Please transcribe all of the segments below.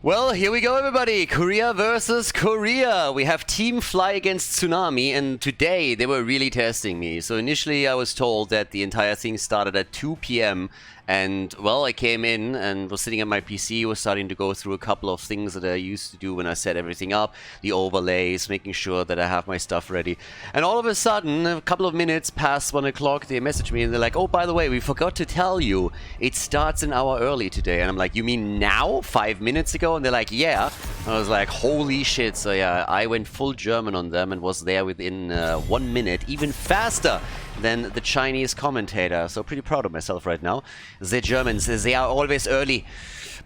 Well, here we go, everybody. Korea versus Korea. We have Team Fly against Tsunami, and today they were really testing me. So initially I was told that the entire thing started at 2 p.m. And, well, I came in and was sitting at my PC, was starting to go through a couple of things that I used to do when I set everything up, the overlays, making sure that I have my stuff ready. And all of a sudden, a couple of minutes past 1 o'clock, they message me and they're like, oh, by the way, we forgot to tell you, it starts an hour early today. And I'm like, you mean now? 5 minutes ago? And they're like, yeah. And I was like, holy shit. So yeah, I went full German on them and was there within 1 minute, even faster than the Chinese commentator. So pretty proud of myself right now. The Germans, they are always early.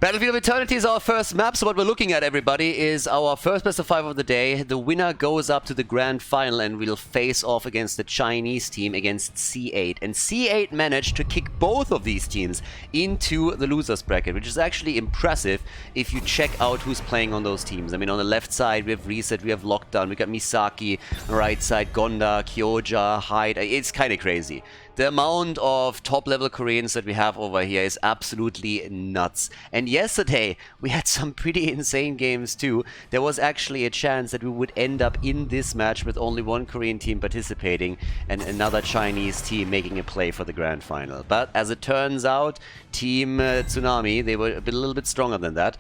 Battlefield of Eternity is our first map, so what we're looking at, everybody, is our first best of 5 of the day. The winner goes up to the grand final and will face off against the Chinese team against C8. And C8 managed to kick both of these teams into the losers bracket, which is actually impressive if you check out who's playing on those teams. I mean, on the left side, we have Reset, we have Lockdown, we got Misaki, on the right side, Gonda, Kyoja, Hyde. It's kind of crazy. The amount of top-level Koreans that we have over here is absolutely nuts. And yesterday, we had some pretty insane games too. There was actually a chance that we would end up in this match with only one Korean team participating and another Chinese team making a play for the grand final. But as it turns out, Team Tsunami, they were a little bit stronger than that.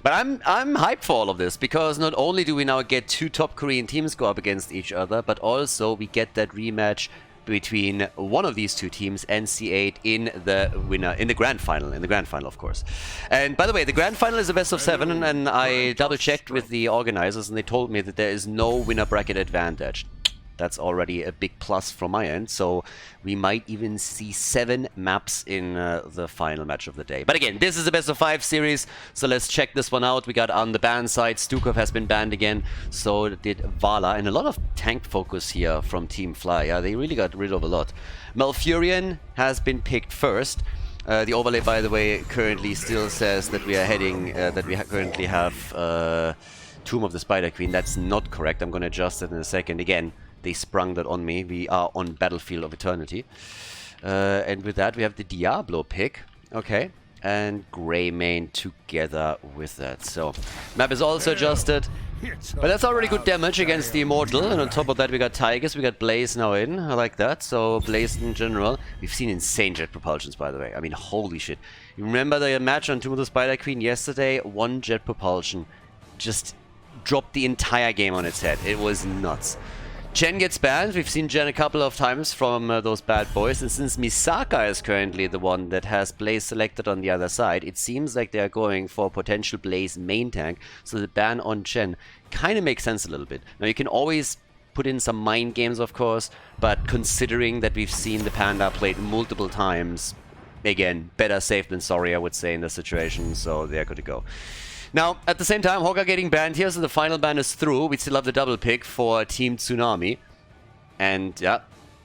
But I'm hyped for all of this, because not only do we now get two top Korean teams go up against each other, but also we get that rematch between one of these two teams and C8 in the grand final, of course. And by the way, the grand final is a best of 7, and I double checked with the organizers and they told me that there is no winner bracket advantage. That's already a big plus from my end, so we might even see 7 maps in the final match of the day. But again, this is a best of 5 series, so let's check this one out. We got on the ban side, Stukov has been banned again, so did Vala, and a lot of tank focus here from Team Fly. Yeah, they really got rid of a lot. Malfurion has been picked first. The overlay, by the way, currently still says that we are heading, currently have Tomb of the Spider Queen. That's not correct. I'm going to adjust it in a second. Again, they sprung that on me. We are on Battlefield of Eternity. And with that, we have the Diablo pick. Okay. And Greymane together with that. So, map is also adjusted. But that's already good damage against the Immortal. And on top of that, we got Tigers. We got Blaze now in. I like that. So, Blaze in general. We've seen insane jet propulsions, by the way. I mean, holy shit. You remember the match on Tomb of the Spider Queen yesterday? One jet propulsion just dropped the entire game on its head. It was nuts. Jen gets banned. We've seen Jen a couple of times from those bad boys. And since Misaka is currently the one that has Blaze selected on the other side, it seems like they're going for potential Blaze main tank. So the ban on Jen kind of makes sense a little bit. Now, you can always put in some mind games, of course, but considering that we've seen the Panda played multiple times, again, better safe than sorry, I would say, in this situation. So they're good to go. Now, at the same time, Hogger getting banned here, so the final ban is through. We still have the double pick for Team Tsunami. And, yeah,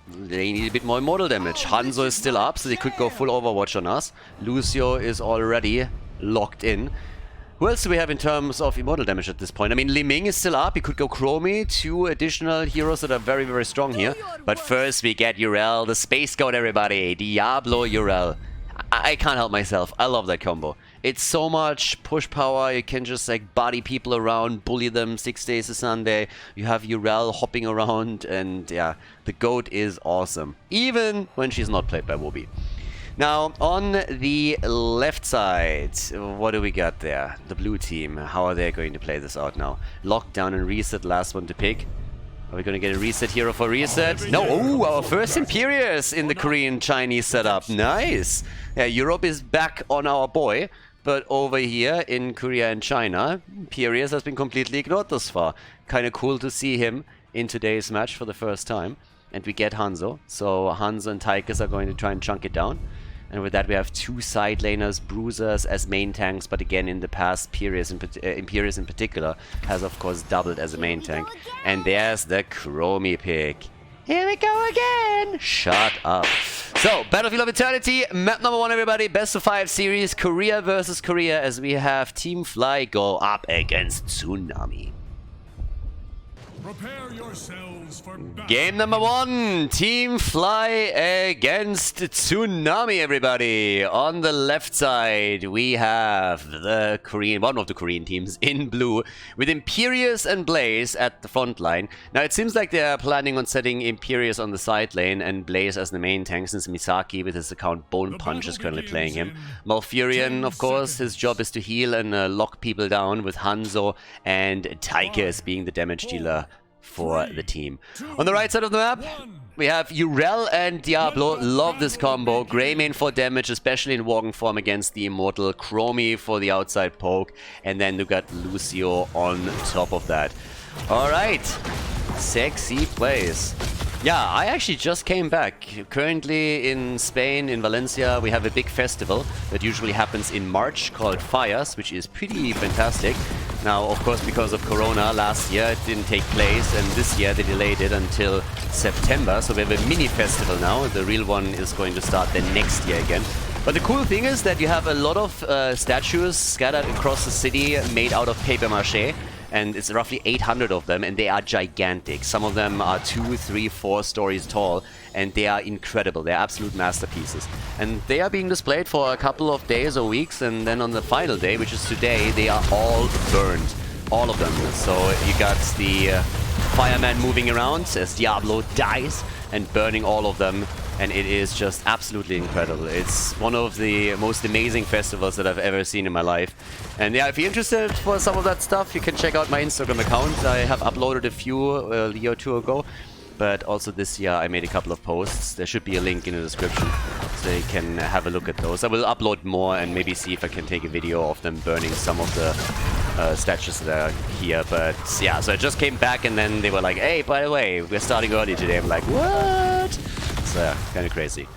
they need a bit more immortal damage. Hanzo is still up, so they could go full Overwatch on us. Lucio is already locked in. Who else do we have in terms of immortal damage at this point? I mean, Li Ming is still up. He could go Chromie. 2 additional heroes that are very, very strong here. But first, we get Urel, the Space Goat, everybody. Diablo Urel. I can't help myself. I love that combo. It's so much push power. You can just like body people around, bully them 6 days to Sunday. You have Urel hopping around, and yeah, the goat is awesome. Even when she's not played by Wobby. Now, on the left side, what do we got there? The blue team. How are they going to play this out now? Lockdown and Reset, last one to pick. Are we going to get a Reset hero for Reset? No! Oh, our first Imperius in the Korean-Chinese setup. Nice! Yeah, Europe is back on our boy. But over here in Korea and China, Imperius has been completely ignored thus far. Kind of cool to see him in today's match for the first time. And we get Hanzo. So Hanzo and Tigers are going to try and chunk it down. And with that, we have 2 side laners, bruisers as main tanks. But again, in the past, Imperius in particular has, of course, doubled as a main tank. And there's the Chromie pick. Here we go again! Shut up. So, Battlefield of Eternity, map number 1, everybody. Best of 5 series, Korea versus Korea, as we have Team Fly go up against Tsunami. Prepare yourselves for battle. Game number 1, Team Fly against Tsunami, everybody. On the left side, we have the one of the Korean teams in blue, with Imperius and Blaze at the front line. Now, it seems like they're planning on setting Imperius on the side lane and Blaze as the main tank, since Misaki, with his account Bone Punch, is currently playing him. Malfurion, of course, his job is to heal and lock people down, with Hanzo and Tychus being the damage dealer for the team. On the right side of the map, we have Urel and Diablo. Love this combo. Greymane for damage, especially in Worgen form against the Immortal. Chromie for the outside poke. And then you got Lucio on top of that. Alright. Sexy plays. Yeah, I actually just came back. Currently in Spain, in Valencia, we have a big festival that usually happens in March called Fires, which is pretty fantastic. Now, of course, because of Corona, last year it didn't take place, and this year they delayed it until September. So we have a mini festival now. The real one is going to start the next year again. But the cool thing is that you have a lot of statues scattered across the city made out of paper mache. And it's roughly 800 of them, and they are gigantic. Some of them are 2, 3, 4 stories tall, and they are incredible. They're absolute masterpieces. And they are being displayed for a couple of days or weeks, and then on the final day, which is today, they are all burned. All of them. So you got the fireman moving around as Diablo dies, and burning all of them. And it is just absolutely incredible. It's one of the most amazing festivals that I've ever seen in my life. And yeah, if you're interested for some of that stuff, you can check out my Instagram account. I have uploaded a few a year or two ago. But also this year I made a couple of posts. There should be a link in the description, so you can have a look at those. I will upload more and maybe see if I can take a video of them burning some of the statues that are here. But yeah, so I just came back and then they were like, hey, by the way, we're starting early today. I'm like, what? So kind of crazy.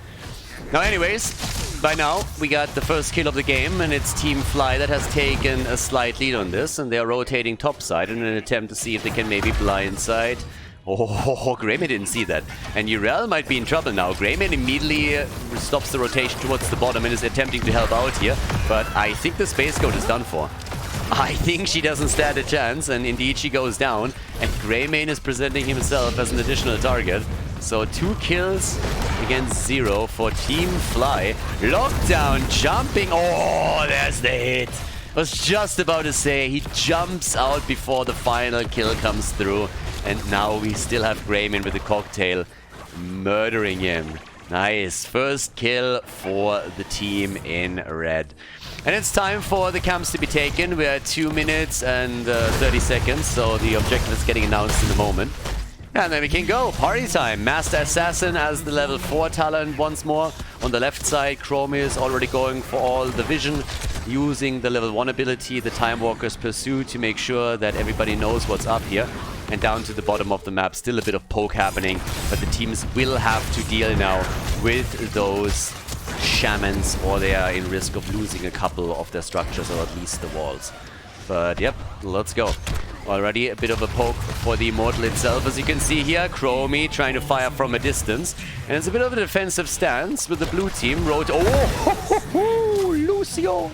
Now anyways, by now we got the first kill of the game, and it's Team Fly that has taken a slight lead on this, and they're rotating topside in an attempt to see if they can maybe blindside. Oh, Greymane didn't see that. And Urel might be in trouble now. Greymane immediately stops the rotation towards the bottom and is attempting to help out here. But I think the Space Goat is done for. I think she doesn't stand a chance, and indeed she goes down. And Greymane is presenting himself as an additional target. So 2 kills against 0 for Team Fly. Lockdown jumping. Oh, there's the hit. I was just about to say, he jumps out before the final kill comes through. And now we still have Greymane with the cocktail murdering him. Nice. First kill for the team in red. And it's time for the camps to be taken. We're at 2 minutes and 30 seconds, so the objective is getting announced in a moment. And then we can go. Party time. Master Assassin as the level 4 talent once more. On the left side, Chromie is already going for all the vision, using the level 1 ability, the Time Walker's Pursuit, to make sure that everybody knows what's up here. And down to the bottom of the map, still a bit of poke happening, but the teams will have to deal now with those shamans, or they are in risk of losing a couple of their structures, or at least the walls. But yep, let's go. Already a bit of a poke for the Immortal itself, as you can see here. Chromie trying to fire from a distance. And it's a bit of a defensive stance with the blue team. Lucio!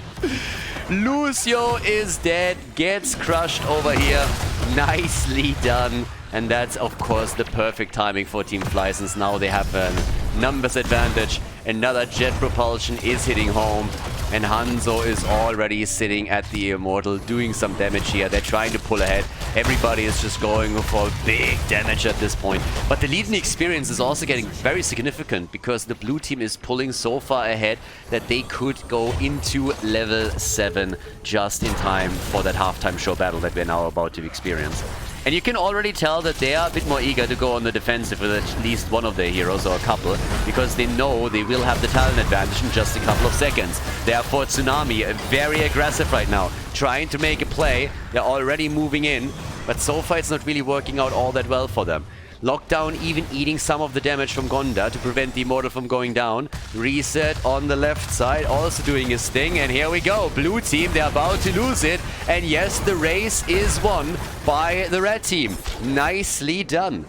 Lucio is dead, gets crushed over here. Nicely done. And that's, of course, the perfect timing for Team Fly, since now they have a numbers advantage. Another jet propulsion is hitting home. And Hanzo is already sitting at the Immortal, doing some damage here. They're trying to pull ahead. Everybody is just going for big damage at this point. But the lead in experience is also getting very significant, because the blue team is pulling so far ahead that they could go into level 7 just in time for that halftime show battle that we're now about to experience. And you can already tell that they are a bit more eager to go on the defensive with at least one of their heroes, or a couple, because they know they will have the talent advantage in just a couple of seconds. Therefore, Tsunami, very aggressive right now, trying to make a play. They're already moving in, but so far it's not really working out all that well for them. Lockdown even eating some of the damage from Gonda to prevent the Immortal from going down. Reset on the left side, also doing his thing. And here we go. Blue team, they're about to lose it. And yes, the race is won by the red team. Nicely done.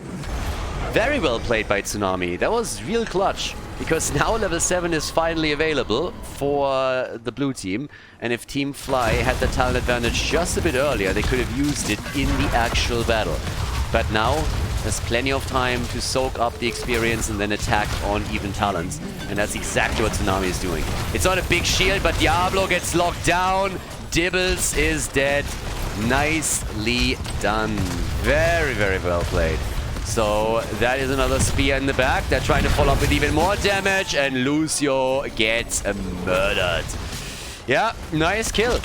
Very well played by Tsunami. That was real clutch, because now level 7 is finally available for the blue team. And if Team Fly had the talent advantage just a bit earlier, they could have used it in the actual battle. But now there's plenty of time to soak up the experience and then attack on even talents. And that's exactly what Tsunami is doing. It's not a big shield, but Diablo gets locked down. Dibbles is dead. Nicely done. Very, very well played. So that is another spear in the back. They're trying to follow up with even more damage, and Lucio gets murdered. Yeah, nice kill.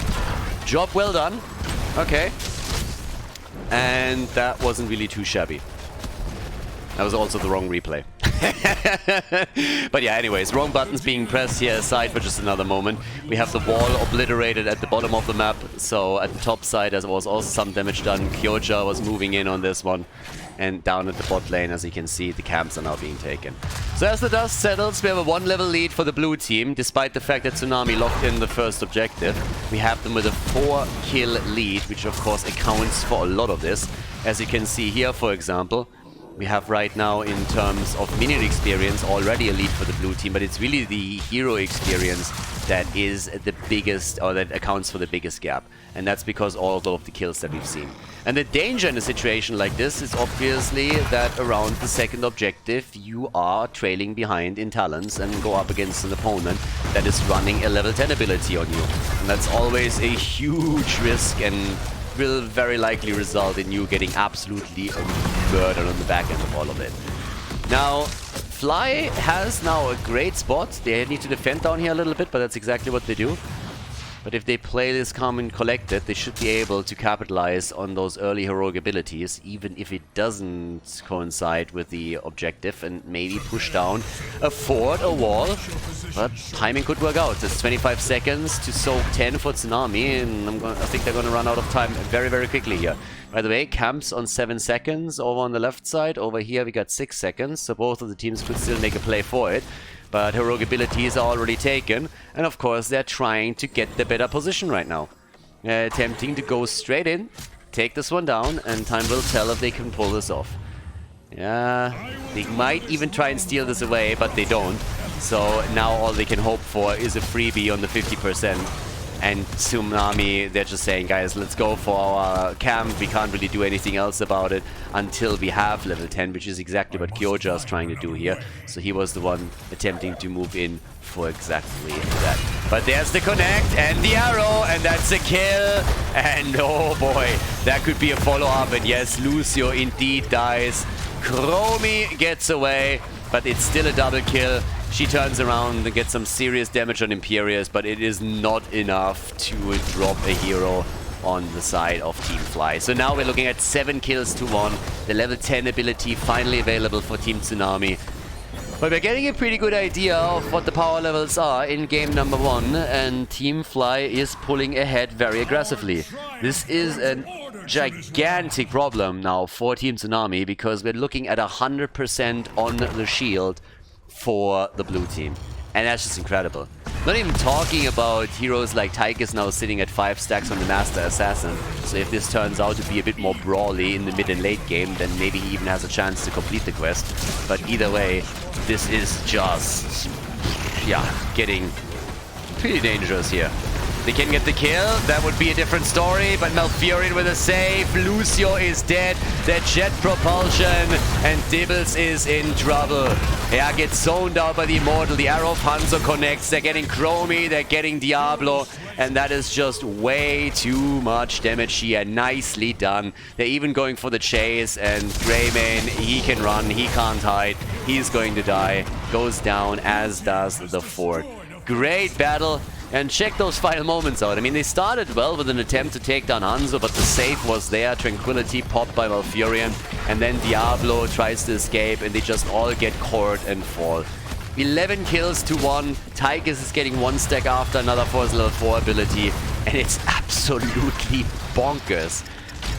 Job well done. Okay. And that wasn't really too shabby. That was also the wrong replay. But yeah, anyways, wrong buttons being pressed here aside for just another moment. We have the wall obliterated at the bottom of the map. So at the top side there was also some damage done. Kyoja was moving in on this one. And down at the bot lane, as you can see, the camps are now being taken. So as the dust settles, we have a 1-level lead for the blue team. Despite the fact that Tsunami locked in the first objective, we have them with a 4-kill lead, which of course accounts for a lot of this. As you can see here, for example, we have right now, in terms of minion experience, already a lead for the blue team, but it's really the hero experience that is the biggest, or that accounts for the biggest gap. And that's because all of the kills that we've seen. And the danger in a situation like this is obviously that around the second objective you are trailing behind in talents and go up against an opponent that is running a level 10 ability on you. And that's always a huge risk and will very likely result in you getting absolutely murdered on the back end of all of it. Now, Fly has now a great spot. They need to defend down here a little bit, but that's exactly what they do. But if they play this calm and collected, they should be able to capitalize on those early heroic abilities, even if it doesn't coincide with the objective, and maybe push down a fort, a wall. But timing could work out. It's 25 seconds to soak 10 for Tsunami, and I think they're going to run out of time very, very quickly here. By the way, camps on 7 seconds over on the left side. Over here we got 6 seconds, so both of the teams could still make a play for it. But heroic abilities are already taken, and of course they're trying to get the better position right now. Attempting to go straight in, take this one down, and time will tell if they can pull this off. Yeah, they might even try and steal this away, but they don't. So now all they can hope for is a freebie on the 50%. And Tsunami, they're just saying, guys, let's go for our camp. We can't really do anything else about it until we have level 10, which is exactly what Kyoja is trying to do here. So he was the one attempting to move in for exactly that. But there's the connect and the arrow, and that's a kill. And oh boy, that could be a follow-up. And yes, Lucio indeed dies. Chromie gets away, but it's still a double kill. She turns around and gets some serious damage on Imperius, but it is not enough to drop a hero on the side of Team Fly. So now we're looking at 7 kills to 1. The level 10 ability finally available for Team Tsunami. But we're getting a pretty good idea of what the power levels are in game number 1, and Team Fly is pulling ahead very aggressively. This is a gigantic problem now for Team Tsunami, because we're looking at 100% on the shield for the blue team. And that's just incredible. Not even talking about heroes like Tychus now sitting at 5 stacks on the Master Assassin. So if this turns out to be a bit more brawly in the mid and late game, then maybe he even has a chance to complete the quest. But either way, this is just, yeah, getting pretty dangerous here. They can get the kill, that would be a different story, but Malfurion with a save, Lucio is dead, that jet propulsion, and Dibbles is in trouble. Yeah, gets zoned out by the Immortal, the Arrow of Hanzo connects, they're getting Chromie, they're getting Diablo, and that is just way too much damage here. Nicely done. They're even going for the chase, and Greymane, he can run, he can't hide, he's going to die, goes down, as does the fort. Great battle. And check those final moments out. I mean, they started well with an attempt to take down Hanzo, but the save was there. Tranquility popped by Malfurion. And then Diablo tries to escape, and they just all get caught and fall. 11 kills to 1. Tychus is getting 1 stack after another for his level 4 ability. And it's absolutely bonkers.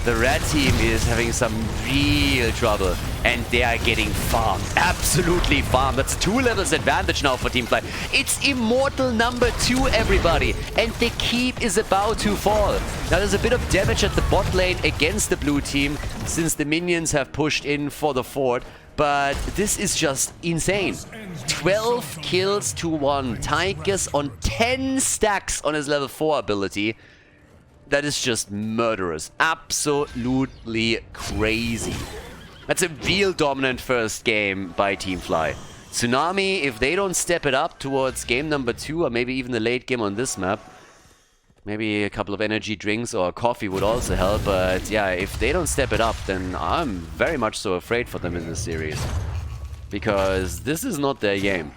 The red team is having some real trouble, and they are getting farmed. Absolutely farmed. That's 2 levels advantage now for Team Fly. It's Immortal number 2, everybody, and the keep is about to fall. Now there's a bit of damage at the bot lane against the blue team, since the minions have pushed in for the fort, but this is just insane. 12 kills to 1. Tychus on 10 stacks on his level 4 ability. That is just murderous. Absolutely crazy. That's a real dominant first game by Team Fly. Tsunami, if they don't step it up towards game number 2, or maybe even the late game on this map, maybe a couple of energy drinks or coffee would also help, but yeah, if they don't step it up, then I'm very much so afraid for them in this series. Because this is not their game.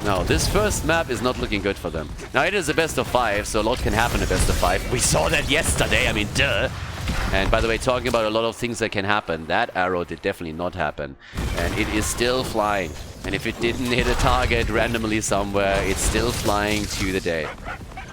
No, this first map is not looking good for them. Now, it is a best of 5, so a lot can happen in a best of 5. We saw that yesterday, I mean, duh! And by the way, talking about a lot of things that can happen, that arrow did definitely not happen. And it is still flying. And if it didn't hit a target randomly somewhere, it's still flying to the day.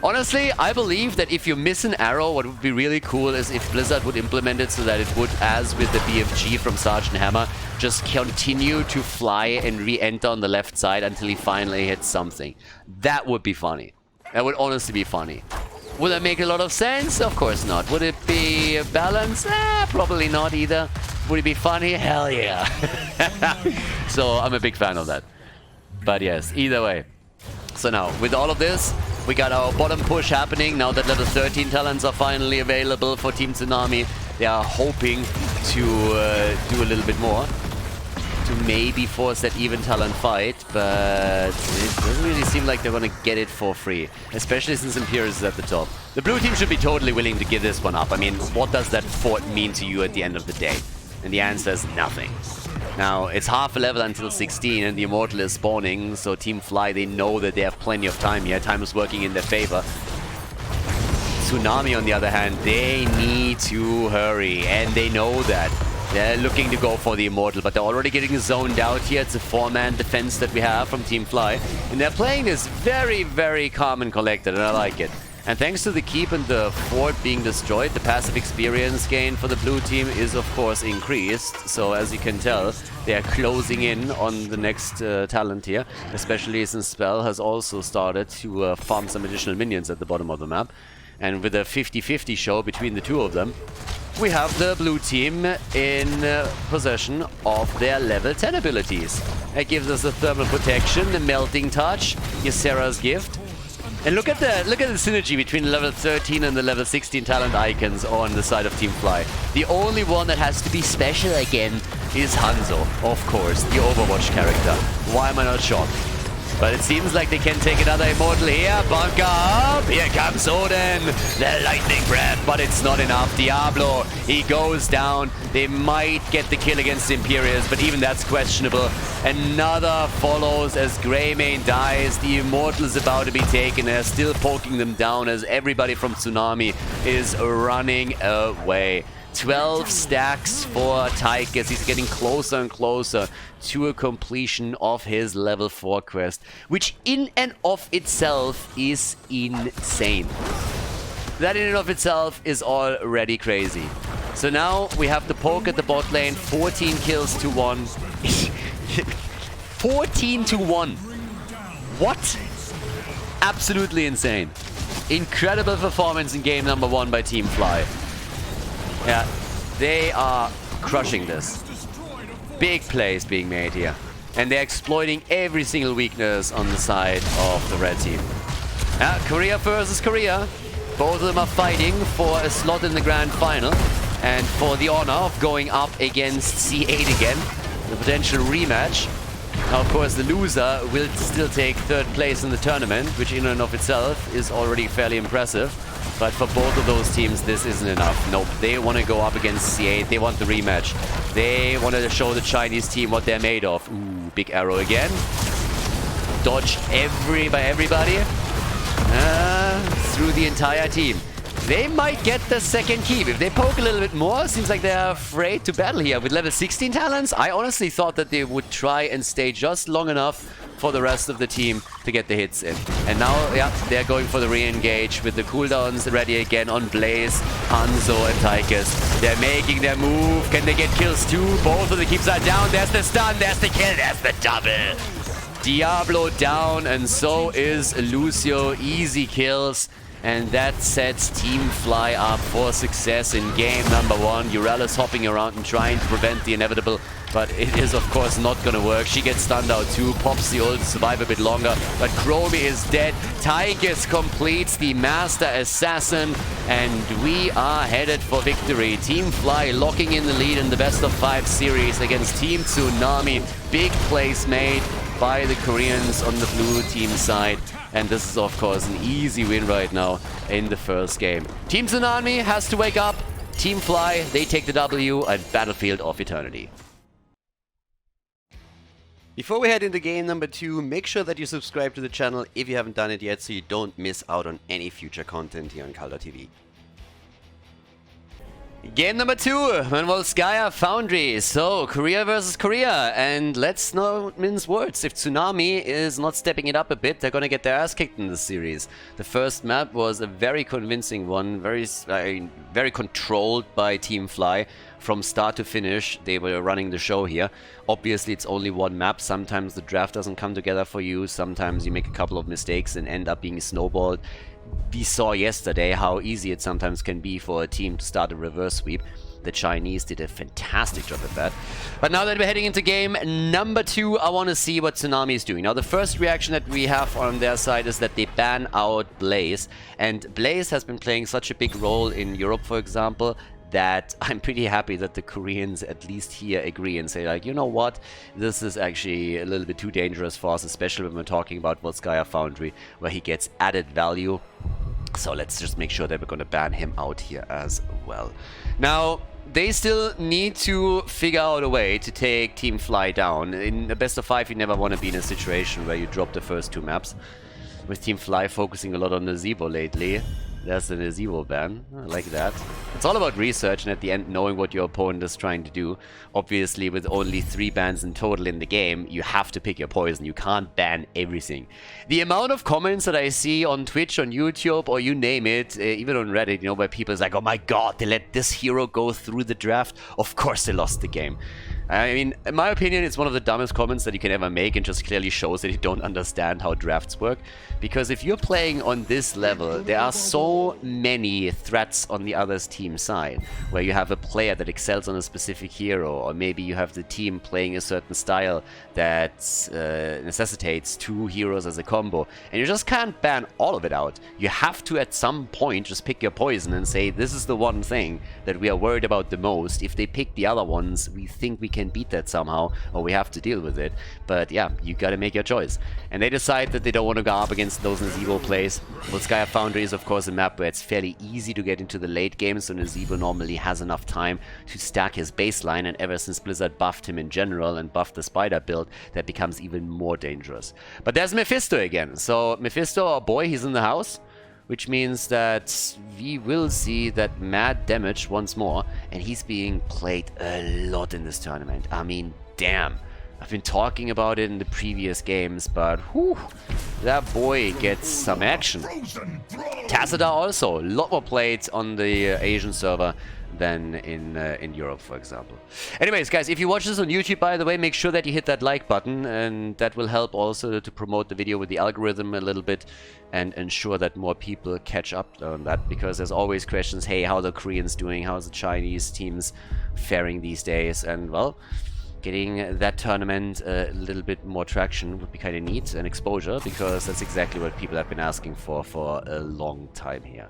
Honestly, I believe that if you miss an arrow, what would be really cool is if Blizzard would implement it so that it would, as with the BFG from Sergeant Hammer, just continue to fly and re-enter on the left side until he finally hits something. That would be funny. That would honestly be funny. Would that make a lot of sense? Of course not. Would it be balanced? Probably not either. Would it be funny? Hell yeah. So I'm a big fan of that. But yes, either way. So now, with all of this, we got our bottom push happening. Now that level 13 talents are finally available for Team Tsunami, they are hoping to do a little bit more. To maybe force that even talent fight, but it doesn't really seem like they're gonna get it for free, especially since Imperius is at the top. The blue team should be totally willing to give this one up. I mean, what does that fort mean to you at the end of the day? And the answer is nothing. Now, it's half a level until 16 and the Immortal is spawning, so Team Fly, they know that they have plenty of time here. Time is working in their favor. Tsunami, on the other hand, they need to hurry, and they know that. They're looking to go for the Immortal, but they're already getting zoned out here. It's a 4-man defense that we have from Team Fly. And they're playing this very, very calm and collected, and I like it. And thanks to the keep and the fort being destroyed, the passive experience gain for the blue team is, of course, increased. So, as you can tell, they are closing in on the next talent here. Especially since Spell has also started to farm some additional minions at the bottom of the map. And with a 50-50 show between the two of them, we have the blue team in possession of their level 10 abilities. That gives us the thermal protection, the melting touch, Ysera's gift. And look at the synergy between the level 13 and the level 16 talent icons on the side of Team Fly. The only one that has to be special again is Hanzo, of course, the Overwatch character. Why am I not shocked? But it seems like they can take another Immortal here. Bunker up! Here comes Odin! The lightning breath, but it's not enough. Diablo, he goes down. They might get the kill against Imperius, but even that's questionable. Another follows as Greymane dies. The Immortal is about to be taken. They're still poking them down as everybody from Tsunami is running away. 12 stacks for Tychus. He's getting closer and closer to a completion of his level 4 quest, which in and of itself is insane. That in and of itself is already crazy. So now we have the poke at the bot lane, 14 kills to 1. 14 to 1. What? Absolutely insane. Incredible performance in game number 1 by Team Fly. Yeah, they are crushing this. Big plays being made here. And they're exploiting every single weakness on the side of the red team. Yeah, Korea versus Korea. Both of them are fighting for a slot in the grand final. And for the honor of going up against C8 again. The potential rematch. Now, of course, the loser will still take 3rd place in the tournament, which in and of itself is already fairly impressive. But for both of those teams, this isn't enough. Nope, they want to go up against C8. They want the rematch. They want to show the Chinese team what they're made of. Ooh, big arrow again. Dodged by everybody. Through the entire team. They might get the 2nd keep. If they poke a little bit more, seems like they're afraid to battle here. With level 16 talents, I honestly thought that they would try and stay just long enough for the rest of the team to get the hits in. And now, yeah, they're going for the re-engage with the cooldowns ready again on Blaze, Hanzo, and Tychus. They're making their move. Can they get kills too? Both of the keeps are down. There's the stun, there's the kill, there's the double. Diablo down, and so is Lucio. Easy kills. And that sets Team Fly up for success in game number 1. Urel is hopping around and trying to prevent the inevitable, but it is of course not gonna work. She gets stunned out too, pops the ult to survive a bit longer, but Chromie is dead. Tigers completes the Master Assassin, and we are headed for victory. Team Fly locking in the lead in the best of 5 series against Team Tsunami. Big plays made by the Koreans on the blue team side. And this is, of course, an easy win right now in the first game. Team Tsunami has to wake up. Team Fly, they take the W at Battlefield of Eternity. Before we head into game number 2, make sure that you subscribe to the channel if you haven't done it yet so you don't miss out on any future content here on Khaldor TV. Game number 2, Volskaya Foundry. So, Korea versus Korea, and let's not mince words. If Tsunami is not stepping it up a bit, they're gonna get their ass kicked in this series. The first map was a very convincing one, very controlled by Team Fly. From start to finish, they were running the show here. Obviously, it's only one map. Sometimes the draft doesn't come together for you. Sometimes you make a couple of mistakes and end up being snowballed. We saw yesterday how easy it sometimes can be for a team to start a reverse sweep. The Chinese did a fantastic job at that. But now that we're heading into game number 2, I want to see what Tsunami is doing. Now, the first reaction that we have on their side is that they ban out Blaze. And Blaze has been playing such a big role in Europe, for example, that I'm pretty happy that the Koreans at least here agree and say, like, you know what, this is actually a little bit too dangerous for us, especially when we're talking about Volskaya Foundry, where he gets added value. So let's just make sure that we're going to ban him out here as well. Now, they still need to figure out a way to take Team Fly down. In the best of 5, you never want to be in a situation where you drop the first 2 maps. With Team Fly focusing a lot on the Zebo lately. There's an Zebo ban. I like that. It's all about research and at the end knowing what your opponent is trying to do. Obviously, with only 3 bans in total in the game, you have to pick your poison. You can't ban everything. The amount of comments that I see on Twitch, on YouTube, or you name it, even on Reddit, you know, where people is like, oh my god, they let this hero go through the draft. Of course they lost the game. I mean, in my opinion, it's one of the dumbest comments that you can ever make and just clearly shows that you don't understand how drafts work. Because if you're playing on this level, there are so many threats on the other team side, where you have a player that excels on a specific hero, or maybe you have the team playing a certain style that necessitates 2 heroes as a combo, and you just can't ban all of it out. You have to, at some point, just pick your poison and say, this is the one thing that we are worried about the most. If they pick the other ones, we think we can beat that somehow, or we have to deal with it. But yeah, you gotta make your choice. And they decide that they don't want to go up against those Nazebo plays. Volskaya Foundry is of course a map where it's fairly easy to get into the late game, so Nazebo normally has enough time to stack his baseline, and ever since Blizzard buffed him in general and buffed the spider build, that becomes even more dangerous. But there's Mephisto again. So Mephisto, our boy, he's in the house, which means that we will see that mad damage once more, and he's being played a lot in this tournament. I mean, damn. I've been talking about it in the previous games, but whew, that boy gets some action. Tazada also, a lot more played on the Asian server than in Europe, for example. Anyways, guys, if you watch this on YouTube, by the way, make sure that you hit that like button, and that will help also to promote the video with the algorithm a little bit and ensure that more people catch up on that, because there's always questions, hey, how are the Koreans doing, how's the Chinese teams faring these days, and well, getting that tournament a little bit more traction would be kind of neat, and exposure, because that's exactly what people have been asking for a long time here.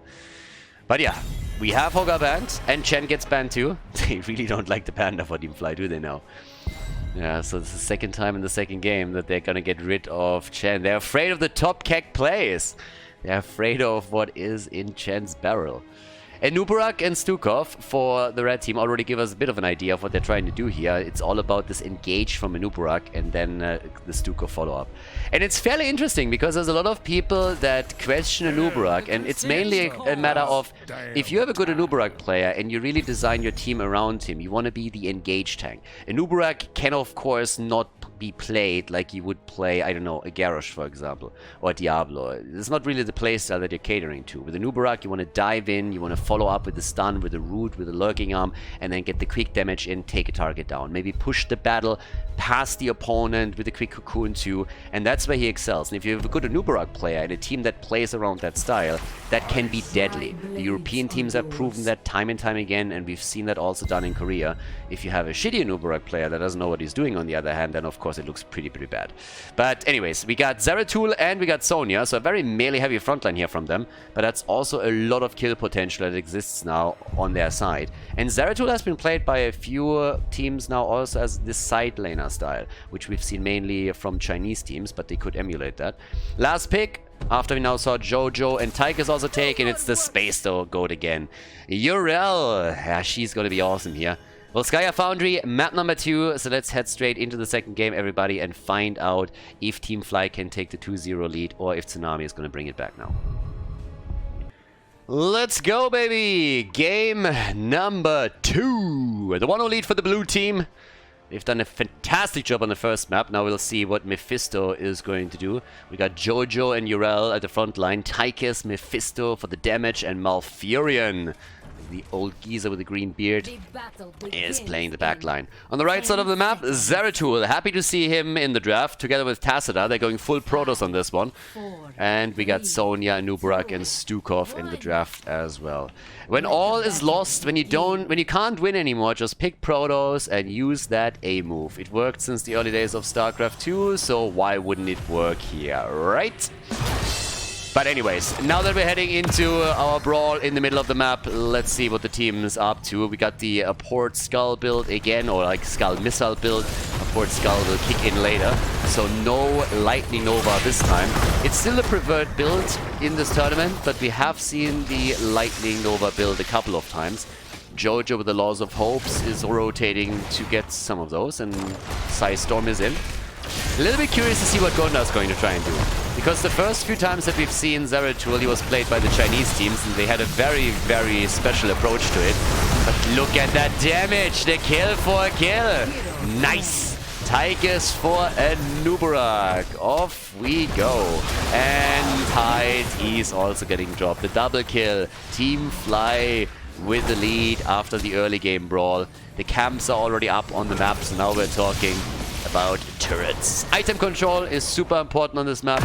But yeah, we have Hoga banned, and Chen gets banned too. They really don't like the panda for Team Fly, do they now? Yeah, so this is the second time in the second game that they're gonna get rid of Chen. They're afraid of the top kek plays. They're afraid of what is in Chen's barrel. And Nubarak and Stukov for the red team already give us a bit of an idea of what they're trying to do here. It's all about this engage from a Nubarak and then the Stukov follow-up. And it's fairly interesting because there's a lot of people that question a Nubarak, and it's mainly a matter of if you have a good Nubarak player and you really design your team around him, you want to be the engage tank. A Nubarak can of course not be played like you would play, I don't know, a Garrosh, for example, or Diablo. It's not really the playstyle that you're catering to. With a Nubarak, you want to dive in, you want to follow up with the stun, with the root, with the lurking arm, and then get the quick damage in, take a target down. Maybe push the battle past the opponent with a quick cocoon too, and that's where he excels. And if you have a good Anubarak player and a team that plays around that style, that can be deadly. The European teams have proven that time and time again, and we've seen that also done in Korea. If you have a shitty Anubarak player that doesn't know what he's doing on the other hand, then of course it looks pretty bad. But anyways, we got Zeratul and we got Sonya, so a very melee heavy frontline here from them, but that's also a lot of kill potential that exists now on their side. And Zeratul has been played by a few teams now also as the side laner style, which we've seen mainly from Chinese teams, but they could emulate that. Last pick, after we now saw Jojo and Tyke is also taken, it's the Space Though goat again. Urel, yeah, she's gonna be awesome here. Well, Skya Foundry, map number 2, so let's head straight into the second game, everybody, and find out if Team Fly can take the 2-0 lead or if Tsunami is gonna bring it back now. Let's go, baby! Game number 2. The 1-0 lead for the blue team. They've done a fantastic job on the first map. Now we'll see what Mephisto is going to do. We got Jojo and Urel at the front line. Tychus, Mephisto for the damage, and Malfurion, the old geezer with the green beard, is playing the back line. On the right side of the map, Zeratul. Happy to see him in the draft, together with Tacita. They're going full Protoss on this one. And we got Sonya, Anubarak, and Stukov in the draft as well. When all is lost, when you can't win anymore, just pick Protoss and use that A move. It worked since the early days of StarCraft 2, so why wouldn't it work here, right? But anyways, now that we're heading into our brawl in the middle of the map, let's see what the team is up to. We got the Port Skull build again, or like Skull Missile build. A Port Skull will kick in later, so no Lightning Nova this time. It's still a preferred build in this tournament, but we have seen the Lightning Nova build a couple of times. Jojo with the Laws of Hopes is rotating to get some of those, and Psystorm is in. A little bit curious to see what Gonda is going to try and do. Because the first few times that we've seen Zeratul, he was played by the Chinese teams, and they had a very special approach to it. But look at that damage! The kill for a kill! Nice! Tychus for Anubarak. Off we go. And Tide, he's also getting dropped. The double kill. Team Fly with the lead after the early game brawl. The camps are already up on the map, so now we're talking about turrets. Item control is super important on this map.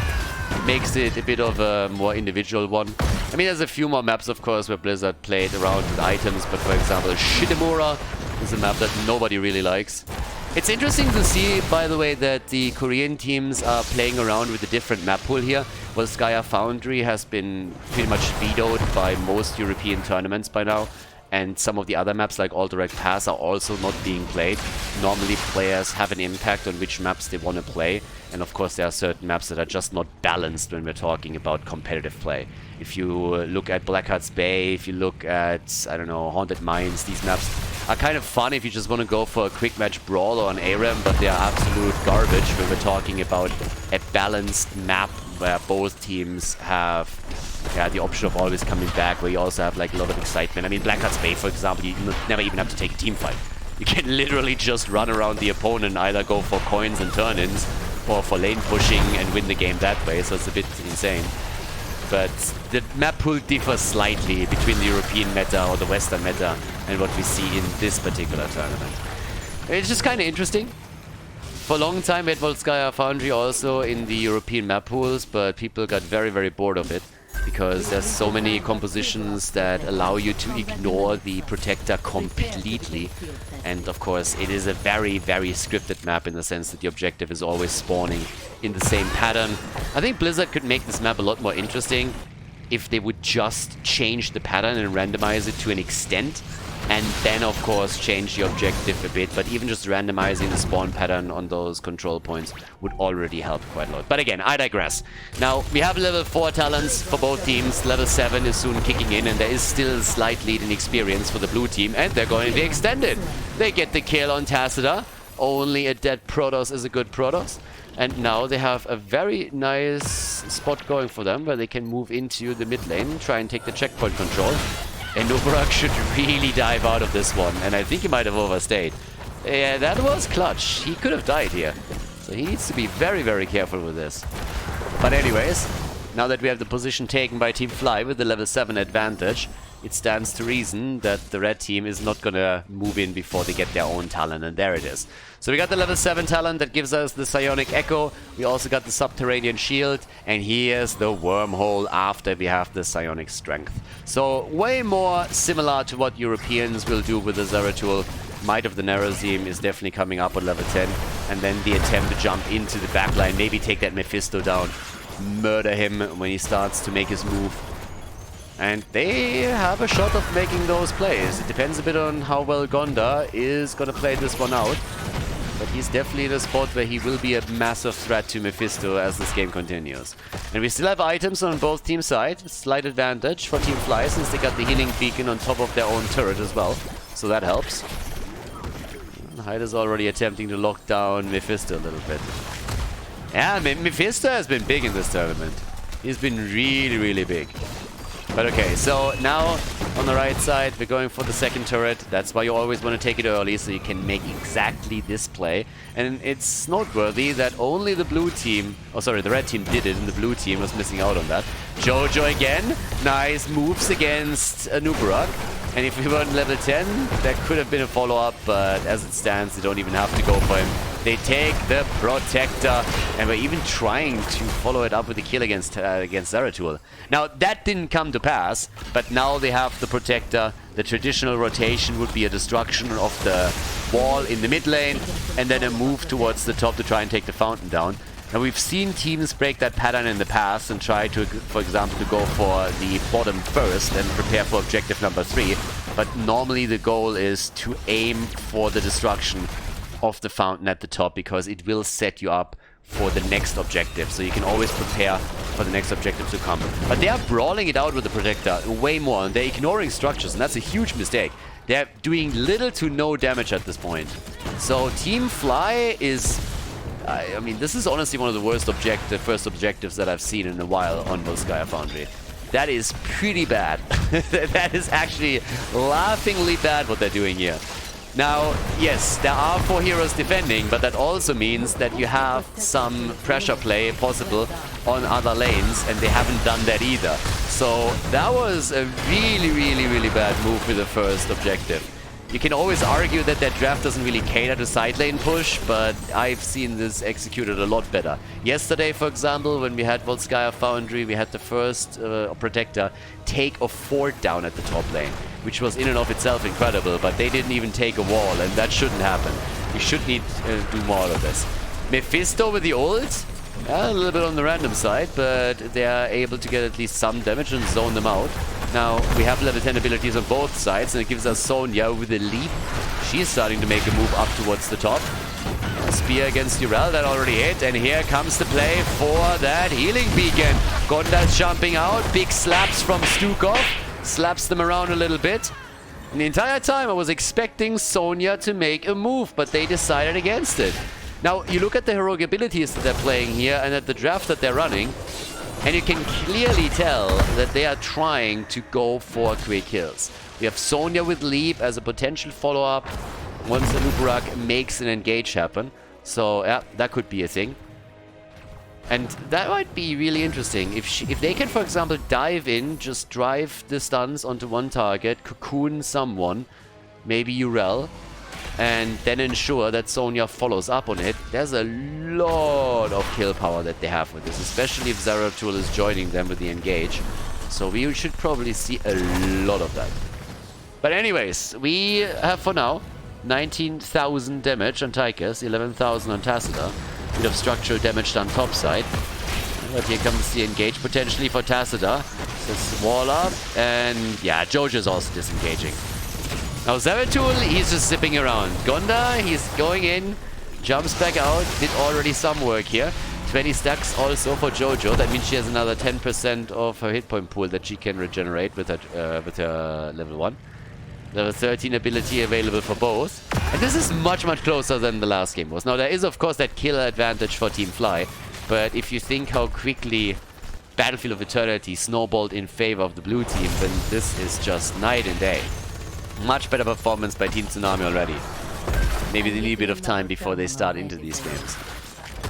It makes it a bit of a more individual one. I mean, there's a few more maps, of course, where Blizzard played around with items, but for example, Shinemura is a map that nobody really likes. It's interesting to see, by the way, that the Korean teams are playing around with a different map pool here. Well, Skya Foundry has been pretty much vetoed by most European tournaments by now. And some of the other maps like Alterac Pass are also not being played. Normally players have an impact on which maps they want to play. And of course there are certain maps that are just not balanced when we're talking about competitive play. If you look at Blackheart's Bay, if you look at, I don't know, Haunted Mines, these maps are kind of fun if you just want to go for a quick match brawl or an ARAM, but they are absolute garbage when we're talking about a balanced map where both teams have the option of always coming back, where you also have like a lot of excitement. I mean, Blackheart's Bay, for example, you never even have to take a team fight. You can literally just run around the opponent and either go for coins and turn-ins or for lane pushing and win the game that way, so it's a bit insane. But the map pool differs slightly between the European meta or the Western meta and what we see in this particular tournament. It's just kind of interesting. For a long time, we had Volskaya Foundry also in the European map pools, but people got very bored of it, because there's so many compositions that allow you to ignore the Protector completely. And of course, it is a very scripted map in the sense that the objective is always spawning in the same pattern. I think Blizzard could make this map a lot more interesting if they would just change the pattern and randomize it to an extent, and then of course change the objective a bit. But even just randomizing the spawn pattern on those control points would already help quite a lot. But again, I digress. Now, we have level 4 talents for both teams. Level 7 is soon kicking in, and there is still a slight lead in experience for the blue team, and they're going to be extended. They get the kill on Tacita. Only a dead Protoss is a good Protoss. And now they have a very nice spot going for them, where they can move into the mid lane, try and take the checkpoint control. And Anubarak should really dive out of this one, and I think he might have overstayed. Yeah, that was clutch. He could have died here. So he needs to be very careful with this. But anyways, now that we have the position taken by Team Fly with the level 7 advantage, it stands to reason that the red team is not gonna move in before they get their own talent, and there it is. So we got the level 7 talent that gives us the Psionic Echo, we also got the Subterranean Shield, and here's the Wormhole after we have the Psionic Strength. So way more similar to what Europeans will do with the Zeratul. Might of the Nerazim is definitely coming up on level 10, and then the attempt to jump into the backline, maybe take that Mephisto down, murder him when he starts to make his move. And they have a shot of making those plays. It depends a bit on how well Gonda is going to play this one out. But he's definitely in a spot where he will be a massive threat to Mephisto as this game continues. And we still have items on both team sides. Slight advantage for Team Fly since they got the healing beacon on top of their own turret as well. So that helps. Hyde is already attempting to lock down Mephisto a little bit. Yeah, Mephisto has been big in this tournament. He's been really, really big. But okay, so now on the right side, we're going for the second turret. That's why you always want to take it early, so you can make exactly this play. And it's noteworthy that only the blue team, oh sorry, the red team did it, and the blue team was missing out on that. Jojo again, nice moves against Nubarak. And if we were on level 10, there could have been a follow-up, but as it stands, they don't even have to go for him. They take the Protector, and we're even trying to follow it up with a kill against Zeratul. Now, that didn't come to pass, but now they have the Protector. The traditional rotation would be a destruction of the wall in the mid lane, and then a move towards the top to try and take the fountain down. Now, we've seen teams break that pattern in the past and try to, for example, to go for the bottom first and prepare for objective number 3. But normally the goal is to aim for the destruction of the fountain at the top, because it will set you up for the next objective. So you can always prepare for the next objective to come. But they are brawling it out with the Protector way more, and they're ignoring structures, and that's a huge mistake. They're doing little to no damage at this point. So Team Fly is... I mean, this is honestly one of the worst first objectives that I've seen in a while on Volskaya Foundry. That is pretty bad. That is actually laughingly bad what they're doing here. Now, yes, there are 4 heroes defending, but that also means that you have some pressure play possible on other lanes, and they haven't done that either. So that was a really, really, really bad move with the first objective. You can always argue that that draft doesn't really cater to side lane push, but I've seen this executed a lot better. Yesterday, for example, when we had Volskaya Foundry, we had the first Protector take a fort down at the top lane, which was in and of itself incredible, but they didn't even take a wall, and that shouldn't happen. We should need to do more of this. Mephisto with the ult, a little bit on the random side, but they are able to get at least some damage and zone them out. Now, we have level 10 abilities on both sides, and it gives us Sonya with a leap. She's starting to make a move up towards the top. Spear against Urel, that already hit, and here comes the play for that healing beacon. Gonda's jumping out, big slaps from Stukov, slaps them around a little bit. And the entire time I was expecting Sonya to make a move, but they decided against it. Now, you look at the heroic abilities that they're playing here and at the draft that they're running, and you can clearly tell that they are trying to go for quick kills. We have Sonya with Leap as a potential follow-up once the Nubarak makes an engage happen. So, yeah, that could be a thing. And that might be really interesting. If they can, for example, dive in, just drive the stuns onto one target, cocoon someone, maybe Urel, and then ensure that Sonya follows up on it, there's a lot of kill power that they have with this, especially if Zeratul is joining them with the engage. So we should probably see a lot of that. But anyways, we have for now 19,000 damage on Tychus, 11,000 on Tacita. Bit of structural damage done topside. But here comes the engage potentially for Tacita. This wall up, and yeah, Jojo's also disengaging. Now Zeratul, he's just zipping around. Gonda, he's going in, jumps back out, did already some work here. 20 stacks also for Jojo. That means she has another 10% of her hit point pool that she can regenerate with her level 1. Level 13 ability available for both. And this is much, much closer than the last game was. Now there is of course that kill advantage for Team Fly, but if you think how quickly Battlefield of Eternity snowballed in favor of the blue team, then this is just night and day. Much better performance by Team Tsunami already. Maybe they need a bit of time before they start into these games.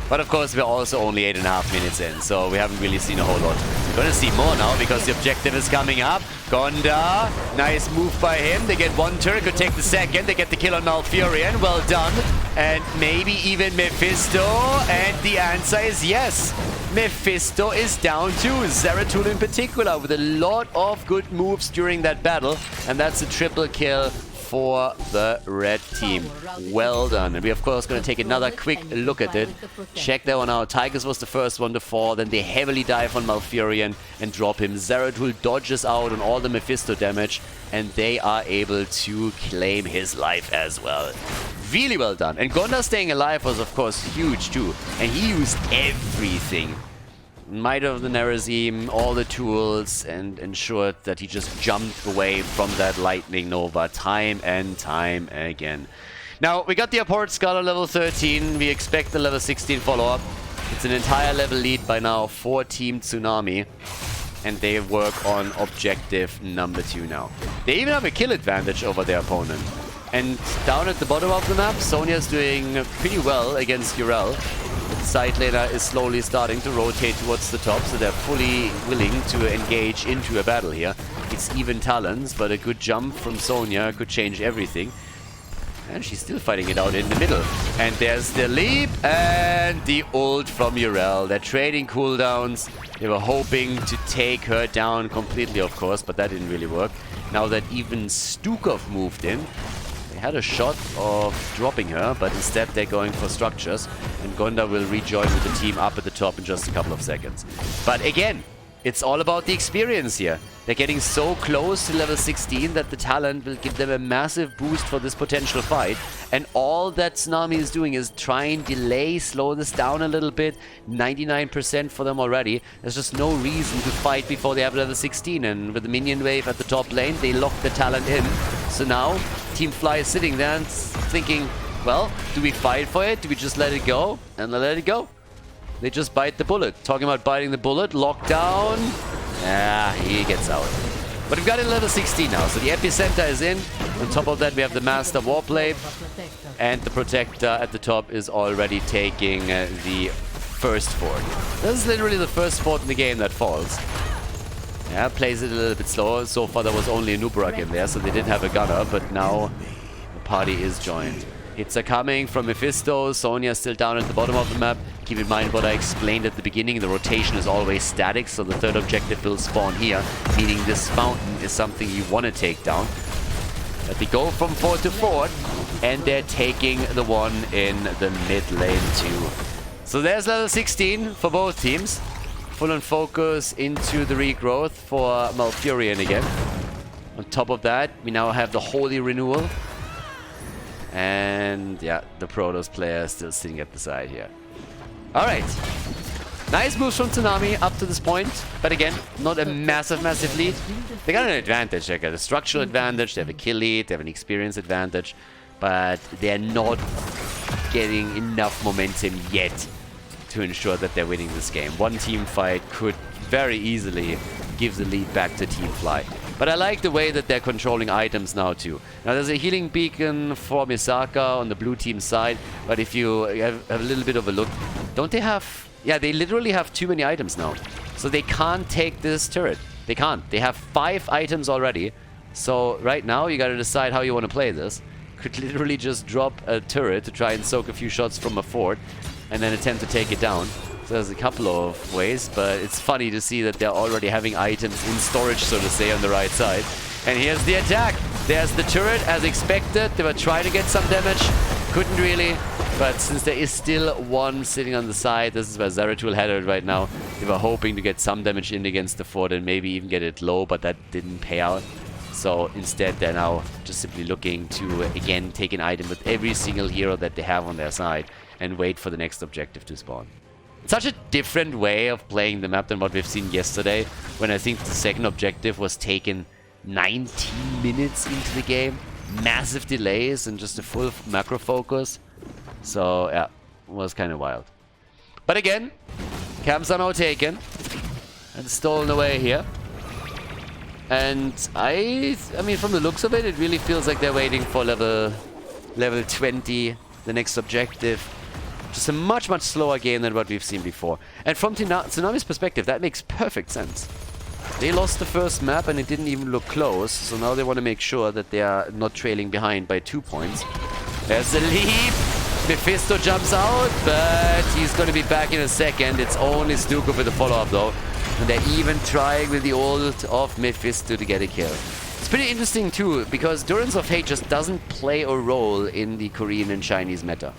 But of course, we're also only 8.5 minutes in, so we haven't really seen a whole lot. Gonna see more now because the objective is coming up. Gonda, nice move by him. They get one turret, could take the second. They get the kill on Malfurion. Well done. And maybe even Mephisto. And the answer is yes. Mephisto is down too. Zeratul in particular with a lot of good moves during that battle. And that's a triple kill for the red team. Well done. And we're of course going to take another quick look at it. Check that one out. Tigers was the first one to fall. Then they heavily dive on Malfurion and drop him. Zeratul dodges out on all the Mephisto damage. And they are able to claim his life as well. Really well done. And Gonda staying alive was of course huge too. And he used everything. Might of the Nerazim, all the tools, and ensured that he just jumped away from that Lightning Nova time and time again. Now, we got the Apport Scholar level 13. We expect the level 16 follow-up. It's an entire level lead by now for Team Tsunami. And they work on objective number 2 now. They even have a kill advantage over their opponent. And down at the bottom of the map, Sonya's doing pretty well against Urel. The side laner is slowly starting to rotate towards the top, so they're fully willing to engage into a battle here. It's even talents, but a good jump from Sonya could change everything. And she's still fighting it out in the middle. And there's the leap and the ult from Urel. They're trading cooldowns. They were hoping to take her down completely, of course, but that didn't really work. Now that even Stukov moved in, they had a shot of dropping her, but instead they're going for structures. And Gonda will rejoin with the team up at the top in just a couple of seconds. But again, it's all about the experience here. They're getting so close to level 16 that the talent will give them a massive boost for this potential fight. And all that Tsunami is doing is try and delay, slow this down a little bit. 99% for them already. There's just no reason to fight before they have level 16. And with the minion wave at the top lane, they lock the talent in. So now, Team Fly is sitting there and thinking, well, do we fight for it? Do we just let it go? And let it go. They just bite the bullet. Talking about biting the bullet, lockdown. Ah, he gets out. But we've got it level 16 now, so the epicenter is in. On top of that, we have the Master Warblade. And the Protector at the top is already taking the first fort. This is literally the first fort in the game that falls. Yeah, plays it a little bit slower. So far, there was only a Nubarak in there, so they didn't have a gunner. But now, the party is joined. Hits are coming from Mephisto. Sonya still down at the bottom of the map. Keep in mind what I explained at the beginning. The rotation is always static, so the third objective will spawn here, meaning this fountain is something you want to take down. But they go from fort to fort, and they're taking the one in the mid lane too. So there's level 16 for both teams. Full on focus into the regrowth for Malfurion again. On top of that, we now have the Holy Renewal. And yeah, the Protoss player is still sitting at the side here. Alright. Nice moves from Tsunami up to this point. But again, not a massive lead. They got an advantage. They got a structural advantage. They have a kill lead. They have an experience advantage. But they're not getting enough momentum yet to ensure that they're winning this game. One team fight could very easily give the lead back to Team Fly. But I like the way that they're controlling items now too. Now there's a healing beacon for Misaka on the blue team side, but if you have a little bit of a look, don't they have... Yeah, they literally have too many items now. So they can't take this turret. They can't. They have 5 items already. So right now you gotta decide how you want to play this. Could literally just drop a turret to try and soak a few shots from a fort and then attempt to take it down. So there's a couple of ways, but it's funny to see that they're already having items in storage, so to say, on the right side. And here's the attack. There's the turret, as expected. They were trying to get some damage. Couldn't really. But since there is still one sitting on the side, this is where Zeratul had it right now. They were hoping to get some damage in against the fort and maybe even get it low, but that didn't pay out. So instead, they're now just simply looking to, again, take an item with every single hero that they have on their side and wait for the next objective to spawn. Such a different way of playing the map than what we've seen yesterday, when I think the second objective was taken 19 minutes into the game. Massive delays and just a full macro focus. So, yeah, it was kind of wild. But again, camps are now taken and stolen away here. And I mean, from the looks of it, it really feels like they're waiting for level 20, the next objective. Just a much, much slower game than what we've seen before. And from Tsunami's perspective, that makes perfect sense. They lost the first map and it didn't even look close, so now they want to make sure that they are not trailing behind by 2 points. There's the leap! Mephisto jumps out, but he's going to be back in a second. It's only Stuka with the follow-up though. And they're even trying with the ult of Mephisto to get a kill. It's pretty interesting too, because Durance of Hate just doesn't play a role in the Korean and Chinese meta.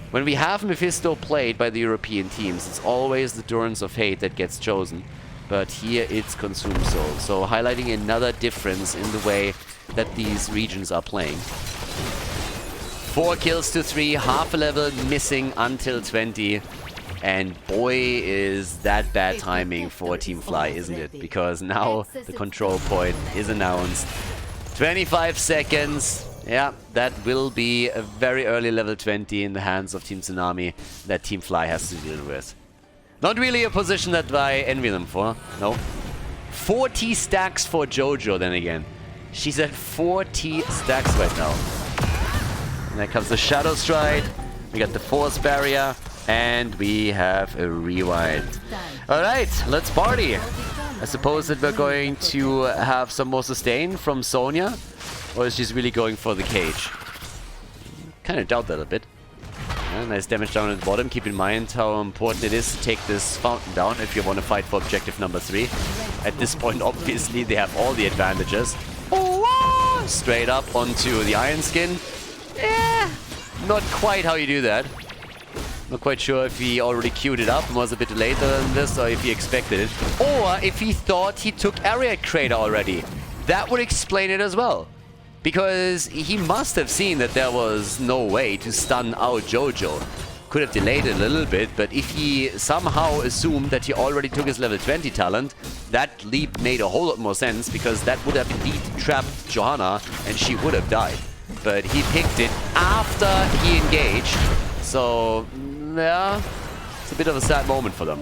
When we have Mephisto played by the European teams, it's always the Durance of Hate that gets chosen. But here it's Consume Soul. So highlighting another difference in the way that these regions are playing. 4 kills to 3, half a level missing until 20. And boy, is that bad timing for Team Fly, isn't it? Because now the control point is announced. 25 seconds. Yeah, that will be a very early level 20 in the hands of Team Tsunami that Team Fly has to deal with. Not really a position that I envy them for, no. 40 stacks for Jojo then again. She's at 40 stacks right now. And there comes the Shadow Stride, we got the Force Barrier, and we have a rewind. Alright, let's party! I suppose that we're going to have some more sustain from Sonya. Or is she really going for the cage? Kind of doubt that a bit. Yeah, nice damage down at the bottom. Keep in mind how important it is to take this fountain down if you want to fight for objective number 3. At this point, obviously, they have all the advantages. Oh, straight up onto the Iron Skin. Yeah, not quite how you do that. Not quite sure if he already queued it up and was a bit later than this, or if he expected it. Or if he thought he took Ariat Crater already. That would explain it as well. Because he must have seen that there was no way to stun out Jojo. Could have delayed it a little bit, but if he somehow assumed that he already took his level 20 talent, that leap made a whole lot more sense, because that would have indeed trapped Johanna and she would have died. But he picked it after he engaged, so yeah, it's a bit of a sad moment for them.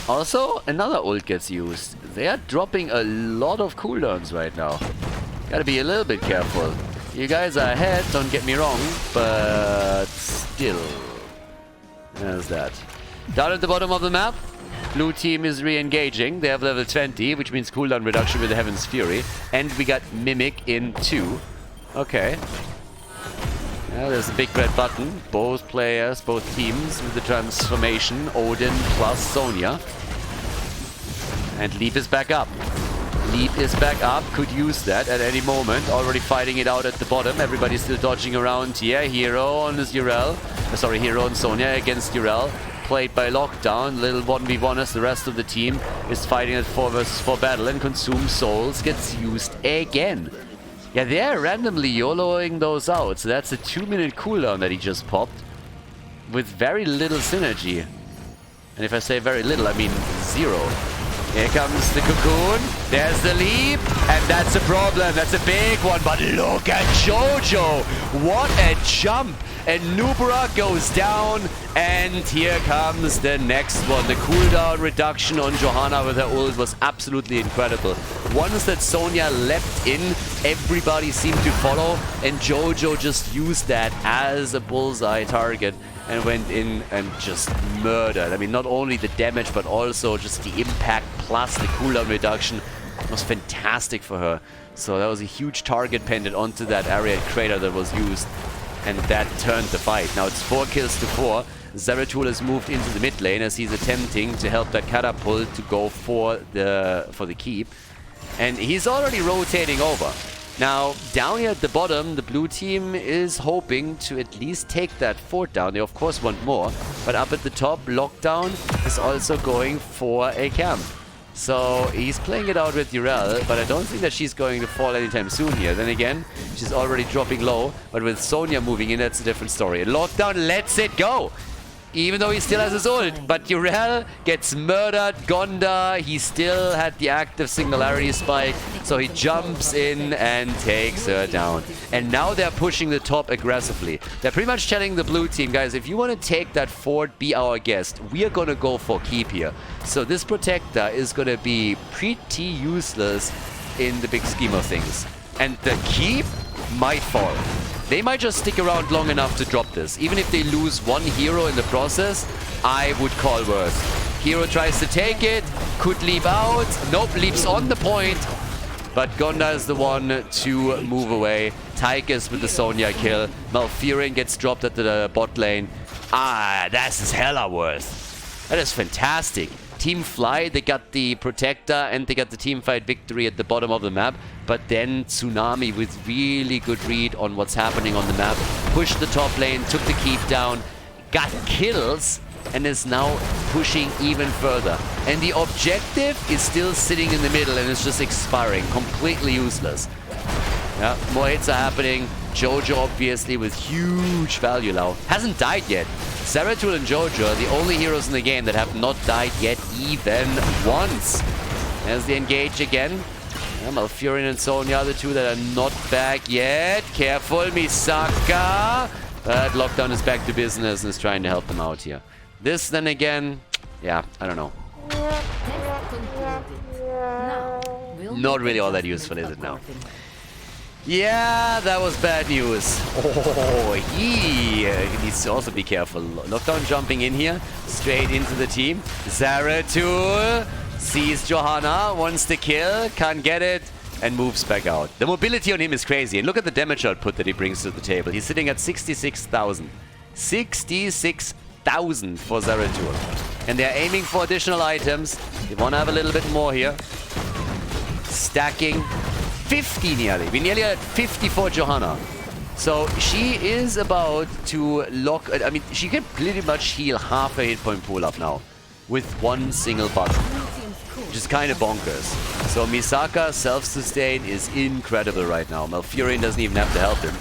Also, another ult gets used. They are dropping a lot of cooldowns right now. Gotta be a little bit careful. You guys are ahead, don't get me wrong, but still. There's that. Down at the bottom of the map, blue team is re-engaging. They have level 20, which means cooldown reduction with the Heaven's Fury. And we got Mimic in 2. Okay. Yeah, there's a big red button. Both players, both teams with the transformation. Odin plus Sonya. And Leap is back up. Leap is back up. Could use that at any moment. Already fighting it out at the bottom. Everybody's still dodging around here. Hero on Urel. Sorry, Hero and Sonya against Urel. Played by Lockdown. Little 1v1 as the rest of the team is fighting at 4 versus 4 battle. And Consume Souls gets used again. Yeah, they're randomly YOLOing those out, so that's a 2-minute cooldown that he just popped. With very little synergy. And if I say very little, I mean 0. Here comes the Cocoon, there's the leap, and that's a problem, that's a big one, but look at Jojo! What a jump! And Nubra goes down, and here comes the next one. The cooldown reduction on Johanna with her ult was absolutely incredible. Once that Sonya leapt in, everybody seemed to follow, and Jojo just used that as a bullseye target and went in and just murdered. I mean, not only the damage, but also just the impact plus the cooldown reduction was fantastic for her. So that was a huge target pendant onto that area crater that was used. And that turned the fight. Now it's 4 kills to 4. Zeratul has moved into the mid lane as he's attempting to help that catapult to go for the keep. And he's already rotating over. Now, down here at the bottom, the blue team is hoping to at least take that fort down. They of course want more. But up at the top, Lockdown is also going for a camp. So he's playing it out with Urel, but I don't think that she's going to fall anytime soon here. Then again, she's already dropping low, but with Sonya moving in, that's a different story. Lockdown lets it go, even though he still has his ult. But Urel gets murdered. Gonda, he still had the active Singularity Spike, so he jumps in and takes her down. And now they're pushing the top aggressively. They're pretty much telling the blue team, guys, if you want to take that fort, be our guest. We are going to go for keep here. So this protector is going to be pretty useless in the big scheme of things. And the keep might fall. They might just stick around long enough to drop this. Even if they lose one hero in the process, I would call worse. Hero tries to take it, could leap out. Nope, leaps on the point. But Gonda is the one to move away. Tychus with the Sonya kill. Malfurion gets dropped at the bot lane. Ah, that's hella worth. That is fantastic. Team Fly, they got the Protector and they got the team fight victory at the bottom of the map. But then Tsunami with really good read on what's happening on the map. Pushed the top lane, took the keep down, got kills, and is now pushing even further. And the objective is still sitting in the middle and it's just expiring. Completely useless. Yeah, more hits are happening. Jojo obviously with huge value now. Hasn't died yet. Zeratul and Jojo are the only heroes in the game that have not died yet even once. There's the engage again. Yeah, Malfurion and Sonya are the two that are not back yet. Careful, Misaka. But Lockdown is back to business and is trying to help them out here. This then again, yeah, I don't know. Not really all that useful, is it now? Yeah, that was bad news. Oh, he needs to also be careful. Lockdown jumping in here, straight into the team. Zeratul sees Johanna, wants to kill, can't get it, and moves back out. The mobility on him is crazy. And look at the damage output that he brings to the table. He's sitting at 66,000. 66,000 for Zeratul. And they're aiming for additional items. They want to have a little bit more here. Stacking 50 nearly. We nearly at 50 for Johanna. So she is about to lock... I mean, she can pretty much heal half a hit point pool up now with one single button, which is kind of bonkers. So Misaka self-sustain is incredible right now. Malfurion doesn't even have to help him.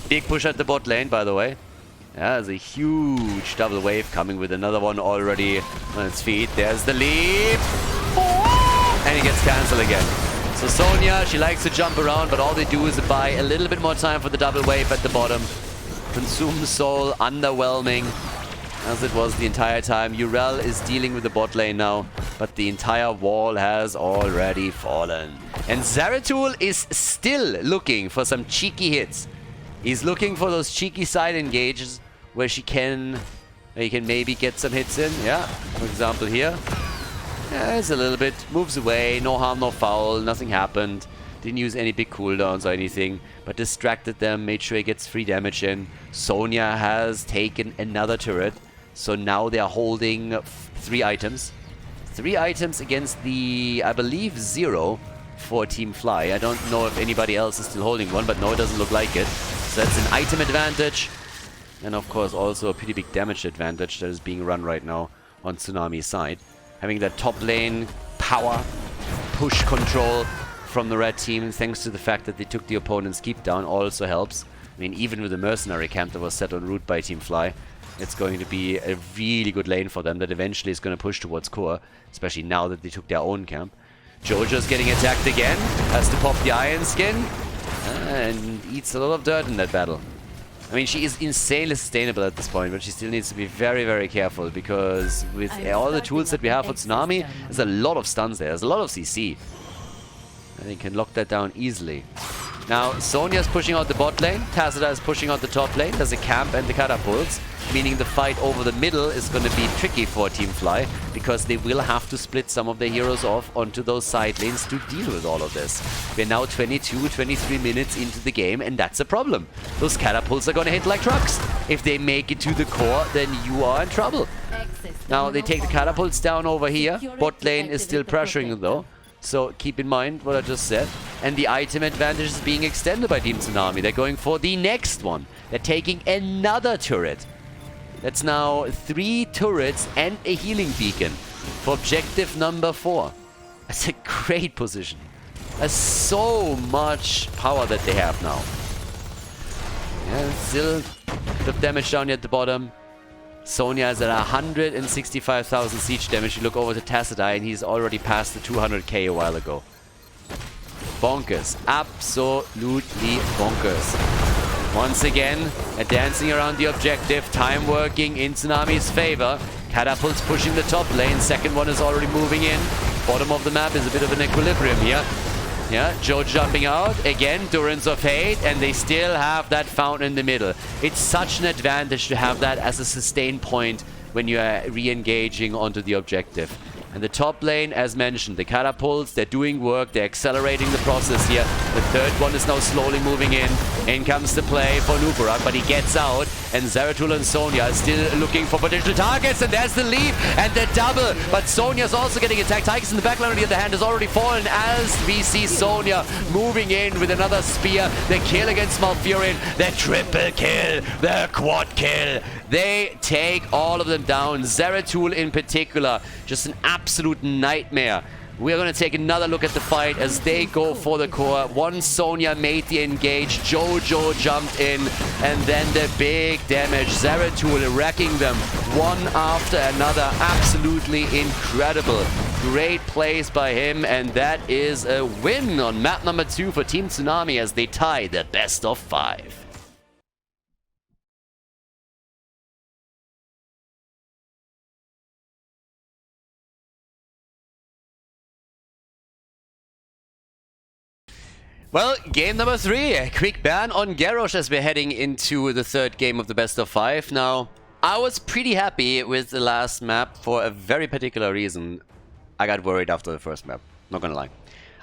Big push at the bot lane, by the way. Yeah, there's a huge double wave coming with another one already on its feet. There's the leap. And he gets cancelled again. So Sonya, she likes to jump around, but all they do is buy a little bit more time for the double wave at the bottom. Consume soul, underwhelming, as it was the entire time. Urel is dealing with the bot lane now, but the entire wall has already fallen. And Zeratul is still looking for some cheeky hits. He's looking for those cheeky side engages where he can maybe get some hits in. Yeah, for example here. Yeah, it's a little bit. Moves away. No harm, no foul. Nothing happened. Didn't use any big cooldowns or anything. But distracted them. Made sure he gets free damage in. Sonya has taken another turret. So now they are holding 3 items. 3 items against the, I believe, 0 for Team Fly. I don't know if anybody else is still holding one. But no, it doesn't look like it. So that's an item advantage. And of course also a pretty big damage advantage that is being run right now on Tsunami's side. Having that top lane power, push control from the red team, thanks to the fact that they took the opponent's keep down, also helps. I mean, even with the mercenary camp that was set en route by Team Fly, it's going to be a really good lane for them that eventually is going to push towards core, especially now that they took their own camp. Jojo's getting attacked again, has to pop the Iron Skin, and eats a lot of dirt in that battle. I mean, she is insanely sustainable at this point, but she still needs to be very, very careful because with all the tools that we have for Tsunami, there's a lot of stuns there. There's a lot of CC. And they can lock that down easily. Now, Sonya's pushing out the bot lane. Tazada is pushing out the top lane. There's a camp and the catapults, meaning the fight over the middle is going to be tricky for Team Fly because they will have to split some of their heroes off onto those side lanes to deal with all of this. We're now 22, 23 minutes into the game, and that's a problem. Those catapults are going to hit like trucks. If they make it to the core, then you are in trouble. Now, they take the catapults down over here. Bot lane is still pressuring though. So keep in mind what I just said. And the item advantage is being extended by Team Tsunami. They're going for the next one. They're taking another turret. That's now 3 turrets and a healing beacon for objective number 4. That's a great position. There's so much power that they have now. Yeah, still a bit of damage down here at the bottom. Sonya is at 165,000 siege damage. You look over to Tazadai and he's already passed the 200k a while ago. Bonkers. Absolutely bonkers. Once again, dancing around the objective. Time working in Tsunami's favor. Catapults pushing the top lane. Second one is already moving in. Bottom of the map is a bit of an equilibrium here. Yeah, Joe jumping out. Again, Durance of Hate, and they still have that fountain in the middle. It's such an advantage to have that as a sustain point when you are re-engaging onto the objective. And the top lane, as mentioned, the catapults, they're doing work, they're accelerating the process here. The third one is now slowly moving in. In comes the play for Nubarak, but he gets out. And Zeratul and Sonya are still looking for potential targets. And there's the leap and the double. But Sonya's also getting attacked. Tychus in the backline on the other hand has already fallen as we see Sonya moving in with another spear. The kill against Malfurion. The triple kill. The quad kill. They take all of them down. Zeratul in particular, just an absolute nightmare. We're going to take another look at the fight as they go for the core. One Sonya made the engage. Jojo jumped in. And then the big damage. Zeratul wrecking them one after another. Absolutely incredible. Great plays by him. And that is a win on map number 2 for Team Tsunami as they tie the best of 5. Well, game number 3. A quick ban on Garrosh as we're heading into the third game of the best of 5. Now, I was pretty happy with the last map for a very particular reason. I got worried after the first map, not gonna lie.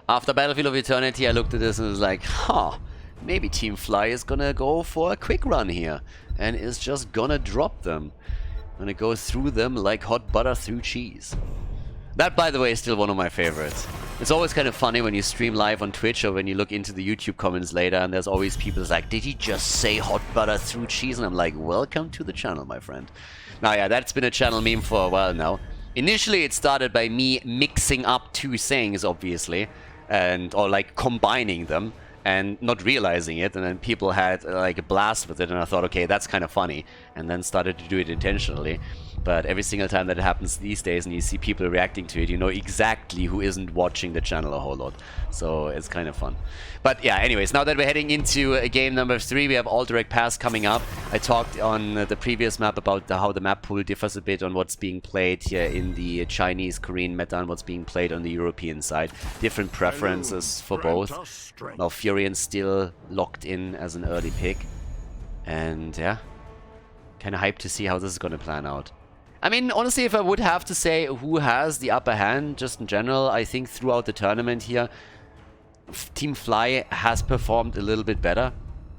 After Battlefield of Eternity, I looked at this and was like, maybe Team Fly is gonna go for a quick run here. And is just gonna drop them. Gonna go through them like hot butter through cheese. That, by the way, is still one of my favorites. It's always kind of funny when you stream live on Twitch or when you look into the YouTube comments later and there's always people like, did he just say hot butter through cheese? And I'm like, welcome to the channel, my friend. Now, yeah, that's been a channel meme for a while now. Initially, it started by me mixing up two sayings, obviously, or like combining them and not realizing it, and then people had like a blast with it, and I thought, okay, that's kind of funny, and then started to do it intentionally. But every single time that it happens these days and you see people reacting to it, you know exactly who isn't watching the channel a whole lot. So it's kind of fun. But yeah, anyways, now that we're heading into game number 3, we have All Direct Pass coming up. I talked on the previous map about how the map pool differs a bit on what's being played here in the Chinese, Korean meta and what's being played on the European side. Different preferences for both. Now Furion's still locked in as an early pick. And yeah, kind of hyped to see how this is going to plan out. I mean, honestly, if I would have to say who has the upper hand, just in general, I think throughout the tournament here, Team Fly has performed a little bit better.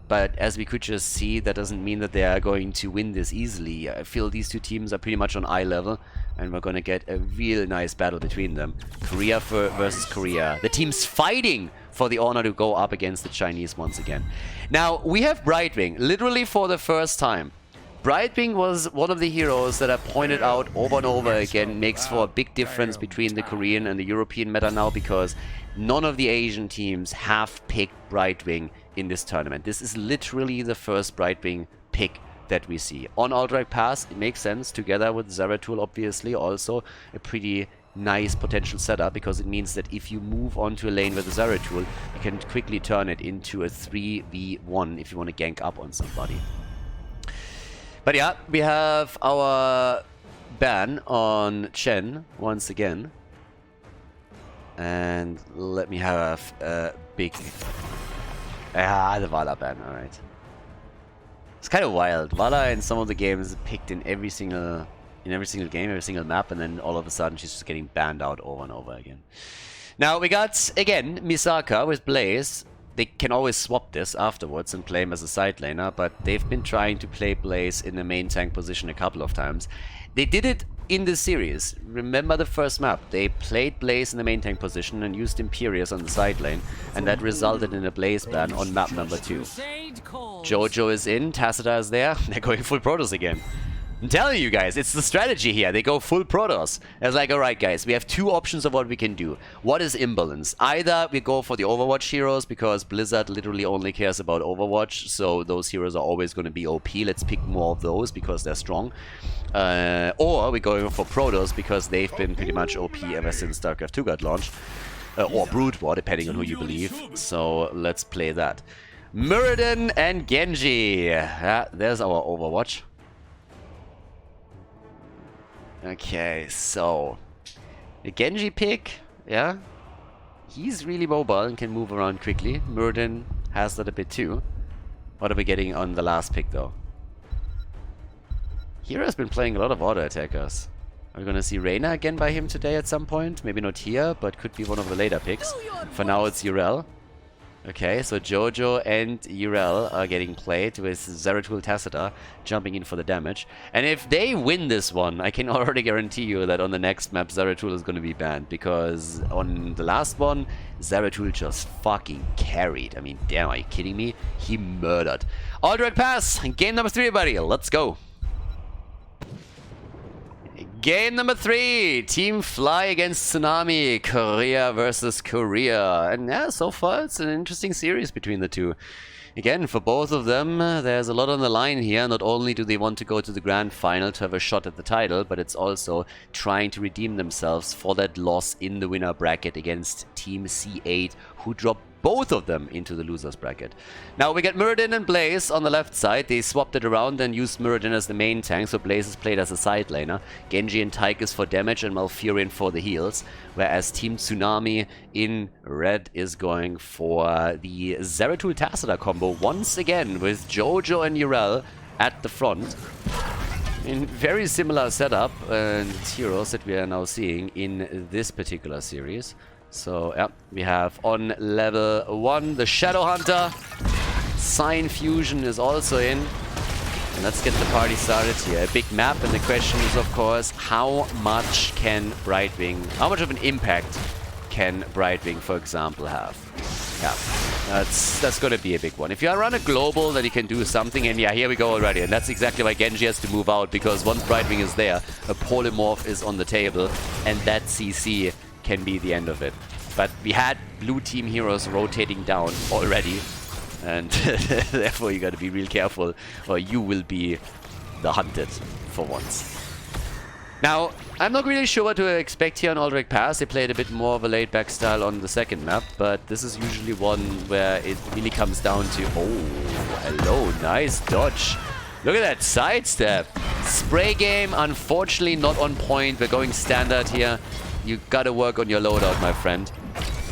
But as we could just see, that doesn't mean that they are going to win this easily. I feel these two teams are pretty much on eye level, and we're going to get a real nice battle between them. Korea versus Korea. The team's fighting for the honor to go up against the Chinese once again. Now, we have Brightwing, literally for the first time. Brightwing was one of the heroes that I pointed out over and over again makes for a big difference between the Korean and the European meta now, because none of the Asian teams have picked Brightwing in this tournament. This is literally the first Brightwing pick that we see. On All Direct Pass, it makes sense, together with Zeratul, obviously, also a pretty nice potential setup, because it means that if you move onto a lane with a Zeratul, you can quickly turn it into a 3v1 if you want to gank up on somebody. But yeah, we have our ban on Chen once again. And let me have a big... the Vala ban, alright. It's kind of wild. Vala in some of the games picked in every single game, every single map, and then all of a sudden she's just getting banned out over and over again. Now we got, again, Misaka with Blaze. They can always swap this afterwards and play him as a side laner, but they've been trying to play Blaze in the main tank position a couple of times. They did it in this series. Remember the first map? They played Blaze in the main tank position and used Imperius on the side lane, and that resulted in a Blaze ban on map number 2. Jojo is in, Tacita is there, they're going full Protoss again. I'm telling you guys, it's the strategy here. They go full Protoss. It's like, alright guys, we have two options of what we can do. What is imbalance? Either we go for the Overwatch heroes, because Blizzard literally only cares about Overwatch, so those heroes are always going to be OP. Let's pick more of those, because they're strong. Or we go for Protoss, because they've been pretty much OP ever since StarCraft 2 got launched. Or Brood War, depending on who you believe. So let's play that. Muradin and Genji. Yeah, there's our Overwatch. Okay, so the Genji pick, yeah, He's really mobile and can move around quickly. Muradin has that a bit too. What are we getting on the last pick though? Hero's been playing a lot of auto attackers. Are we gonna see Reyna again by him today at some point? Maybe not here, but could be one of the later picks. For now it's Yrel. Okay, so Jojo and Yrel are getting played with Zeratul Tacita jumping in for the damage. And if they win this one, I can already guarantee you that on the next map Zeratul is going to be banned. Because on the last one, Zeratul just fucking carried. I mean, damn, are you kidding me? He murdered. Aldred Pass, game number 3, buddy. Let's go. Game number 3, Team Fly against Tsunami, Korea versus Korea. And yeah, so far it's an interesting series between the two. Again, for both of them, there's a lot on the line here. Not only do they want to go to the grand final to have a shot at the title, but it's also trying to redeem themselves for that loss in the winner bracket against Team C8, who dropped both of them into the losers bracket. Now we get Muradin and Blaze on the left side. They swapped it around and used Muradin as the main tank, so Blaze is played as a side laner. Genji and Tychus for damage and Malfurion for the heals, whereas Team Tsunami in red is going for the Zeratul Tacita combo once again with Jojo and Yrel at the front. In very similar setup and heroes that we are now seeing in this particular series. So, yeah, we have on level 1 the Shadow Hunter. Sign Fusion is also in. And let's get the party started here. A big map, and the question is, of course, how much can Brightwing, how much of an impact can Brightwing, for example, have? Yeah, that's going to be a big one. If you run a global, then you can do something, and yeah, here we go already. And that's exactly why Genji has to move out, because once Brightwing is there, a polymorph is on the table, and that CC can be the end of it. But we had blue team heroes rotating down already, and therefore you got to be real careful, or you will be the hunted for once. Now, I'm not really sure what to expect here on Aldrich Pass. They played a bit more of a laid-back style on the second map, but this is usually one where it really comes down to... Oh, hello, nice dodge. Look at that sidestep. Spray game, unfortunately not on point. We're going standard here. You gotta work on your loadout, my friend.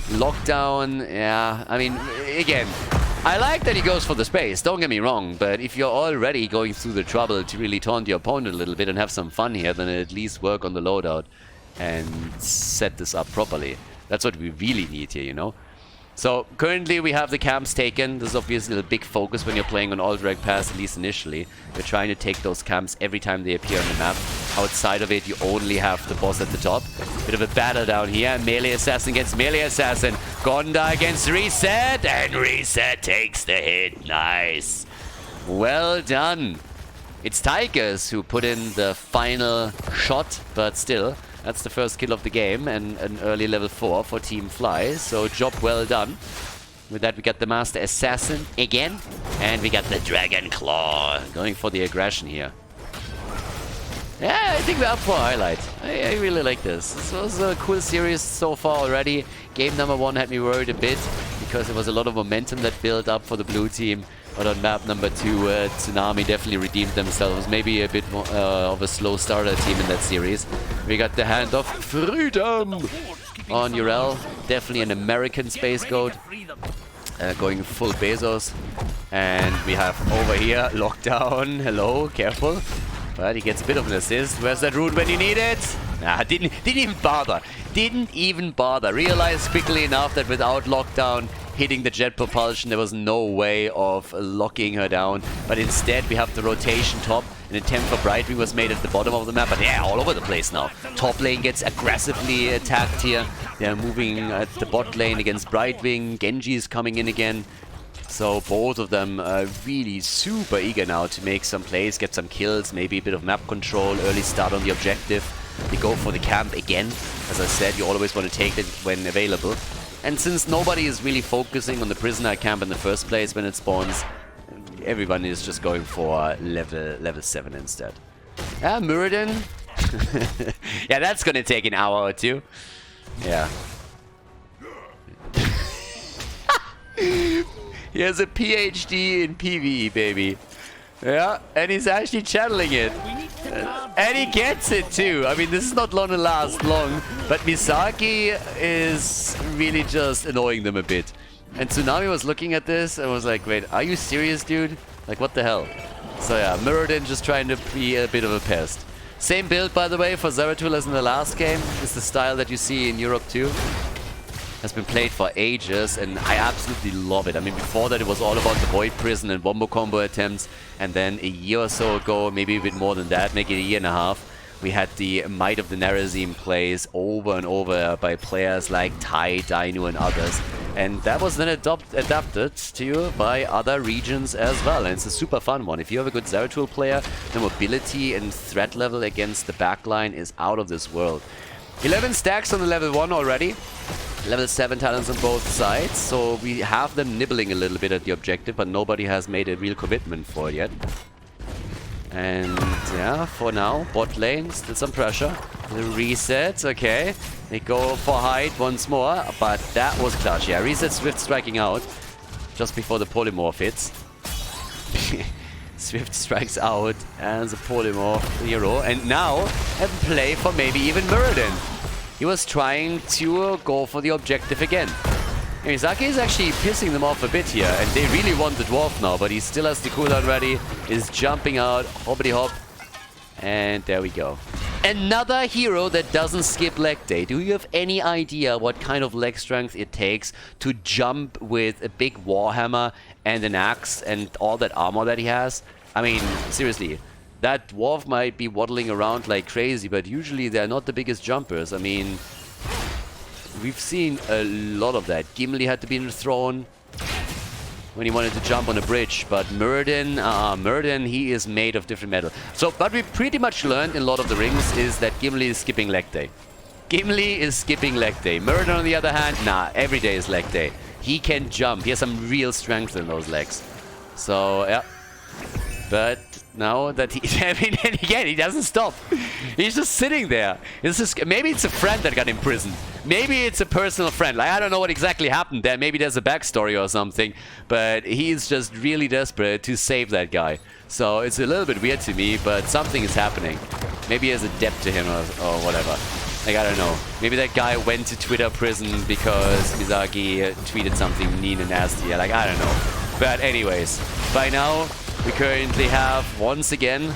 Lockdown, yeah, I mean, again, I like that he goes for the space, don't get me wrong, but if you're already going through the trouble to really taunt your opponent a little bit and have some fun here, then at least work on the loadout and set this up properly. That's what we really need here, you know? So, currently we have the camps taken. This is obviously a big focus when you're playing on Aldrich Pass, at least initially. We're trying to take those camps every time they appear on the map. Outside of it, you only have the boss at the top. Bit of a battle down here. Melee Assassin against Melee Assassin. Gonda against Reset, and Reset takes the hit. Nice. Well done. It's Tychus who put in the final shot, but still... That's the first kill of the game and an early level 4 for Team Fly, so job well done. With that we got the Master Assassin again, and we got the Dragon Claw going for the aggression here. Yeah, I think we're up for a highlight. I really like this. This was a cool series so far already. Game number 1 had me worried a bit because there was a lot of momentum that built up for the blue team. But on map number 2, Tsunami definitely redeemed themselves. Maybe a bit more of a slow starter team in that series. We got the Hand of Freedom on Yrel. Definitely an American space goat. Going full Bezos. And we have over here Lockdown. Hello, careful. But he gets a bit of an assist. Where's that root when you need it? Nah, didn't even bother. Didn't even bother. Realized quickly enough that without Lockdown hitting the jet propulsion, there was no way of locking her down. But instead, we have the rotation top. An attempt for Brightwing was made at the bottom of the map. But yeah, all over the place now. Top lane gets aggressively attacked here. They're moving at the bot lane against Brightwing. Genji is coming in again. So both of them are really super eager now to make some plays, get some kills, maybe a bit of map control, early start on the objective. They go for the camp again. As I said, you always want to take it when available. And since nobody is really focusing on the prisoner camp in the first place when it spawns, everyone is just going for level 7 instead. Yeah, Muradin. Yeah, that's gonna take an hour or two. Yeah. He has a PhD in PvE, baby. Yeah, and he's actually channeling it. And he gets it too. I mean, this is not going to last long, but Misaki is really just annoying them a bit. And Tsunami was looking at this and was like, wait, are you serious, dude? Like, what the hell? So yeah, Muradin just trying to be a bit of a pest. Same build, by the way, for Zeratul as in the last game. It's the style that you see in Europe too. Has been played for ages, and I absolutely love it. I mean, before that, it was all about the Void Prison and Wombo combo attempts. And then a year or so ago, maybe a bit more than that, make it a year and a half, we had the Might of the Nerazim plays over and over by players like Tai, Dainu, and others. And that was then adapted to by other regions as well. And it's a super fun one. If you have a good Zeratul player, the mobility and threat level against the backline is out of this world. 11 stacks on the level 1 already. Level 7 talents on both sides, so we have them nibbling a little bit at the objective, but nobody has made a real commitment for it yet. And yeah, for now, bot lane, still some pressure. The reset, okay. They go for height once more, but that was clutch. Yeah, reset Swift striking out just before the polymorph hits. Swift strikes out as a polymorph hero, and now a play for maybe even Muradin. He was trying to go for the objective again. Misaki is actually pissing them off a bit here, and they really want the dwarf now, but he still has the cooldown ready, is jumping out, hoppity hop, and there we go. Another hero that doesn't skip leg day. Do you have any idea what kind of leg strength it takes to jump with a big warhammer and an axe and all that armor that he has? I mean, seriously. That dwarf might be waddling around like crazy, but usually they're not the biggest jumpers. I mean, we've seen a lot of that. Gimli had to be in the throne when he wanted to jump on a bridge, but Muradin, he is made of different metal. So, what we pretty much learned in Lord of the Rings is that Gimli is skipping leg day. Gimli is skipping leg day. Muradin, on the other hand, nah, every day is leg day. He can jump. He has some real strength in those legs. So, yeah. But now that he... I mean, and again, he doesn't stop. He's just sitting there. It's just, maybe it's a friend that got imprisoned. Maybe it's a personal friend. Like, I don't know what exactly happened there. Maybe there's a backstory or something. But he's just really desperate to save that guy. So it's a little bit weird to me, but something is happening. Maybe he has a debt to him or whatever. Like, I don't know. Maybe that guy went to Twitter prison because Misaki tweeted something mean and nasty. Like, I don't know. But anyways, by now... we currently have, once again,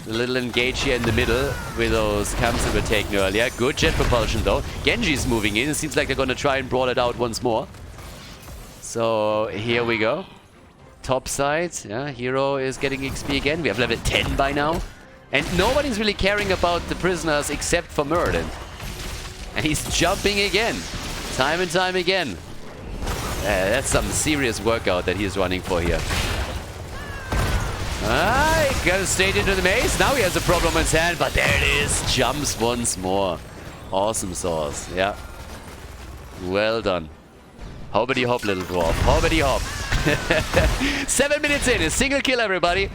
a little engage here in the middle with those camps that were taken earlier. Good jet propulsion, though. Genji's moving in. It seems like they're going to try and brawl it out once more. So, here we go. Top side. Yeah, hero is getting XP again. We have level 10 by now. And nobody's really caring about the prisoners except for Muradin. And he's jumping again. Time and time again. That's some serious workout that he's running for here. He got straight into the maze. Now he has a problem on his hand, but there it is. Jumps once more. Awesome sauce. Yeah. Well done. Hoppity hop, little dwarf. Hoppity hop. 7 minutes in. A single kill, everybody.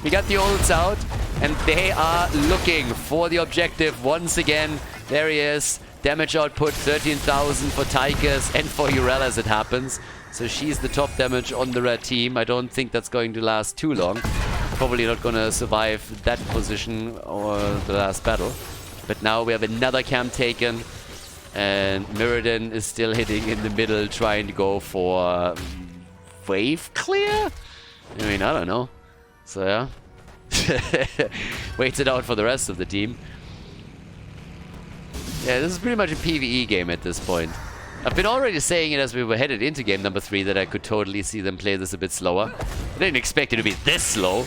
We got the ults out, and they are looking for the objective once again. There he is. Damage output 13,000 for Tychus and for Urel as it happens. So she's the top damage on the red team. I don't think that's going to last too long. Probably not going to survive that position or the last battle. But now we have another camp taken. And Muradin is still hitting in the middle, trying to go for wave clear? I mean, I don't know. So yeah. Waits it out for the rest of the team. Yeah, this is pretty much a PvE game at this point. I've been already saying it as we were headed into game number 3 that I could totally see them play this a bit slower. I didn't expect it to be this slow.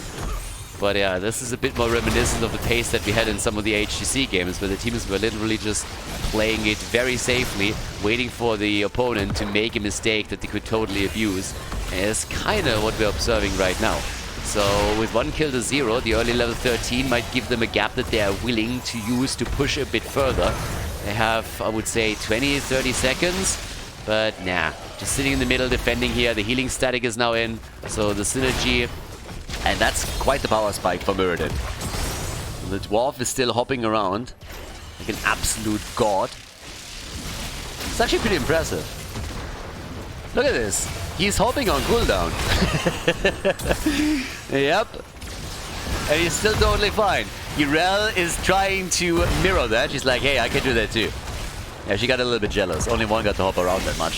But yeah, this is a bit more reminiscent of the pace that we had in some of the HGC games, where the teams were literally just playing it very safely, waiting for the opponent to make a mistake that they could totally abuse. And it's kind of what we're observing right now. So with 1 kill to 0, the early level 13 might give them a gap that they are willing to use to push a bit further. They have, I would say, 20-30 seconds. But nah, just sitting in the middle defending here. The healing static is now in, so the synergy... And that's quite the power spike for Muradin. The dwarf is still hopping around like an absolute god. It's actually pretty impressive. Look at this. He's hopping on cooldown. Yep. And he's still totally fine. Urel is trying to mirror that. She's like, hey, I can do that too. Yeah, she got a little bit jealous. Only one got to hop around that much.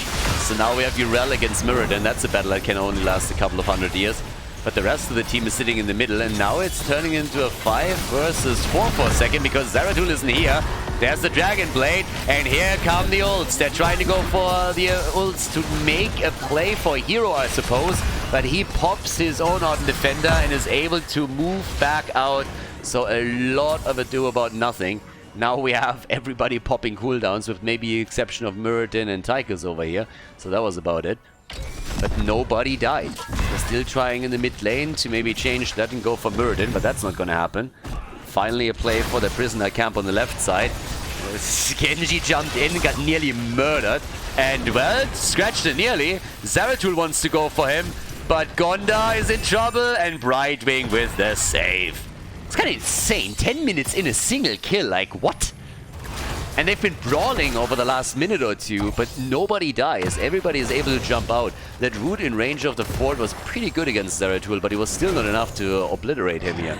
So now we have Urel against Muradin. That's a battle that can only last a couple of 100 years. But the rest of the team is sitting in the middle, and now it's turning into a 5 versus 4 for a second because Zeratul isn't here. There's the Dragon Blade, and here come the ults. They're trying to go for the ults to make a play for Hero, I suppose. But he pops his own Ardent Defender and is able to move back out. So a lot of ado about nothing. Now we have everybody popping cooldowns with maybe the exception of Muradin and Tychus over here. So that was about it. But nobody died. They're still trying in the mid lane to maybe change that and go for Muradin, but that's not going to happen. Finally a play for the prisoner camp on the left side. Genji jumped in, got nearly murdered. And, well, scratched it nearly. Zeratul wants to go for him, but Gonda is in trouble and Brightwing with the save. It's kind of insane. 10 minutes in a single kill, like what? And they've been brawling over the last minute or two, but nobody dies. Everybody is able to jump out. That root in range of the fort was pretty good against Zeratul, but it was still not enough to obliterate him here.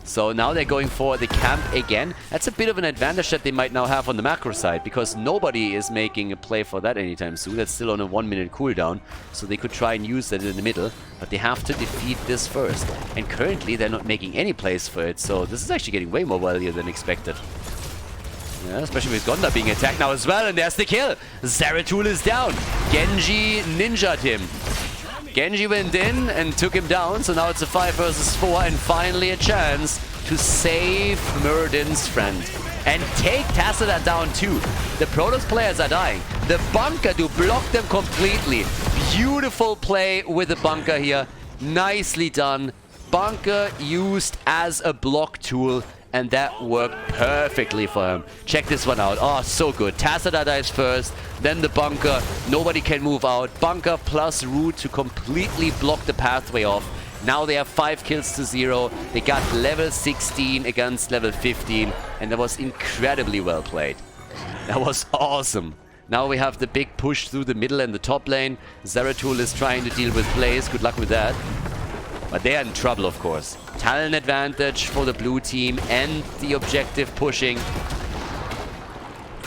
So now they're going for the camp again. That's a bit of an advantage that they might now have on the macro side, because nobody is making a play for that anytime soon. That's still on a 1 minute cooldown, so they could try and use that in the middle, but they have to defeat this first. And currently they're not making any plays for it, so this is actually getting way more value than expected. Yeah, especially with Gonda being attacked now as well, and there's the kill. Zeratul is down. Genji ninja'd him. Genji went in and took him down, so now it's a 5 versus 4, and finally a chance to save Muradin's friend. And take Tassadar down too. The Protoss players are dying. The bunker to block them completely. Beautiful play with the bunker here. Nicely done. Bunker used as a block tool, and that worked perfectly for him. Check this one out. Oh, so good. Tassadar dies first, then the bunker. Nobody can move out. Bunker plus root to completely block the pathway off. Now they have 5 kills to 0. They got level 16 against level 15, and that was incredibly well played. That was awesome. Now we have the big push through the middle and the top lane. Zeratul is trying to deal with plays. Good luck with that. But they are in trouble, of course. Talent advantage for the blue team and the objective pushing.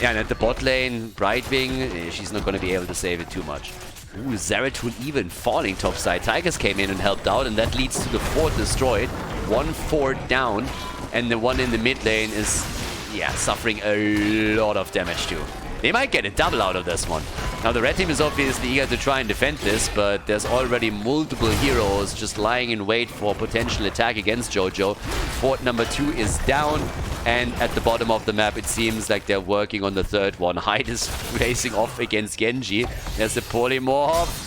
Yeah, and at the bot lane, Brightwing, she's not going to be able to save it too much. Ooh, Zeratul even falling topside. Tychus came in and helped out, and that leads to the fort destroyed. 1 fort down, and the one in the mid lane is, yeah, suffering a lot of damage too. They might get a double out of this one. Now the red team is obviously eager to try and defend this, but there's already multiple heroes just lying in wait for potential attack against Jojo. Fort number 2 is down, and at the bottom of the map it seems like they're working on the third one. Hyde is facing off against Genji. There's the polymorph.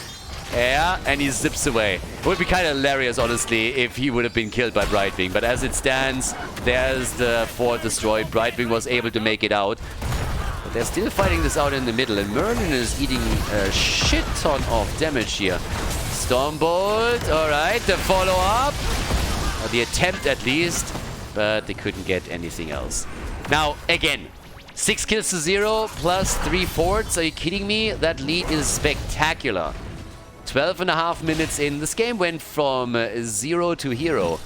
Yeah, and he zips away. It would be kind of hilarious, honestly, if he would have been killed by Brightwing. But as it stands, there's the fort destroyed. Brightwing was able to make it out. But they're still fighting this out in the middle, and Muradin is eating a shit ton of damage here. Stormbolt, alright, the follow-up. Or the attempt at least, but they couldn't get anything else. Now, again, 6 kills to 0 plus 3 forts. Are you kidding me? That lead is spectacular. 12.5 minutes in. This game went from 0 to hero.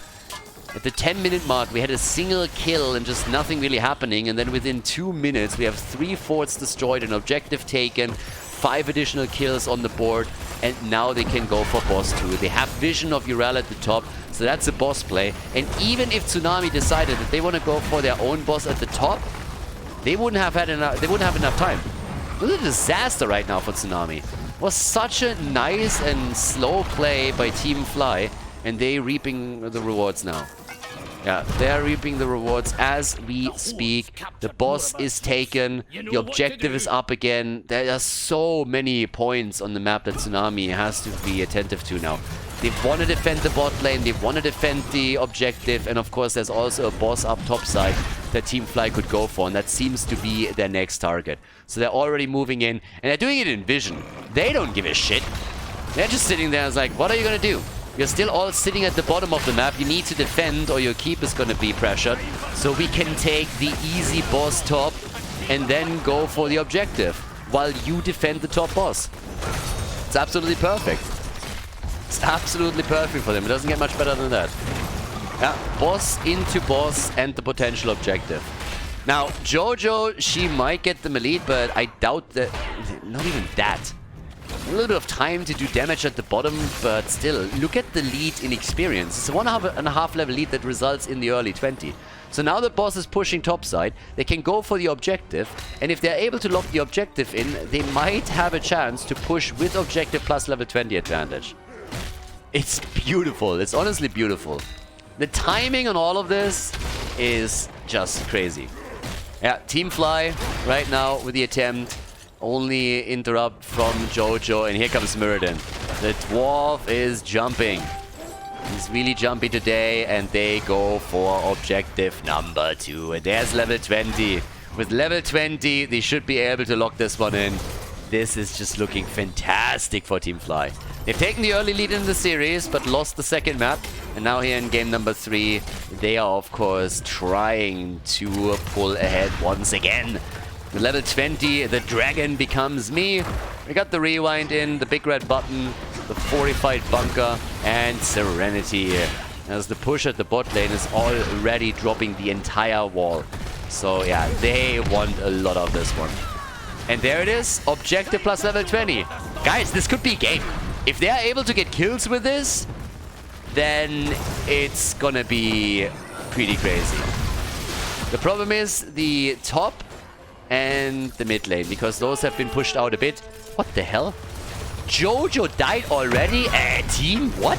At the 10-minute mark, we had a single kill and just nothing really happening. And then within 2 minutes, we have 3 forts destroyed, an objective taken, 5 additional kills on the board. And now they can go for boss 2. They have vision of Urel at the top, so that's a boss play. And even if Tsunami decided that they want to go for their own boss at the top, they wouldn't have enough. They wouldn't have enough time. It was a disaster right now for Tsunami. It was such a nice and slow play by Team Fly, and they reaping the rewards now. Yeah, they're reaping the rewards as we speak. The boss is taken. The objective is up again. There are so many points on the map that Tsunami has to be attentive to now. They want to defend the bot lane. They want to defend the objective. And of course, there's also a boss up top side that Team Fly could go for. And that seems to be their next target. So they're already moving in. And they're doing it in vision. They don't give a shit. They're just sitting there and it's like, what are you going to do? You're still all sitting at the bottom of the map. You need to defend or your keep is going to be pressured. So we can take the easy boss top and then go for the objective while you defend the top boss. It's absolutely perfect. It's absolutely perfect for them. It doesn't get much better than that. Boss into boss and the potential objective. Now, Jojo, she might get the elite, but I doubt that... Not even that. A little bit of time to do damage at the bottom, but still, look at the lead in experience. It's a 1.5 level lead that results in the early 20. So now the boss is pushing topside, they can go for the objective, and if they're able to lock the objective in, they might have a chance to push with objective plus level 20 advantage. It's beautiful, it's honestly beautiful. The timing on all of this is just crazy. Yeah, Team Fly right now with the attempt. Only interrupt from Jojo, and here comes Muradin. The dwarf is jumping. He's really jumpy today, and they go for objective number 2. And there's level 20. With level 20, they should be able to lock this one in. This is just looking fantastic for Team Fly. They've taken the early lead in the series, but lost the second map. And now here in game number 3, they are, of course, trying to pull ahead once again. With level 20, the dragon becomes me. We got the rewind in, the big red button, the fortified bunker, and Serenity. As the push at the bot lane is already dropping the entire wall. So yeah, they want a lot of this one. And there it is, objective plus level 20. Guys, this could be a game. If they are able to get kills with this, then it's gonna be pretty crazy. The problem is the top and the mid lane, because those have been pushed out a bit. What the hell? Jojo died already? Team, what?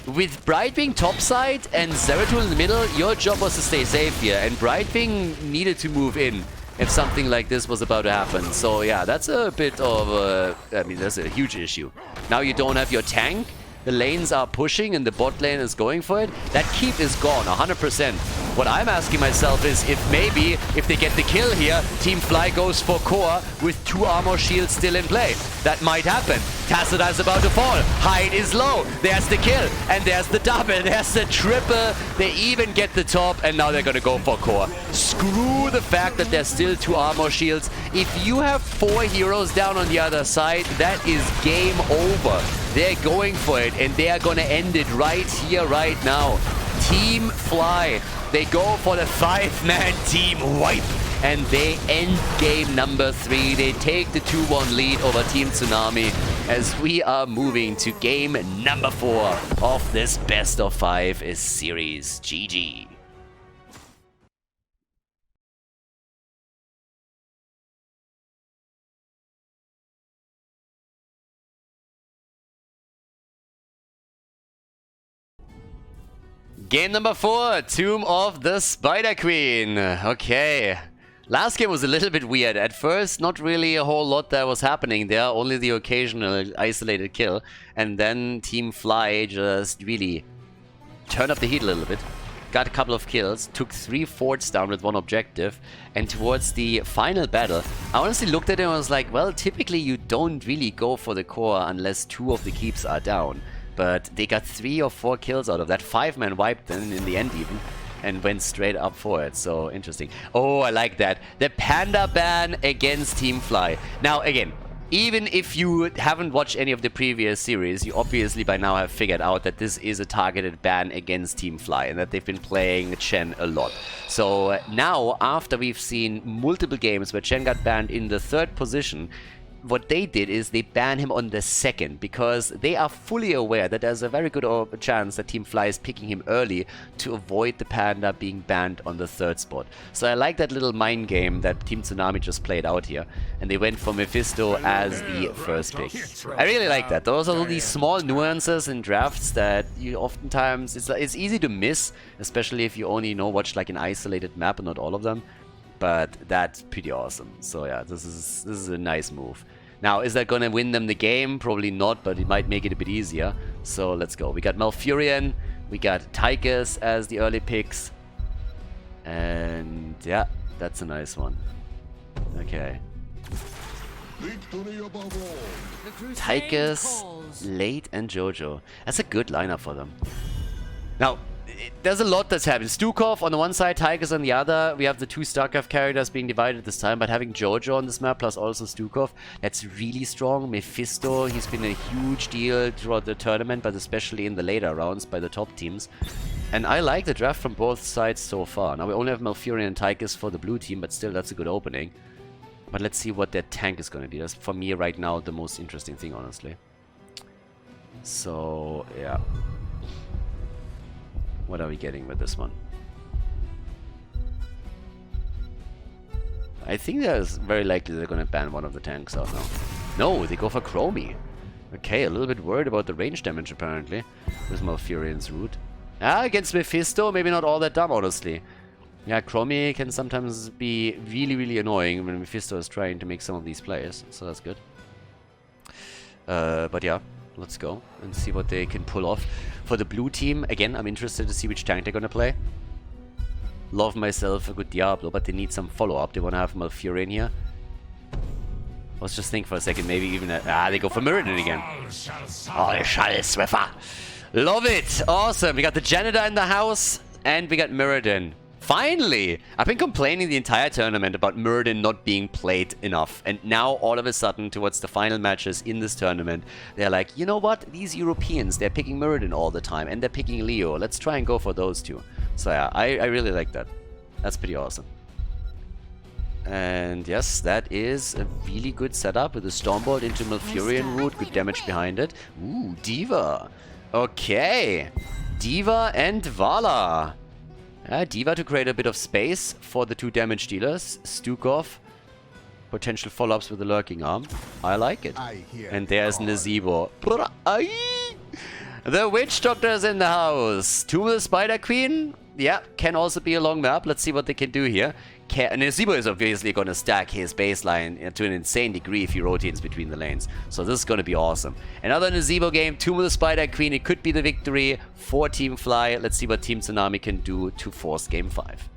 With Brightwing topside and Zeratul in the middle, your job was to stay safe here, and Brightwing needed to move in if something like this was about to happen. So yeah, that's a bit of a... I mean, that's a huge issue. Now you don't have your tank. The lanes are pushing and the bot lane is going for it. That keep is gone, 100%. What I'm asking myself is if maybe, if they get the kill here, Team Fly goes for core with 2 armor shields still in play. That might happen. Tacita is about to fall. Hyde is low. There's the kill. And there's the double. There's the triple. They even get the top, and now they're gonna go for core. Screw the fact that there's still 2 armor shields. If you have 4 heroes down on the other side, that is game over. They're going for it, and they are gonna end it right here, right now. Team Fly, they go for the 5-man team wipe, and they end game number 3. They take the 2-1 lead over Team Tsunami as we are moving to game number 4 of this best of 5 series. GG. Game number 4, Tomb of the Spider Queen. Okay. Last game was a little bit weird. At first, not really a whole lot that was happening there, only the occasional isolated kill. And then Team Fly just really turned up the heat a little bit. Got a couple of kills, took 3 forts down with 1 objective. And towards the final battle, I honestly looked at it and was like, well, typically you don't really go for the core unless 2 of the keeps are down. But they got 3 or 4 kills out of that. 5-man wiped them in the end even. And went straight up for it. So interesting. Oh, I like that. The Panda ban against Team Fly. Now, again, even if you haven't watched any of the previous series, you obviously by now have figured out that this is a targeted ban against Team Fly and that they've been playing Chen a lot. So now, after we've seen multiple games where Chen got banned in the 3rd position, what they did is they ban him on the 2nd because they are fully aware that there's a very good chance that Team Fly is picking him early to avoid the Panda being banned on the 3rd spot. So I like that little mind game that Team Tsunami just played out here, and they went for Mephisto as the 1st pick. I really like that. Those are these small nuances in drafts that you oftentimes, it's easy to miss, especially if you only watch like an isolated map and not all of them. But that's pretty awesome. So yeah, this is a nice move. Now, is that gonna win them the game? Probably not, but it might make it a bit easier. So let's go. We got Malfurion, we got Tychus as the early picks. And yeah, that's a nice one. Okay. Tychus, Late, and Jojo. That's a good lineup for them. Now, there's a lot that's happened. Stukov on the one side, Tychus on the other. We have the 2 StarCraft characters being divided this time, but having Jojo on this map plus also Stukov, that's really strong. Mephisto, he's been a huge deal throughout the tournament, but especially in the later rounds by the top teams. And I like the draft from both sides so far. Now we only have Malfurion and Tychus for the blue team, but still that's a good opening. But let's see what their tank is going to be. That's for me right now the most interesting thing, honestly. So, yeah. What are we getting with this one? I think there's very likely they're going to ban one of the tanks out now. No, they go for Chromie. Okay, a little bit worried about the range damage apparently with Malfurion's root. Against Mephisto, maybe not all that dumb, honestly. Yeah, Chromie can sometimes be really, really annoying when Mephisto is trying to make some of these plays, so that's good. But yeah, let's go and see what they can pull off. For the blue team, again, I'm interested to see which tank they're gonna play. Love myself a good Diablo, but they need some follow-up. They want to have Malfurion here. Let's just think for a second, maybe even they go for Muradin again. Oh, Schallswiffer. Love it! Awesome! We got the Janitor in the house, and we got Muradin. Finally! I've been complaining the entire tournament about Muradin not being played enough. And now, all of a sudden, towards the final matches in this tournament, they're like, you know what? These Europeans, they're picking Muradin all the time, and they're picking Leo. Let's try and go for those two. So yeah, I really like that. That's pretty awesome. And yes, that is a really good setup with a Stormbolt into Malfurion root. Good damage behind it. Ooh, Diva. Okay. Diva and Vala. Diva to create a bit of space for the two damage dealers. Stukov. Potential follow-ups with the Lurking Arm. I like it. And there's Nazebo. The Witch Doctor is in the house. Tomb of the Spider Queen. Yeah, can also be a long map. Let's see what they can do here. Nazebo is obviously going to stack his baseline to an insane degree if he rotates between the lanes. So this is going to be awesome. Another Nazebo game, Tomb of the Spider Queen. It could be the victory for Team Fly. Let's see what Team Tsunami can do to force Game 5.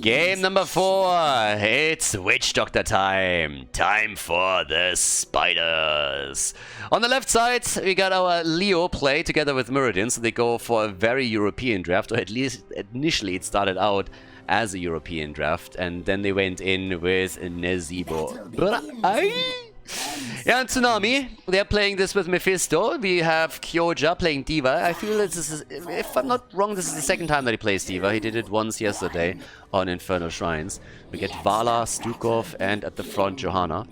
Game number 4. It's Witch Doctor time. Time for the spiders. On the left side, we got our Leo play together with Muradin. So they go for a very European draft, or at least initially it started out as a European draft. And then they went in with Nazebo. Yeah, and Tsunami, they're playing this with Mephisto. We have Kyoja playing Diva. I feel this is, if I'm not wrong, this is the second time that he plays Diva. He did it once yesterday on Infernal Shrines. We get Vala, Stukov, and at the front, Johanna.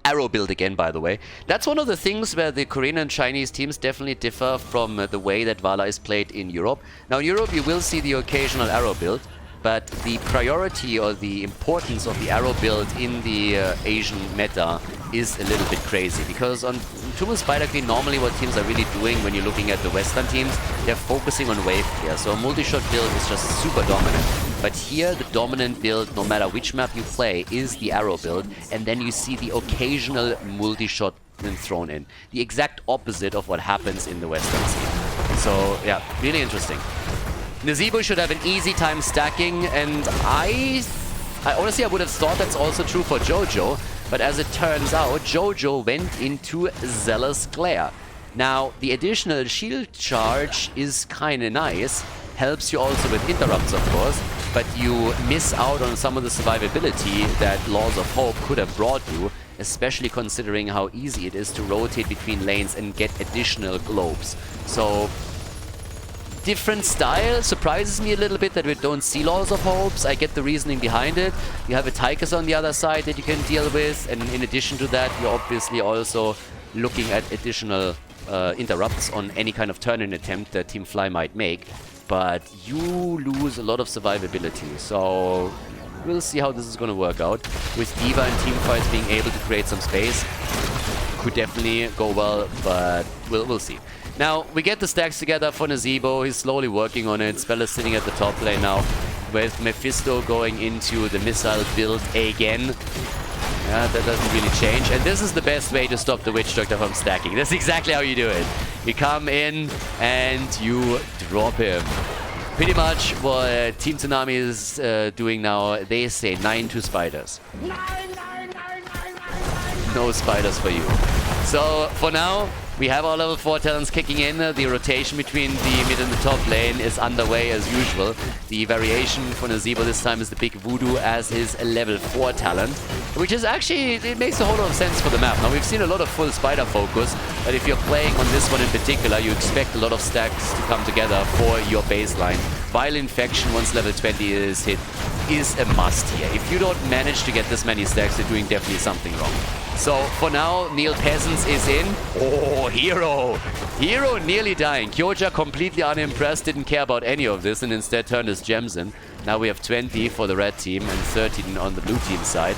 Arrow build again, by the way. That's one of the things where the Korean and Chinese teams definitely differ from the way that Vala is played in Europe. Now, in Europe, you will see the occasional arrow build. But the priority or the importance of the arrow build in the Asian meta is a little bit crazy. Because on Tomb of Spider Queen, normally what teams are really doing when you're looking at the Western teams, they're focusing on wave clear. So a multi-shot build is just super dominant. But here, the dominant build, no matter which map you play, is the arrow build. And then you see the occasional multi-shot thrown in. The exact opposite of what happens in the Western scene. So yeah, really interesting. Nazebo should have an easy time stacking, and I honestly, I would have thought that's also true for Jojo, but as it turns out, Jojo went into Zealous Glare. Now, the additional shield charge is kinda nice, helps you also with interrupts, of course, but you miss out on some of the survivability that Laws of Hope could have brought you, especially considering how easy it is to rotate between lanes and get additional globes. So, different style. Surprises me a little bit that we don't see Laws of Hopes. I get the reasoning behind it. You have a Tychus on the other side that you can deal with, and in addition to that, you're obviously also looking at additional interrupts on any kind of turn-in attempt that Team Fly might make. But you lose a lot of survivability, so we'll see how this is going to work out. With Diva and Teamfights being able to create some space, could definitely go well, but we'll see. Now, we get the stacks together for Nazebo. He's slowly working on it. Spell is sitting at the top lane now, with Mephisto going into the missile build again. Yeah, that doesn't really change. And this is the best way to stop the Witch Doctor from stacking. That's exactly how you do it. You come in and you drop him. Pretty much what Team Tsunami is doing now. They say 9 to spiders. No spiders for you. So, for now, We have our level 4 talents kicking in. The rotation between the mid and the top lane is underway as usual. The variation for Nazebo this time is the big Voodoo as his level 4 talent, which is actually, it makes a whole lot of sense for the map. Now, we've seen a lot of full spider focus, but if you're playing on this one in particular, you expect a lot of stacks to come together for your baseline. Vile Infection, once level 20 is hit, is a must here. If you don't manage to get this many stacks, you're doing definitely something wrong. So for now, Neil Peasants is in. Oh, Hero! Hero nearly dying. Kyoja completely unimpressed, didn't care about any of this and instead turned his gems in. Now we have 20 for the red team and 13 on the blue team side.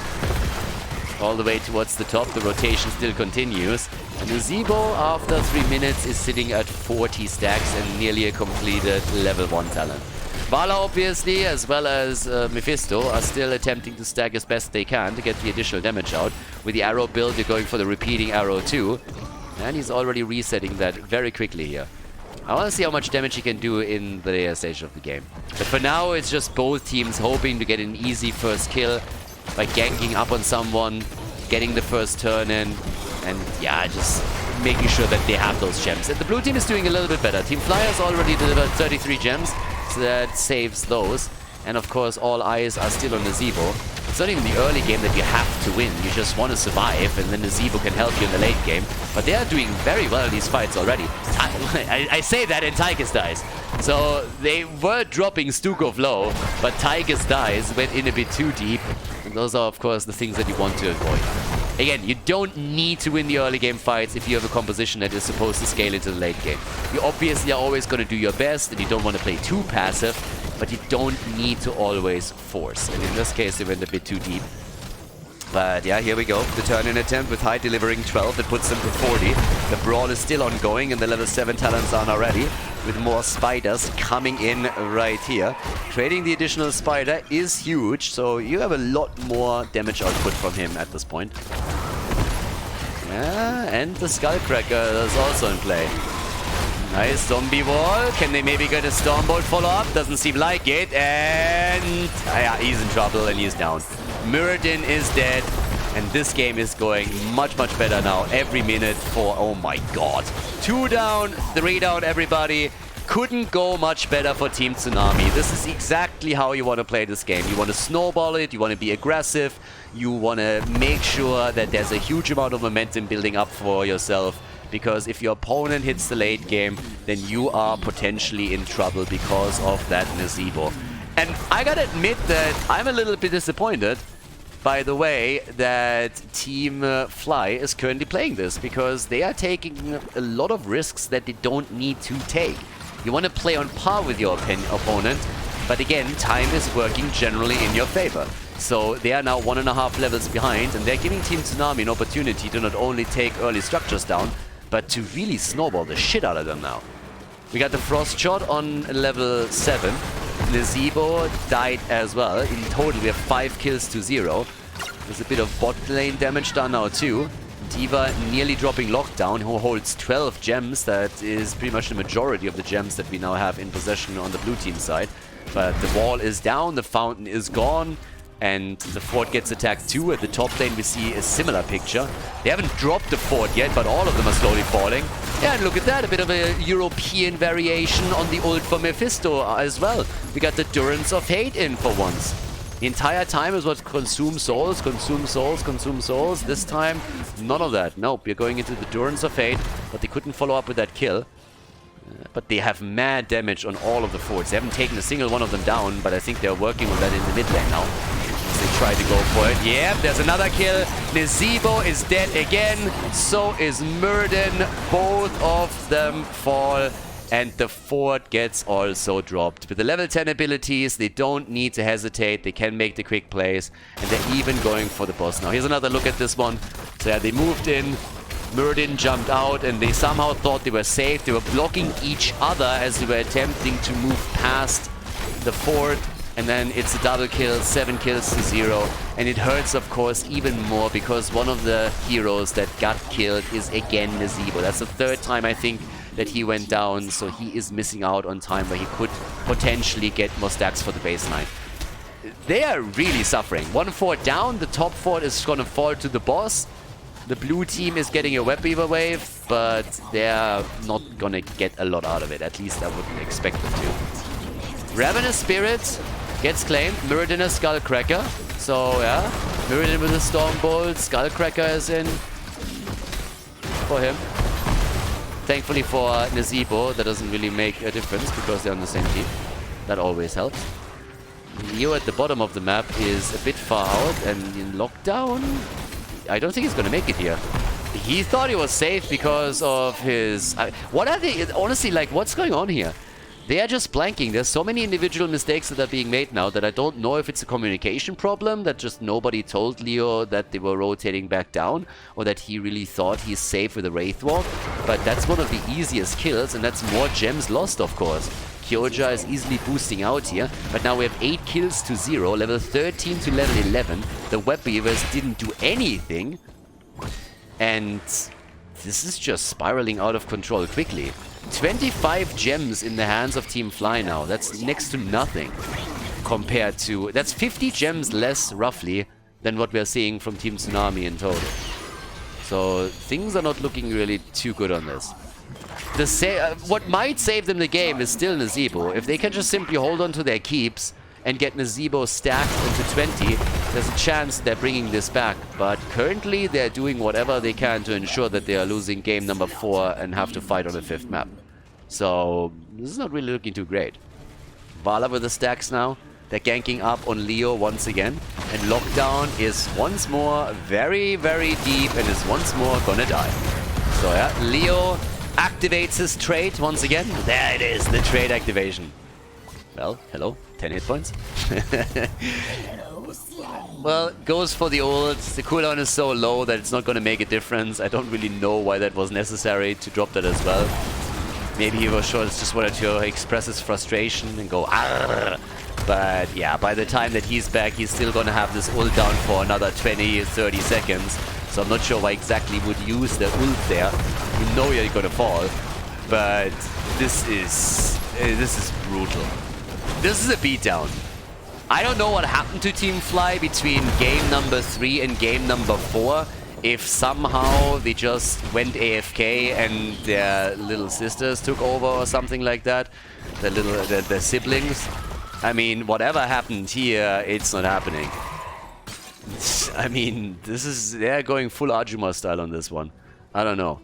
All the way towards the top, the rotation still continues. And Nazebo, after 3 minutes, is sitting at 40 stacks and nearly a completed level 1 talent. Vala, obviously, as well as Mephisto, are still attempting to stack as best they can to get the additional damage out. With the arrow build, you're going for the repeating arrow too. And he's already resetting that very quickly here. I want to see how much damage he can do in the later stage of the game. But for now, it's just both teams hoping to get an easy first kill by ganking up on someone, getting the first turn in, and yeah, just making sure that they have those gems. And the blue team is doing a little bit better. Team Fly has already delivered 33 gems. So that saves those. And of course, all eyes are still on Nazebo. It's not even the early game that you have to win. You just want to survive, and then Nazebo can help you in the late game. But they are doing very well in these fights already. I say that and Tychus dies. So they were dropping Stukov low, but Tychus dies, went in a bit too deep. And those are, of course, the things that you want to avoid. Again, you don't need to win the early game fights if you have a composition that is supposed to scale into the late game. You obviously are always going to do your best and you don't want to play too passive, but you don't need to always force. And in this case, they went a bit too deep. But yeah, here we go. The turn-in attempt with Hyde delivering 12. That puts them to 40. The brawl is still ongoing and the level 7 talents are now ready, with more spiders coming in right here. Trading the additional spider is huge, so you have a lot more damage output from him at this point. Yeah, and the Skullcracker is also in play. Nice zombie wall. Can they maybe get a Stormbolt follow-up? Doesn't seem like it. And yeah, he's in trouble and he's down. Muradin is dead. And this game is going much, much better now. Every minute for, oh my god. 2 down, 3 down, everybody. Couldn't go much better for Team Tsunami. This is exactly how you want to play this game. You want to snowball it, you want to be aggressive, you want to make sure that there's a huge amount of momentum building up for yourself. Because if your opponent hits the late game, then you are potentially in trouble because of that Nazebo. And I gotta admit that I'm a little bit disappointed by the way that Team Fly is currently playing this, because they are taking a lot of risks that they don't need to take. You want to play on par with your opponent, but again, time is working generally in your favor. So they are now 1.5 levels behind, and they're giving Team Tsunami an opportunity to not only take early structures down, but to really snowball the shit out of them now. We got the Frost Shot on level 7. Nazebo died as well. In total, we have 5 kills to 0. There's a bit of bot lane damage done now too. Diva nearly dropping Lockdown, who holds 12 gems. That is pretty much the majority of the gems that we now have in possession on the blue team side. But the wall is down, the fountain is gone, and the fort gets attacked too. At the top lane we see a similar picture. They haven't dropped the fort yet, but all of them are slowly falling. Yeah, and look at that, a bit of a European variation on the ult for Mephisto as well. We got the Durance of Hate in for once. The entire time is what consume souls, consume souls, consume souls. This time, none of that. Nope, you're going into the Durance of Hate, but they couldn't follow up with that kill. But they have mad damage on all of the forts. They haven't taken a single one of them down, but I think they're working on that in the mid lane now. As they try to go for it. Yeah, there's another kill. Nazebo is dead again. So is Muradin. Both of them fall. And the fort gets also dropped. With the level 10 abilities, they don't need to hesitate. They can make the quick plays. And they're even going for the boss now. Here's another look at this one. So yeah, they moved in. Muradin jumped out and they somehow thought they were safe. They were blocking each other as they were attempting to move past the fort. And then it's a double kill, 7 kills to 0. And it hurts, of course, even more because one of the heroes that got killed is again Nazebo. That's the 3rd time, I think, that he went down. So he is missing out on time where he could potentially get more stacks for the baseline. They are really suffering. 1 fort down, the top fort is going to fall to the boss. The blue team is getting a Web Weaver wave, but they're not gonna get a lot out of it. At least I wouldn't expect them to. Ravenous Spirit gets claimed. Muradin a Skullcracker. So, yeah. Muradin with a Stormbolt. Skullcracker is in for him. Thankfully for Nazeebo, that doesn't really make a difference because they're on the same team. That always helps. Leo at the bottom of the map is a bit far out, and in lockdown, I don't think he's gonna make it here. He thought he was safe because of his... what are they... honestly, like, what's going on here? They are just blanking. There's so many individual mistakes that are being made now that I don't know if it's a communication problem, that just nobody told Leo that they were rotating back down, or that he really thought he's safe with a Wraith Walk. But that's one of the easiest kills, and that's more gems lost, of course. Kyoja is easily boosting out here, but now we have 8 kills to 0, level 13 to level 11. The Web Weavers didn't do anything, and this is just spiraling out of control quickly. 25 gems in the hands of Team Fly now. That's next to nothing compared to... that's 50 gems less, roughly, than what we are seeing from Team Tsunami in total. So things are not looking really too good on this. What might save them the game is still Nazeebo. If they can just simply hold on to their keeps and get Nazeebo stacked into 20, there's a chance they're bringing this back. But currently they're doing whatever they can to ensure that they are losing game number 4 and have to fight on a 5th map. So this is not really looking too great. Vala with the stacks now. They're ganking up on Leo once again. And Lockdown is once more very, very deep and is once more gonna die. So yeah, Leo activates his trait once again. There it is, the trait activation. Well, hello, 10 hit points. Well, goes for the ult. The cooldown is so low that it's not going to make a difference. I don't really know why that was necessary to drop that as well. Maybe he was sure it's just wanted to express his frustration and go Arr! But yeah, by the time that he's back, he's still going to have this ult down for another 20-30 seconds. So I'm not sure why exactly would use the ult there. You know you're going to fall. But this is brutal. This is a beatdown. I don't know what happened to Team Fly between game number 3 and game number 4. If somehow they just went AFK and their little sisters took over or something like that. Their siblings. I mean, whatever happened here, it's not happening. I mean, they're going full Arjuma style on this one. I don't know.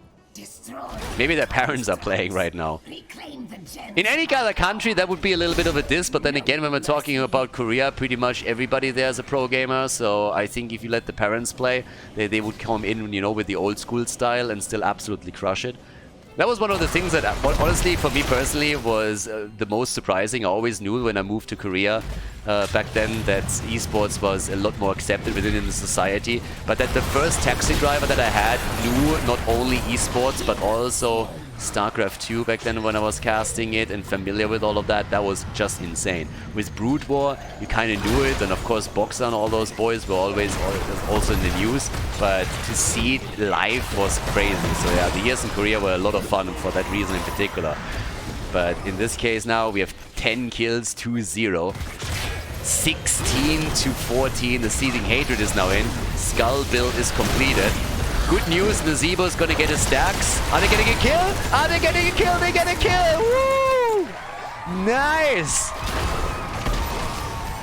Maybe their parents are playing right now. In any other country, that would be a little bit of a diss, but then again, when we're talking about Korea, pretty much everybody there is a pro gamer, so I think if you let the parents play, they would come in, you know, with the old school style and still absolutely crush it. That was one of the things that, honestly, for me personally, was the most surprising. I always knew when I moved to Korea back then that esports was a lot more accepted within the society. But that the first taxi driver that I had knew not only esports, but also StarCraft 2 back then when I was casting it and familiar with all of that. That was just insane. With Brood War, you kind of knew it, and of course Boxer and all those boys were always also in the news, but to see it live was crazy. So yeah, the years in Korea were a lot of fun for that reason in particular. But in this case now, we have 10 kills to 0. 16 to 14, the Seething Hatred is now in. Skull build is completed. Good news, Nazeebo is gonna get his stacks. Are they getting a kill? Are they getting a kill? They get a kill! Woo! Nice!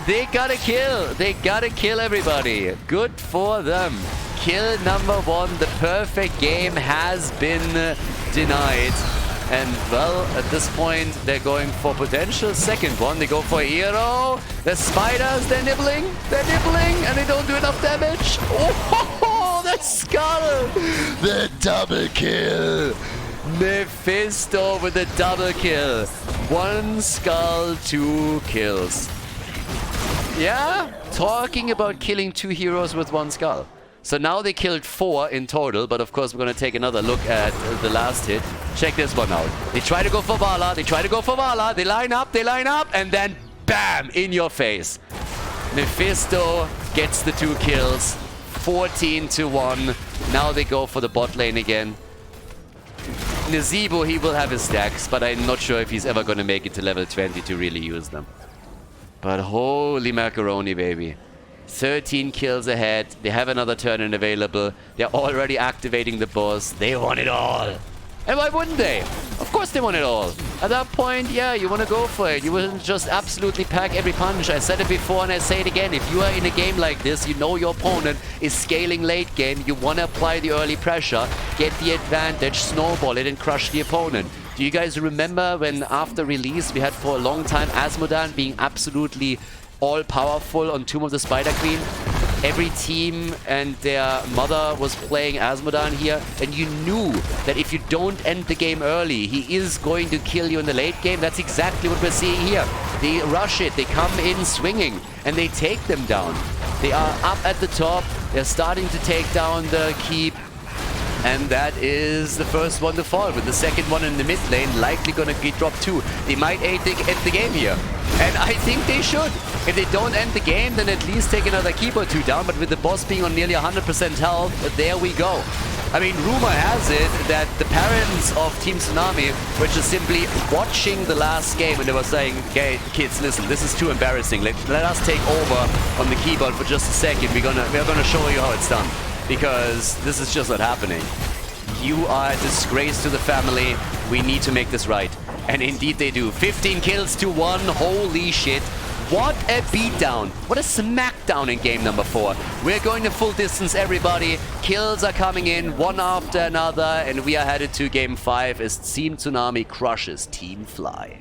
They got a kill. They got to kill everybody. Good for them. Kill number 1. The perfect game has been denied. And, well, at this point, they're going for potential second one. They go for a hero. The spiders, they're nibbling, and they don't do enough damage. Oh, that skull! The double kill! Mephisto with a double kill. 1 skull, 2 kills. Yeah, talking about killing 2 heroes with 1 skull. So now they killed 4 in total, but of course we're going to take another look at the last hit. Check this one out. They try to go for Vala, they line up, and then BAM! In your face. Mephisto gets the 2 kills. 14 to 1. Now they go for the bot lane again. Nazeebo, he will have his stacks, but I'm not sure if he's ever going to make it to level 20 to really use them. But holy macaroni, baby. 13 kills ahead. They have another turn in available. They're already activating the boss. They want it all. And why wouldn't they? Of course they want it all. At that point, yeah, you want to go for it. You wouldn't just absolutely pack every punch. I said it before and I say it again. If you are in a game like this, you know your opponent is scaling late game. You want to apply the early pressure, get the advantage, snowball it, and crush the opponent. Do you guys remember when after release we had for a long time Asmodan being absolutely all-powerful on Tomb of the Spider Queen? Every team and their mother was playing Asmodan here, and you knew that if you don't end the game early, he is going to kill you in the late game. That's exactly what we're seeing here. They rush it, they come in swinging, and they take them down. They are up at the top, they're starting to take down the keep, and that is the first one to fall, with the second one in the mid lane likely gonna get dropped too. They might end the game here, and I think they should. If they don't end the game, then at least take another keep or two down, but with the boss being on nearly 100% health, there we go. I mean, rumor has it that the parents of Team Tsunami were just simply watching the last game and they were saying, okay, kids, listen, this is too embarrassing. Let us take over on the keyboard for just a second. We're gonna show you how it's done. Because this is just not happening. You are a disgrace to the family. We need to make this right. And indeed they do. 15 kills to 1. Holy shit. What a beatdown. What a smackdown in game number 4. We're going the full distance, everybody. Kills are coming in one after another. And we are headed to game 5 as Team Tsunami crushes Team Fly.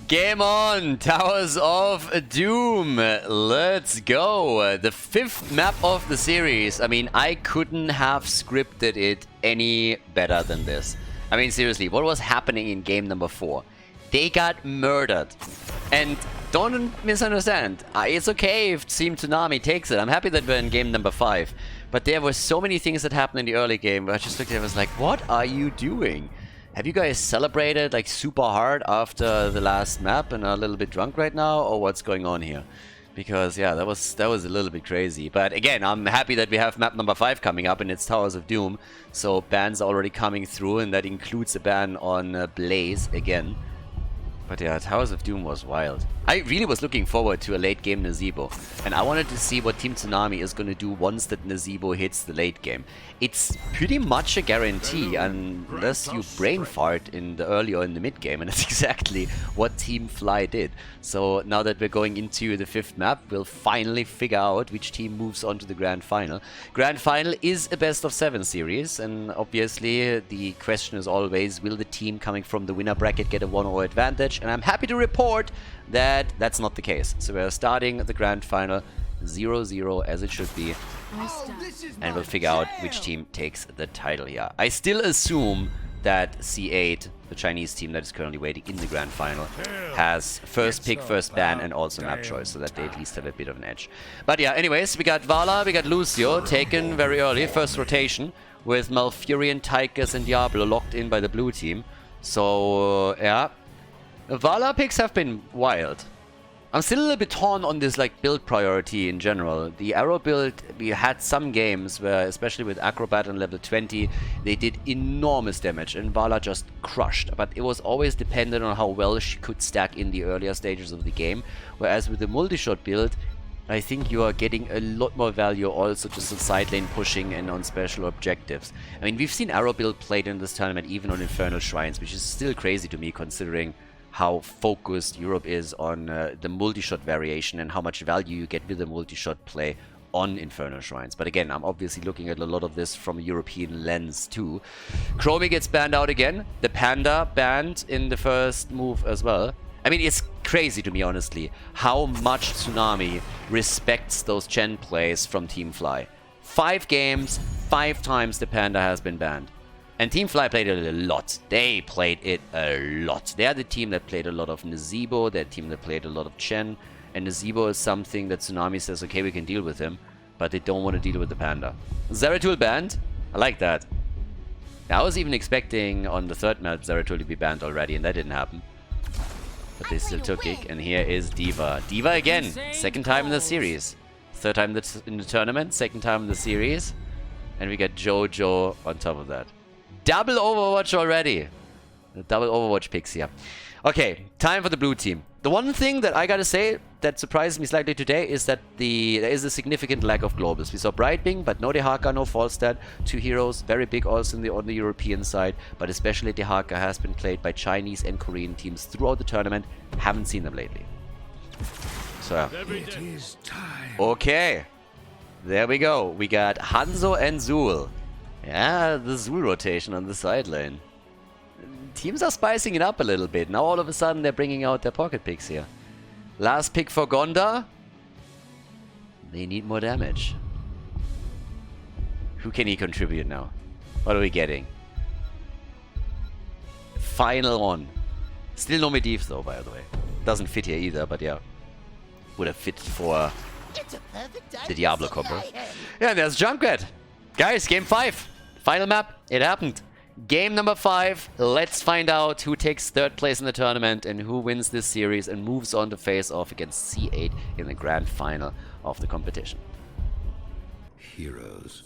Game on! Towers of Doom! Let's go! The 5th map of the series. I mean, I couldn't have scripted it any better than this. I mean, seriously, what was happening in game number 4? They got murdered. And don't misunderstand. It's okay if Team Tsunami takes it. I'm happy that we're in game number 5. But there were so many things that happened in the early game where I just looked at it and was like, what are you doing? Have you guys celebrated like super hard after the last map and are a little bit drunk right now, or what's going on here? Because yeah, that was a little bit crazy. But again, I'm happy that we have map number 5 coming up and it's Towers of Doom. So bans are already coming through, and that includes a ban on Blaze again. But yeah, Towers of Doom was wild. I really was looking forward to a late game Nazebo. And I wanted to see what Team Tsunami is going to do once that Nazebo hits the late game. It's pretty much a guarantee unless you brain fart in the early or in the mid game. And that's exactly what Team Fly did. So now that we're going into the 5th map, we'll finally figure out which team moves on to the Grand Final. Grand Final is a best of 7 series. And obviously the question is always, will the team coming from the winner bracket get a 1-0 advantage? And I'm happy to report that that's not the case. So we're starting the Grand Final 0-0 as it should be. And we'll figure out which team takes the title here. I still assume that C8, the Chinese team that is currently waiting in the Grand Final, has first pick, first ban, and also map choice, so that they at least have a bit of an edge. But yeah, anyways, we got Vala, we got Lucio, taken very early, first rotation, with Malfurion, Tychus, and Diablo locked in by the blue team. So, yeah. Vala picks have been wild. I'm still a little bit torn on this like build priority in general. The arrow build, we had some games where, especially with Acrobat on level 20, they did enormous damage and Vala just crushed. But it was always dependent on how well she could stack in the earlier stages of the game. Whereas with the multi-shot build, I think you are getting a lot more value also just on side lane pushing and on special objectives. I mean, we've seen arrow build played in this tournament even on Infernal Shrines, which is still crazy to me considering how focused Europe is on the multi-shot variation and how much value you get with the multi-shot play on Infernal Shrines. But again, I'm obviously looking at a lot of this from a European lens too. Chromie gets banned out again. The Panda banned in the first move as well. I mean, it's crazy to me, honestly, how much Tsunami respects those Chen plays from Team Fly. 5 games, 5 times the Panda has been banned. And Team Fly played it a lot. They played it a lot. They are the team that played a lot of Nazebo. They're the team that played a lot of Chen. And Nazebo is something that Tsunami says, okay, we can deal with him. But they don't want to deal with the Panda. Zeratul banned. I like that. I was even expecting on the 3rd map Zeratul to be banned already, and that didn't happen. But they still took it. And here is D.Va. D.Va again. 2nd time in the series. 3rd time in the tournament. 2nd time in the series. And we got Jojo on top of that. Double Overwatch already. The double Overwatch picks here. Okay, time for the blue team. The one thing that I gotta say that surprised me slightly today is that there is a significant lack of globals. We saw Brightwing, but no Dehaka, no Falstad. Two heroes, very big also on the European side, but especially Dehaka has been played by Chinese and Korean teams throughout the tournament. Haven't seen them lately. So, It is time. okay. There we go. We got Hanzo and Zul. Yeah, the Zul rotation on the side lane. Teams are spicing it up a little bit. Now all of a sudden they're bringing out their pocket picks here. Last pick for Gonda. They need more damage. Who can he contribute now? What are we getting? Final one. Still no Medivh though, by the way. Doesn't fit here either, but yeah. Would have fit for the Diablo combo. Yeah, there's Junkrat. Guys, game 5. Final map. It happened. Game number 5. Let's find out who takes 3rd place in the tournament and who wins this series and moves on to face off against C8 in the grand final of the competition. Heroes.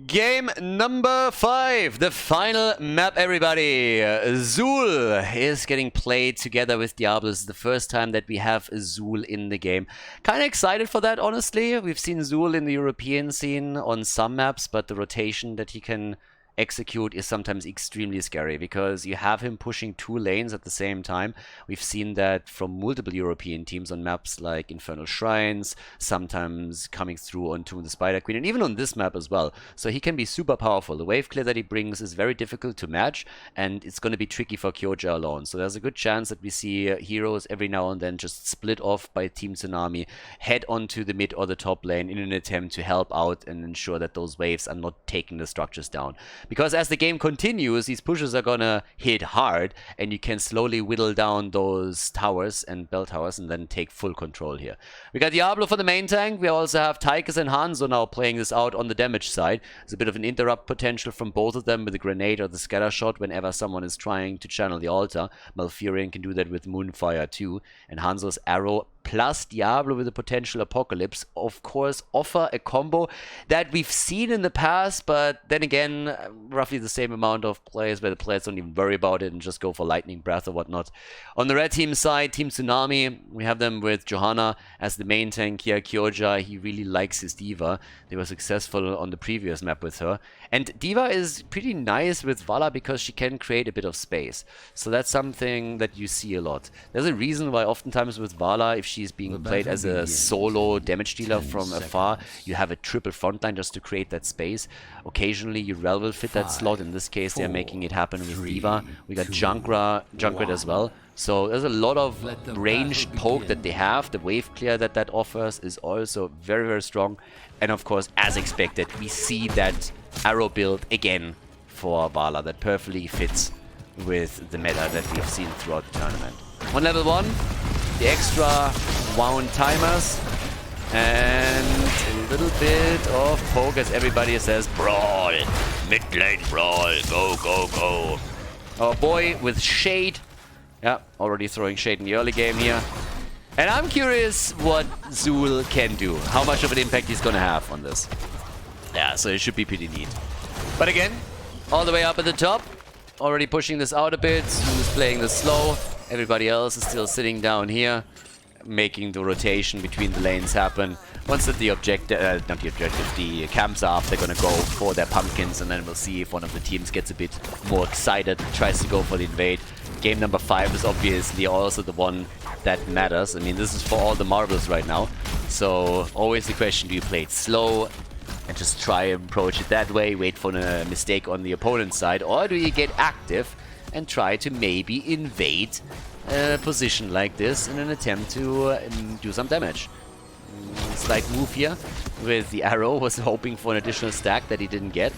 Game number 5, the final map, everybody. Zul is getting played together with Diablo. This is the first time that we have Zul in the game. Kind of excited for that, honestly. We've seen Zul in the European scene on some maps, but the rotation that he can execute is sometimes extremely scary because you have him pushing 2 lanes at the same time. We've seen that from multiple European teams on maps like Infernal Shrines, sometimes coming through onto the Spider Queen, and even on this map as well. So he can be super powerful. The wave clear that he brings is very difficult to match, and it's going to be tricky for Kyoja alone. So there's a good chance that we see heroes every now and then just split off by Team Tsunami, head onto the mid or the top lane in an attempt to help out and ensure that those waves are not taking the structures down. Because as the game continues, these pushes are gonna hit hard, and you can slowly whittle down those towers and bell towers and then take full control here. We got Diablo for the main tank. We also have Tychus and Hanzo now playing this out on the damage side. There's a bit of an interrupt potential from both of them with the grenade or the scatter shot whenever someone is trying to channel the altar. Malfurion can do that with Moonfire too. And Hanzo's arrow plus Diablo with a potential apocalypse, of course, offer a combo that we've seen in the past, but then again, roughly the same amount of players where the players don't even worry about it and just go for Lightning Breath or whatnot. On the red team side, Team Tsunami, we have them with Johanna as the main tank here. Kyoja, he really likes his Diva. They were successful on the previous map with her. And Diva is pretty nice with Vala because she can create a bit of space. So that's something that you see a lot. There's a reason why oftentimes with Vala, if she's being played as a solo damage dealer from afar, you have a triple frontline just to create that space. Occasionally, Urel will fit that slot. In this case, they're making it happen with Diva. We got Junkrat as well. So there's a lot of ranged poke that they have. The wave clear that offers is also very, very strong. And of course, as expected, we see that arrow build again for Vala that perfectly fits with the meta that we've seen throughout the tournament. On level 1, the extra wound timers and a little bit of poke as everybody says, brawl, mid lane brawl, go, go, go. Our boy with Shade, yeah, already throwing Shade in the early game here. And I'm curious what Zul can do, how much of an impact he's gonna have on this. Yeah, so it should be pretty neat. But again, all the way up at the top, already pushing this out a bit. Zul's playing this slow. Everybody else is still sitting down here, making the rotation between the lanes happen. Once that the the camps are up, they're gonna go for their pumpkins, and then we'll see if one of the teams gets a bit more excited, tries to go for the invade. Game number 5 is obviously also the one that matters. I mean, this is for all the marbles right now. So always the question, do you play it slow and just try and approach it that way, wait for a mistake on the opponent's side, or do you get active and try to maybe invade a position like this in an attempt to do some damage? Slight move here with the arrow, was hoping for an additional stack that he didn't get.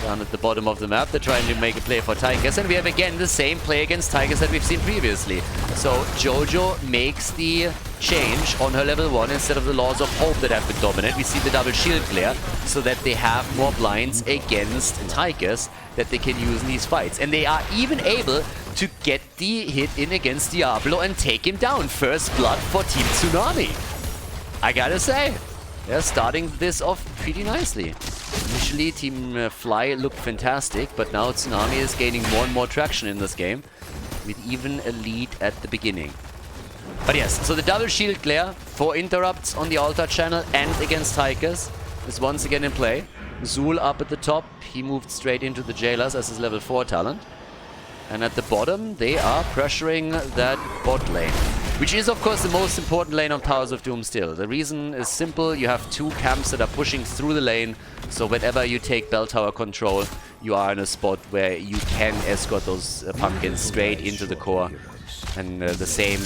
Down at the bottom of the map, they're trying to make a play for Tychus, and we have again the same play against Tychus that we've seen previously. So Jojo makes the change on her level 1 instead of the Laws of Hope that have been dominant. We see the double shield glare so that they have more blinds against Tychus that they can use in these fights. And they are even able to get the hit in against Diablo and take him down. First blood for Team Tsunami. I gotta say, they're starting this off pretty nicely. Initially, Team Fly looked fantastic, but now Tsunami is gaining more and more traction in this game, with even a lead at the beginning. But yes, so the double shield glare for interrupts on the altar channel and against Tigers is once again in play. Zul up at the top, he moved straight into the Jailers as his level 4 talent. And at the bottom, they are pressuring that bot lane, which is of course the most important lane of Towers of Doom still. The reason is simple, you have two camps that are pushing through the lane, so whenever you take bell tower control, you are in a spot where you can escort those pumpkins straight into the core. And the same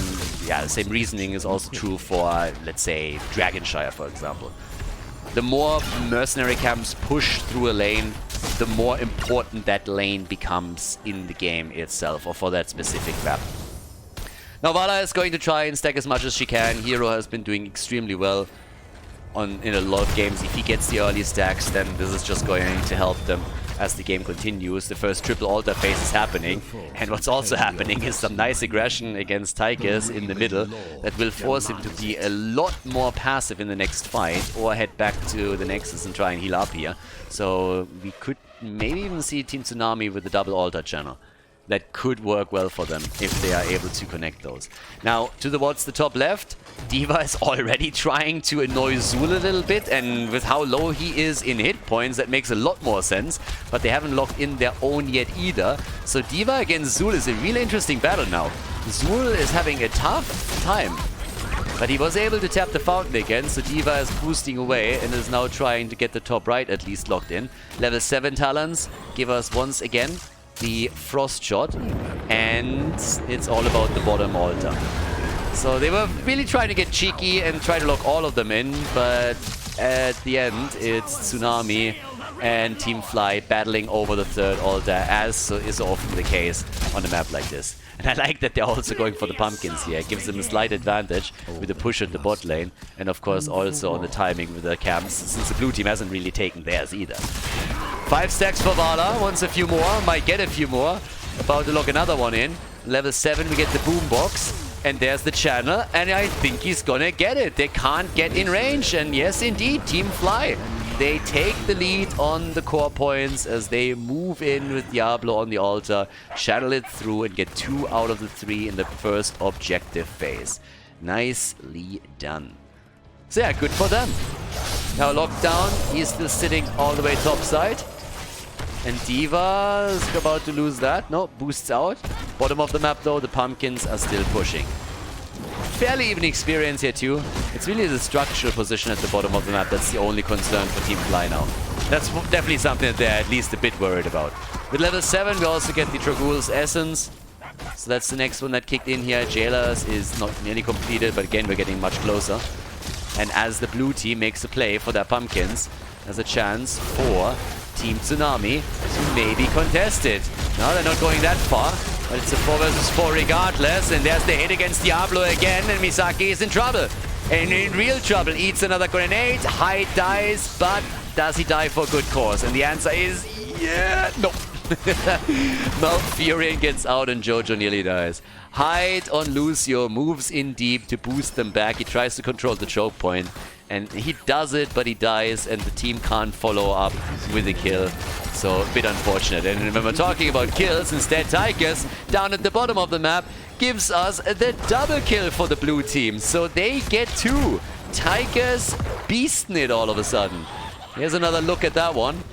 reasoning is also true for, let's say, Dragonshire, for example. The more mercenary camps push through a lane, the more important that lane becomes in the game itself, or for that specific map. Now Vala is going to try and stack as much as she can. Hero has been doing extremely well in a lot of games. If he gets the early stacks, then this is just going to help them as the game continues. The first triple altar phase is happening, and what's also happening is some nice aggression against Tigers in the middle that will force him to be a lot more passive in the next fight, or head back to the Nexus and try and heal up here. So we could maybe even see Team Tsunami with the double altar channel. That could work well for them if they are able to connect those. Now, towards the top left, D.Va is already trying to annoy Zul a little bit, and with how low he is in hit points, that makes a lot more sense. But they haven't locked in their own yet either. So D.Va against Zul is a really interesting battle now. Zul is having a tough time, but he was able to tap the fountain again, so D.Va is boosting away and is now trying to get the top right at least locked in. Level 7 talents give us once again the frost shot, and it's all about the bottom altar. So they were really trying to get cheeky and try to lock all of them in, but at the end it's Tsunami and Team Fly battling over the third altar, as is often the case on a map like this. And I like that they're also going for the pumpkins here. It gives them a slight advantage with the push at the bot lane, and of course also on the timing with the camps, since the blue team hasn't really taken theirs either. 5 stacks for Vala, wants a few more, might get a few more. About to lock another one in. Level 7 we get the boombox, and there's the channel, and I think he's gonna get it. They can't get in range, and yes indeed, Team Fly. They take the lead on the core points as they move in with Diablo on the altar, channel it through and get 2 out of the 3 in the first objective phase. Nicely done. So yeah, good for them. Now lockdown, he's still sitting all the way top side. And D.Va is about to lose that. No, boosts out. Bottom of the map though, the pumpkins are still pushing. Fairly even experience here too. It's really the structural position at the bottom of the map that's the only concern for Team Fly now. That's definitely something that they're at least a bit worried about. With level 7 we also get the Dragool's Essence. So that's the next one that kicked in here. Jailers is not nearly completed, but again we're getting much closer. And as the blue team makes a play for their pumpkins, there's a chance for Team Tsunami to maybe contest it. No, they're not going that far, but it's a 4 versus 4 regardless. And there's the hit against Diablo again, and Misaki is in trouble. And in real trouble, eats another grenade. Hyde dies, but does he die for good cause? And the answer is, yeah, no. Malfurion gets out and Jojo nearly dies. Hyde on Lucio moves in deep to boost them back. He tries to control the choke point, and he does it, but he dies, and the team can't follow up with a kill. So a bit unfortunate. And when we're talking about kills, instead Tigers down at the bottom of the map gives us the double kill for the blue team. So they get 2. Tigers beasting it all of a sudden. Here's another look at that one.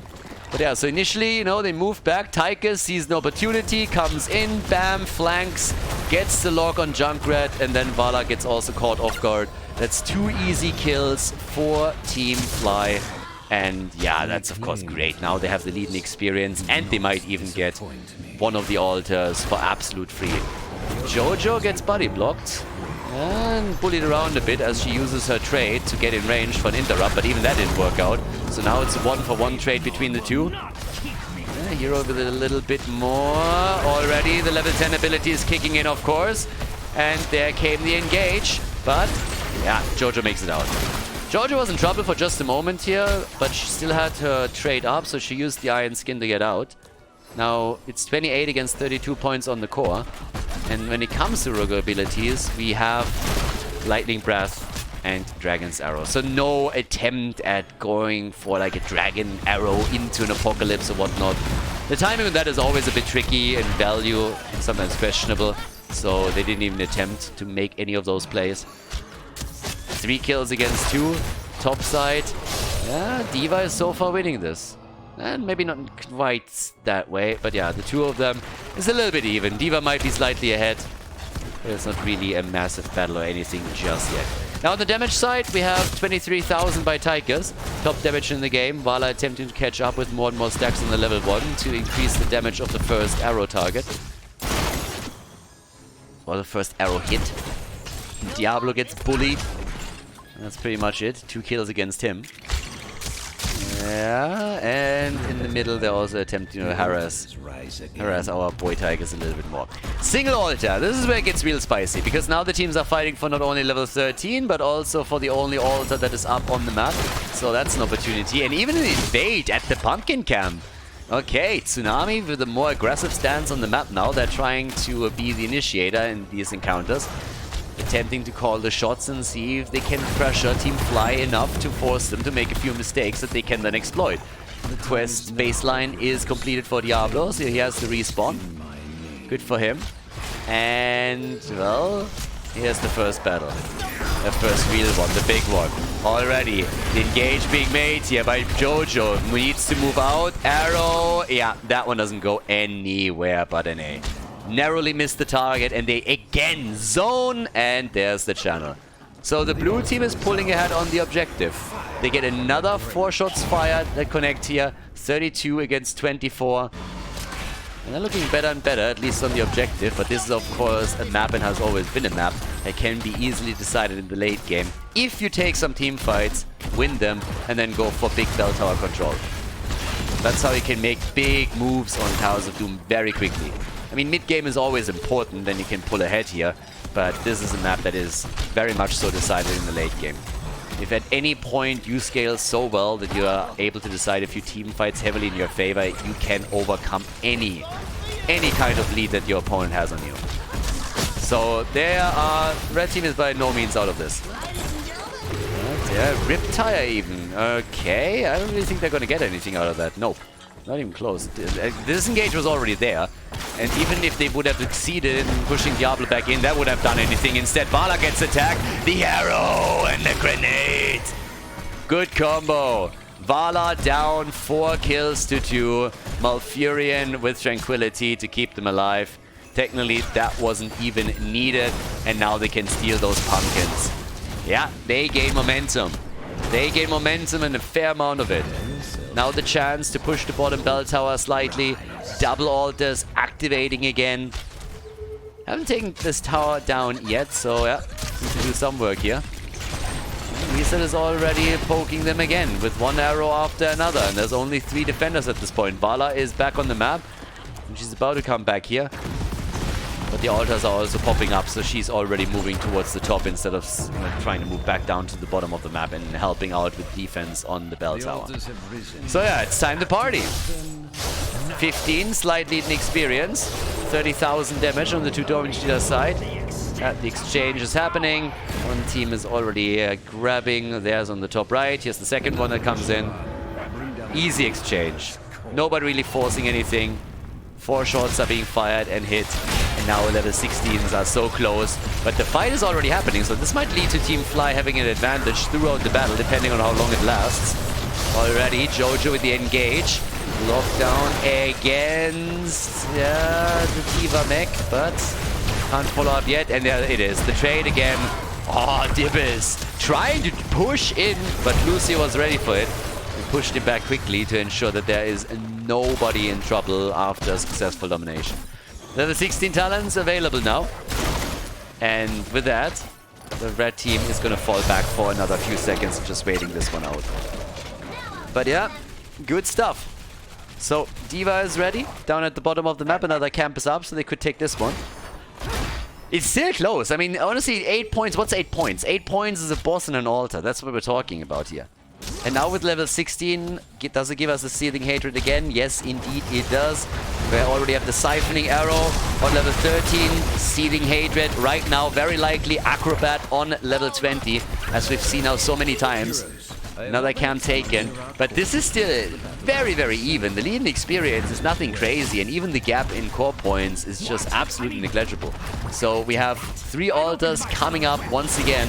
But yeah, so initially, you know, they move back. Tigers sees an opportunity, comes in, bam, flanks, gets the lock on Junkrat, and then Vala gets also caught off guard. That's 2 easy kills for Team Fly. And yeah, that's of course great. Now they have the lead in experience, and they might even get one of the altars for absolute free. Jojo gets body blocked and bullied around a bit as she uses her trade to get in range for an interrupt, but even that didn't work out. So now it's a 1-for-1 trade between the two. Hero with a little bit more already. The level 10 ability is kicking in, of course. And there came the engage. But yeah, Jojo makes it out. Jojo was in trouble for just a moment here, but she still had her trade up, so she used the Iron Skin to get out. Now it's 28 against 32 points on the core. And when it comes to rogue abilities, we have Lightning Breath and Dragon's Arrow. So no attempt at going for like a Dragon Arrow into an Apocalypse or whatnot. The timing of that is always a bit tricky and value and sometimes questionable. So they didn't even attempt to make any of those plays. 3 kills against 2. Top side. Yeah, D.Va is so far winning this. And maybe not quite that way, but yeah, the two of them is a little bit even. D.Va might be slightly ahead. But it's not really a massive battle or anything just yet. Now on the damage side, we have 23,000 by Tigers. Top damage in the game. Vala attempting to catch up with more and more stacks on the level 1 to increase the damage of the first arrow target. Or the first arrow hit. Diablo gets bullied. That's pretty much it. 2 kills against him. Yeah, and in the middle they're also attempting to harass our boy Tigers a little bit more. Single altar. This is where it gets real spicy, because now the teams are fighting for not only level 13, but also for the only altar that is up on the map. So that's an opportunity. And even an invade at the pumpkin camp. Okay, Tsunami with a more aggressive stance on the map now. They're trying to be the initiator in these encounters. Attempting to call the shots and see if they can pressure Team Fly enough to force them to make a few mistakes that they can then exploit. The quest baseline is completed for Diablo, so he has the respawn. Good for him. And, well, here's the first battle. The first real one, the big one. Already, the engage being made here by Jojo. Needs to move out. Arrow. Yeah, that one doesn't go anywhere but an A. Narrowly missed the target, and they again zone, and there's the channel. So the blue team is pulling ahead on the objective. They get another 4 shots fired that connect here. 32 against 24. And they're looking better and better, at least on the objective. But this is, of course, a map and has always been a map that can be easily decided in the late game. If you take some team fights, win them, and then go for big bell tower control. That's how you can make big moves on Towers of Doom very quickly. I mean, mid-game is always important, then you can pull ahead here. But this is a map that is very much so decided in the late game. If at any point you scale so well that you are able to decide if your team fights heavily in your favor, you can overcome any kind of lead that your opponent has on you. So red team is by no means out of this. Yeah, Rip Tire even. Okay, I don't really think they're going to get anything out of that. Nope. Not even close. This engage was already there. And even if they would have succeeded in pushing Diablo back in, that would have done anything. Instead, Vala gets attacked. The arrow and the grenade. Good combo. Vala down 4 kills to 2. Malfurion with Tranquility to keep them alive. Technically, that wasn't even needed. And now they can steal those pumpkins. Yeah, they gain momentum. They gain momentum and a fair amount of it. Now the chance to push the bottom bell tower slightly. Double altars activating again. Haven't taken this tower down yet, so yeah, need to do some work here. Reset is already poking them again with 1 arrow after another, and there's only 3 defenders at this point. Vala is back on the map, and she's about to come back here. But the altars are also popping up, so she's already moving towards the top instead of trying to move back down to the bottom of the map and helping out with defense on the bell tower. So yeah, it's time to party. 15, slightly in experience. 30,000 damage on the 2 Dominator side. The exchange is happening. One team is already grabbing. There's on the top right. Here's the second one that comes in. Easy exchange. Nobody really forcing anything. 4 shots are being fired and hit. And now level 16s are so close. But the fight is already happening, so this might lead to Team Fly having an advantage throughout the battle, depending on how long it lasts. Already, Jojo with the engage. Lockdown against the D.Va mech, but can't follow up yet. And there it is, the trade again. Oh, Dibbis trying to push in, but Lucy was ready for it. And pushed him back quickly to ensure that there is nobody in trouble after a successful domination. Level 16 talents available now. And with that, the red team is going to fall back for another few seconds, just waiting this one out. But yeah, good stuff. So D.Va is ready. Down at the bottom of the map, another camp is up, so they could take this one. It's still close. I mean, honestly, 8 points. What's 8 points? 8 points is a boss and an altar. That's what we're talking about here. And now with level 16, does it give us the Seething Hatred again? Yes, indeed it does. We already have the Siphoning Arrow on level 13. Seething Hatred right now, very likely Acrobat on level 20. as we've seen now so many times. Another camp taken, but this is still very, very even. The lead in experience is nothing crazy, and even the gap in core points is just absolutely negligible. So we have 3 altars coming up once again.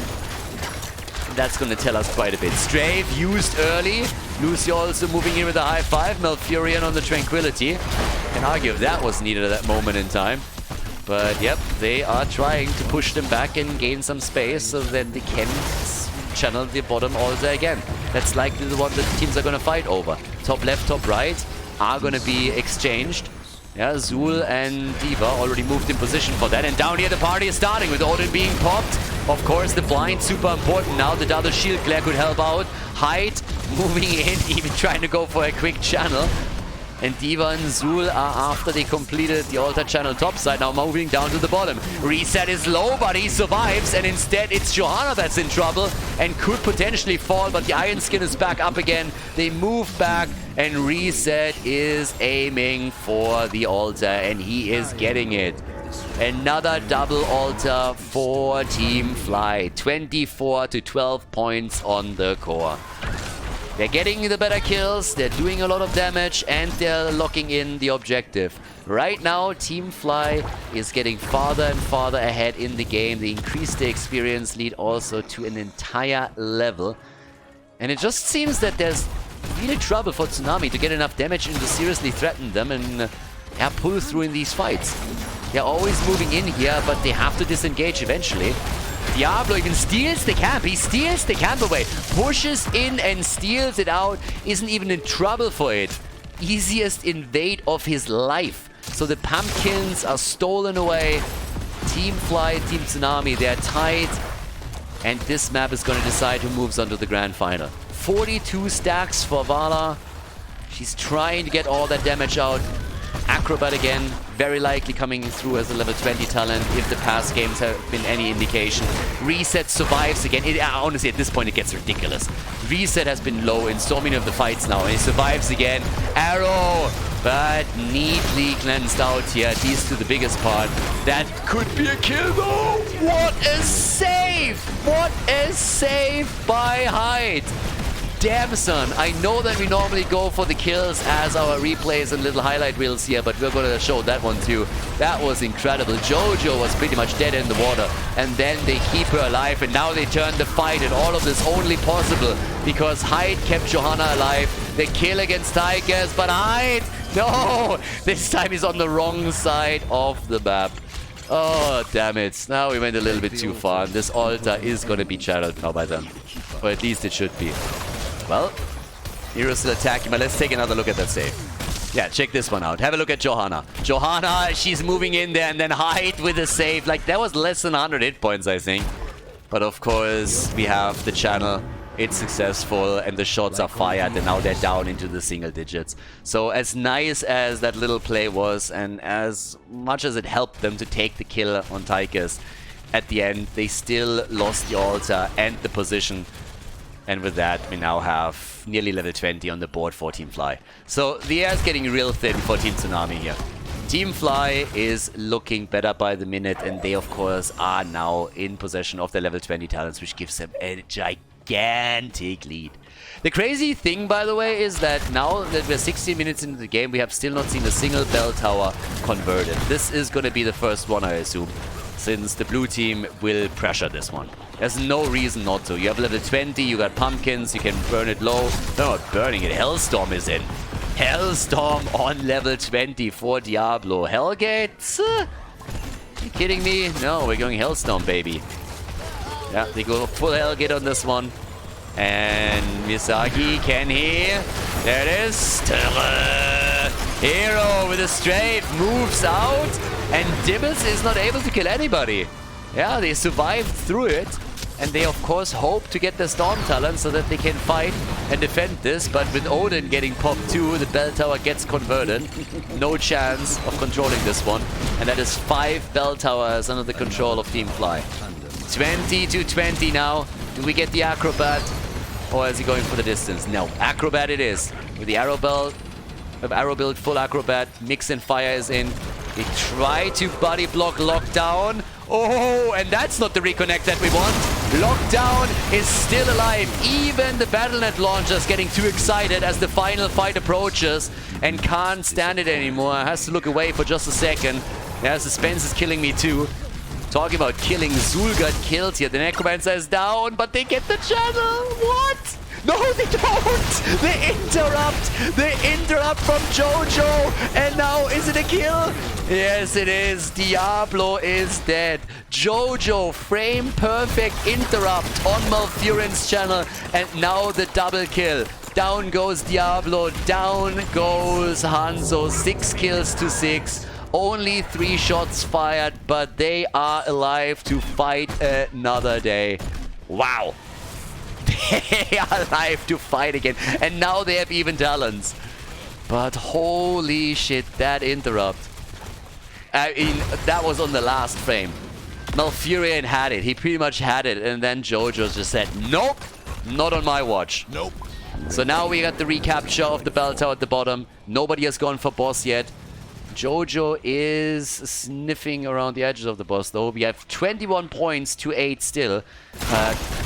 That's going to tell us quite a bit. Strafe used early. Lucio also moving in with a high 5. Malfurion on the Tranquility. Can argue if that was needed at that moment in time. But yep, they are trying to push them back and gain some space so that they can channel the bottom altar again. That's likely the one that the teams are going to fight over. Top left, top right are going to be exchanged. Yeah, Zul and D.Va already moved in position for that. And down here the party is starting with Odin being popped. Of course, the blind super important now. The double shield glare could help out. Hyde moving in, even trying to go for a quick channel. And D.Va and Zul are, after they completed the altar channel topside, now moving down to the bottom. Reset is low, but he survives, and instead it's Johanna that's in trouble and could potentially fall, but the Iron Skin is back up again. They move back, and Reset is aiming for the altar, and he is getting it. Another double altar for Team Fly. 24 to 12 points on the core. They're getting the better kills, they're doing a lot of damage, and they're locking in the objective. Right now, Team Fly is getting farther and farther ahead in the game. They increase the experience lead also to an entire level. And it just seems that there's really trouble for Tsunami to get enough damage in to seriously threaten them and pull through in these fights. They're always moving in here, but they have to disengage eventually. Diablo even steals the camp. He steals the camp away, pushes in and steals it out. Isn't even in trouble for it. Easiest invade of his life. So the pumpkins are stolen away. Team Fly, Team Tsunami, they're tied. And this map is going to decide who moves on to the grand final. 42 stacks for Vala. She's trying to get all that damage out. Acrobat again, very likely coming through as a level 20 talent if the past games have been any indication. Reset survives again. Honestly, at this point it gets ridiculous. Reset has been low in so many of the fights now, and he survives again. Arrow, but neatly cleansed out here, at least to the biggest part. That could be a kill though! What a save! What a save by Hyde! Damn, son. I know that we normally go for the kills as our replays and little highlight reels here, but we're going to show that one too. That was incredible. Jojo was pretty much dead in the water, and then they keep her alive, and now they turn the fight, and all of this only possible because Hyde kept Johanna alive. The kill against Tigers, but Hyde, no! This time he's on the wrong side of the map. Oh, damn it. Now we went a little bit too far, and this altar is going to be channeled now by them. Or at least it should be. Well, Hero's still attacking, but let's take another look at that save. Yeah, check this one out. Have a look at Johanna. Johanna, she's moving in there, and then Hyde with a save. Like, that was less than 100 hit points, I think. But of course, we have the channel. It's successful, and the shots are fired, and now they're down into the single digits. So as nice as that little play was, and as much as it helped them to take the kill on Tigers, at the end, they still lost the altar and the position. And with that, we now have nearly level 20 on the board for Team Fly. So the air is getting real thin for Team Tsunami here. Team Fly is looking better by the minute, and they, of course, are now in possession of their level 20 talents, which gives them a gigantic lead. The crazy thing, by the way, is that now that we're 16 minutes into the game, we have still not seen a single bell tower converted. This is going to be the first one, I assume, since the blue team will pressure this one. There's no reason not to. You have level 20, you got pumpkins, you can burn it low. No, not burning it. Hellstorm is in. Hellstorm on level 20 for Diablo. Hellgate? You kidding me? No, we're going Hellstorm, baby. Yeah, they go full Hellgate on this one. And Misaki, can he? There it is. Hero with a strafe moves out. And Dibbles is not able to kill anybody. Yeah, they survived through it. And they, of course, hope to get the Storm talent so that they can fight and defend this. But with Odin getting popped too, the bell tower gets converted. No chance of controlling this one. And that is 5 bell towers under the control of Team Fly. 20 to 20 now. Do we get the Acrobat? Or is he going for the distance? No, Acrobat it is. With the arrow build, full Acrobat. Mix and Fire is in. They try to body block lockdown. Oh, and that's not the reconnect that we want. Lockdown is still alive. Even the Battle.net launcher is getting too excited as the final fight approaches and can't stand it anymore. Has to look away for just a second. Yeah, suspense is killing me too. Talking about killing, Zul got killed here. The Necromancer is down, but they get the channel. What? No, they don't! They interrupt! They interrupt from Jojo! And now, is it a kill? Yes, it is. Diablo is dead. Jojo, frame perfect interrupt on Malfurion's channel. And now the double kill. Down goes Diablo. Down goes Hanzo. 6 kills to 6. Only 3 shots fired, but they are alive to fight another day. Wow. They are alive to fight again. And now they have even talents. But holy shit, that interrupt. I mean, that was on the last frame. Malfurion had it. He pretty much had it. And then Jojo just said, nope, not on my watch. Nope. So now we got the recapture of the bell tower at the bottom. Nobody has gone for boss yet. Jojo is sniffing around the edges of the boss, though. We have 21 points to 8 still.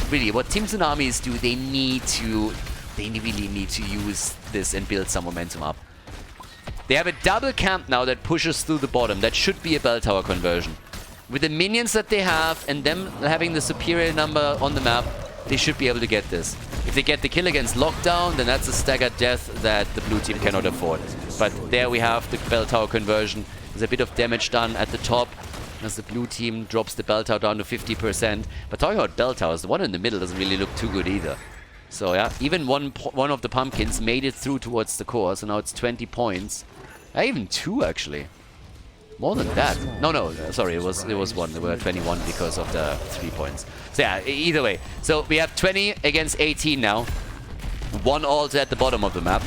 Really, what Team Tsunamis do, they really need to use this and build some momentum up. They have a double camp now that pushes through the bottom. That should be a bell tower conversion. With the minions that they have and them having the superior number on the map, they should be able to get this. If they get the kill against Lockdown, then that's a staggered death that the blue team cannot afford. But there we have the bell tower conversion. There's a bit of damage done at the top as the blue team drops the bell tower down to 50%. But talking about bell towers, the one in the middle doesn't really look too good either. So yeah, even one of the pumpkins made it through towards the core, so now it's 20 points. Even 2 actually. More than that. No, sorry, it was 1. There were 21 because of the 3 points. So yeah, either way. So we have 20 against 18 now. 1 altar at the bottom of the map.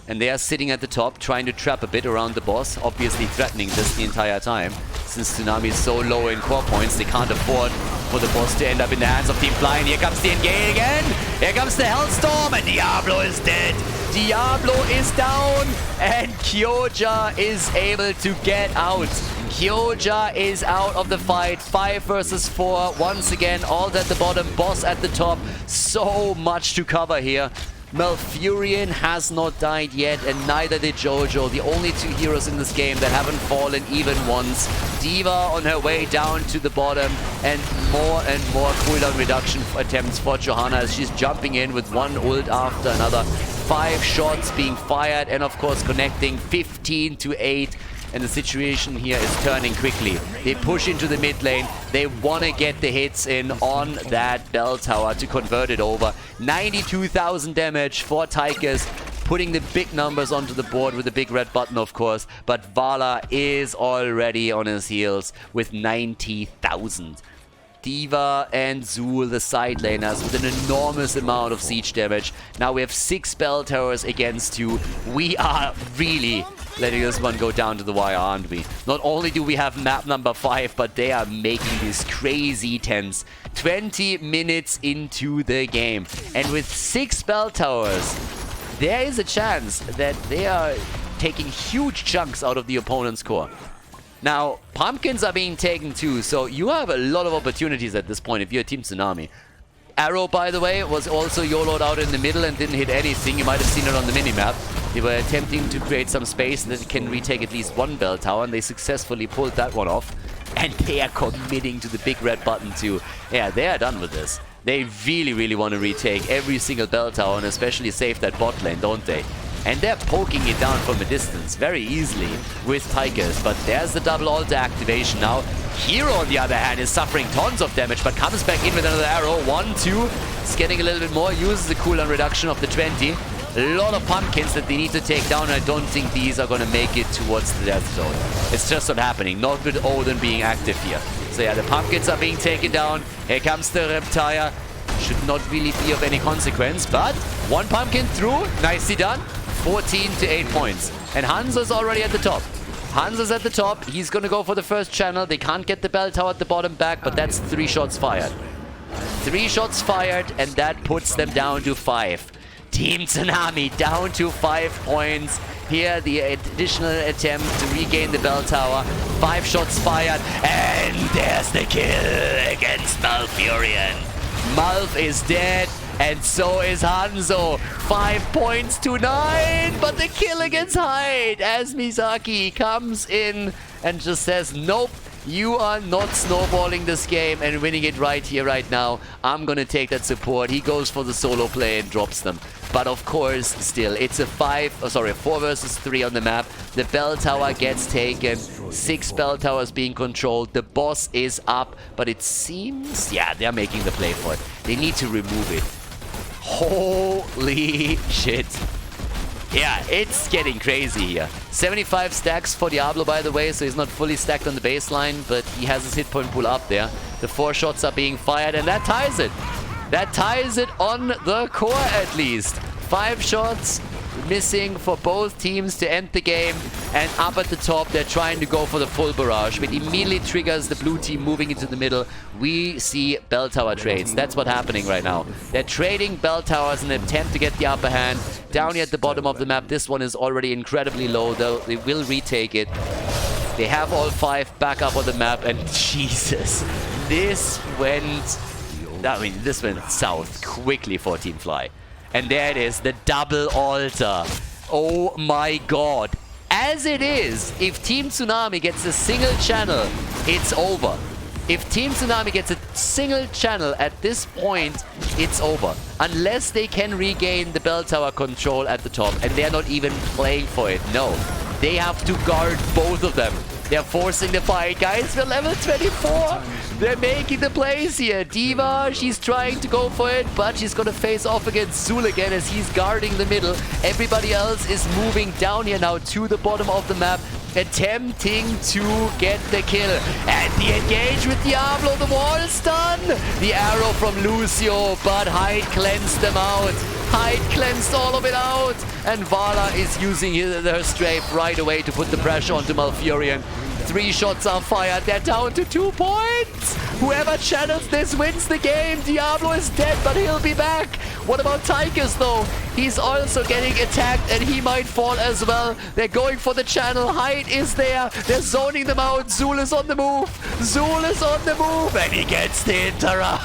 And they are sitting at the top, trying to trap a bit around the boss, obviously threatening this the entire time. Since Tsunami is so low in core points, they can't afford for the boss to end up in the hands of Team Fly. And here comes the engage again. Here comes the Hellstorm, and Diablo is dead. Diablo is down, and Kyoja is able to get out. Kyoja is out of the fight. 5 versus 4. Once again, all at the bottom, boss at the top. So much to cover here. Malfurion has not died yet, and neither did Jojo. The only 2 heroes in this game that haven't fallen even once. D.Va on her way down to the bottom, and more cooldown reduction attempts for Johanna as she's jumping in with one ult after another. 5 shots being fired, and of course connecting 15 to 8. And the situation here is turning quickly. They push into the mid lane. They want to get the hits in on that bell tower to convert it over. 92,000 damage for Tychus, putting the big numbers onto the board with the big red button, of course. But Vala is already on his heels with 90,000. D.Va and Zul, the side laners, with an enormous amount of siege damage. Now we have 6 bell towers against 2. We are really letting this one go down to the wire, aren't we? Not only do we have map number 5, but they are making this crazy tense. 20 minutes into the game. And with 6 bell towers, there is a chance that they are taking huge chunks out of the opponent's core. Now, pumpkins are being taken too, so you have a lot of opportunities at this point if you're Team Tsunami. Arrow, by the way, was also YOLO'd out in the middle and didn't hit anything. You might have seen it on the minimap. They were attempting to create some space that can retake at least 1 bell tower, and they successfully pulled that one off. And they are committing to the big red button too. Yeah, they are done with this. They really want to retake every single bell tower and especially save that bot lane, don't they? And they're poking it down from a distance very easily with Tychus. But there's the double altar activation now. Hero, on the other hand, is suffering tons of damage, but comes back in with another arrow. 1, 2. It's getting a little bit more. Uses the cooldown reduction of the 20. A lot of pumpkins that they need to take down. I don't think these are going to make it towards the death zone. It's just not happening. Not with Odin being active here. So yeah, the pumpkins are being taken down. Here comes the Reptile. Should not really be of any consequence, but 1 pumpkin through. Nicely done. 14 to 8 points. And Hanzo's already at the top. Hanzo's at the top. He's going to go for the first channel. They can't get the bell tower at the bottom back, but that's 3 shots fired. 3 shots fired, and that puts them down to 5. Team Tsunami down to 5 points. Here, the additional attempt to regain the bell tower. 5 shots fired, and there's the kill against Malfurion. Malf is dead, and so is Hanzo. 5 points to 9, but the kill against Hyde as Misaki comes in and just says, nope, you are not snowballing this game and winning it right here, right now. I'm gonna take that support. He goes for the solo play and drops them. But of course, still, it's a 4 versus 3 on the map. The bell tower gets taken. 6 bell towers being controlled. The boss is up, but it seems, yeah, they're making the play for it. They need to remove it. Holy shit. Yeah, it's getting crazy here. 75 stacks for Diablo, by the way, so he's not fully stacked on the baseline, but he has his hit point pool up there. The 4 shots are being fired, and that ties it. That ties it on the core, at least. 5 shots missing for both teams to end the game, and up at the top, they're trying to go for the full barrage, which immediately triggers the blue team moving into the middle. We see bell tower trades. That's what's happening right now. They're trading bell towers in an attempt to get the upper hand. Down here at the bottom of the map, this one is already incredibly low, though they will retake it. They have all 5 back up on the map, and Jesus, this went south quickly for Team Fly. And there it is, the double altar. Oh my god. As it is, if Team Tsunami gets a single channel, it's over. If Team Tsunami gets a single channel at this point, it's over. Unless they can regain the bell tower control at the top. And they're not even playing for it. No. They have to guard both of them. They're forcing the fight, guys. We're level 24. They're making the plays here. D.Va, she's trying to go for it, but she's going to face off against Zul again as he's guarding the middle. Everybody else is moving down here now to the bottom of the map, attempting to get the kill. And the engage with Diablo, the wall stun. The arrow from Lucio, but Hyde cleansed them out. Hyde cleansed all of it out. And Vala is using her strafe right away to put the pressure onto Malfurion. 3 shots are fired. They're down to 2 points. Whoever channels this wins the game. Diablo is dead, but he'll be back. What about Tychus, though? He's also getting attacked, and he might fall as well. They're going for the channel. Hyde is there. They're zoning them out. Zul is on the move. Zul is on the move, and he gets the interrupt.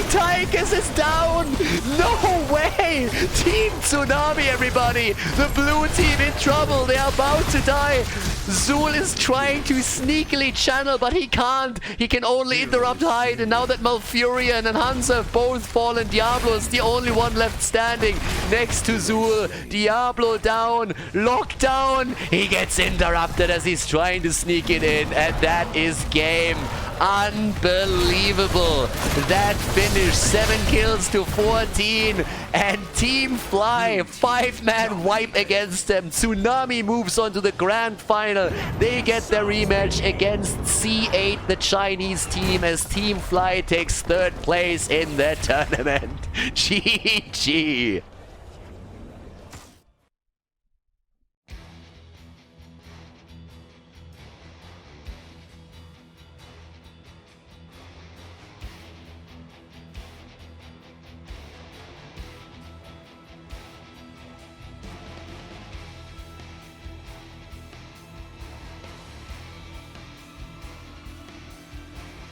Tychus is down. No way. Team Tsunami, everybody. The blue team in trouble. They are about to die. Zul is trying to sneakily channel, but he can't. He can only interrupt Hyde, and now that Malfurion and Hanzo have both fallen, Diablo is the only one left standing next to Zul. Diablo down, locked down. He gets interrupted as he's trying to sneak it in, and that is game. Unbelievable. That finish, 7 kills to 14, and Team Fly, 5-man wipe against them. Tsunami moves on to the grand final. They get their rematch against C8, the Chinese team, as Team Fly takes 3rd place in the tournament. GG.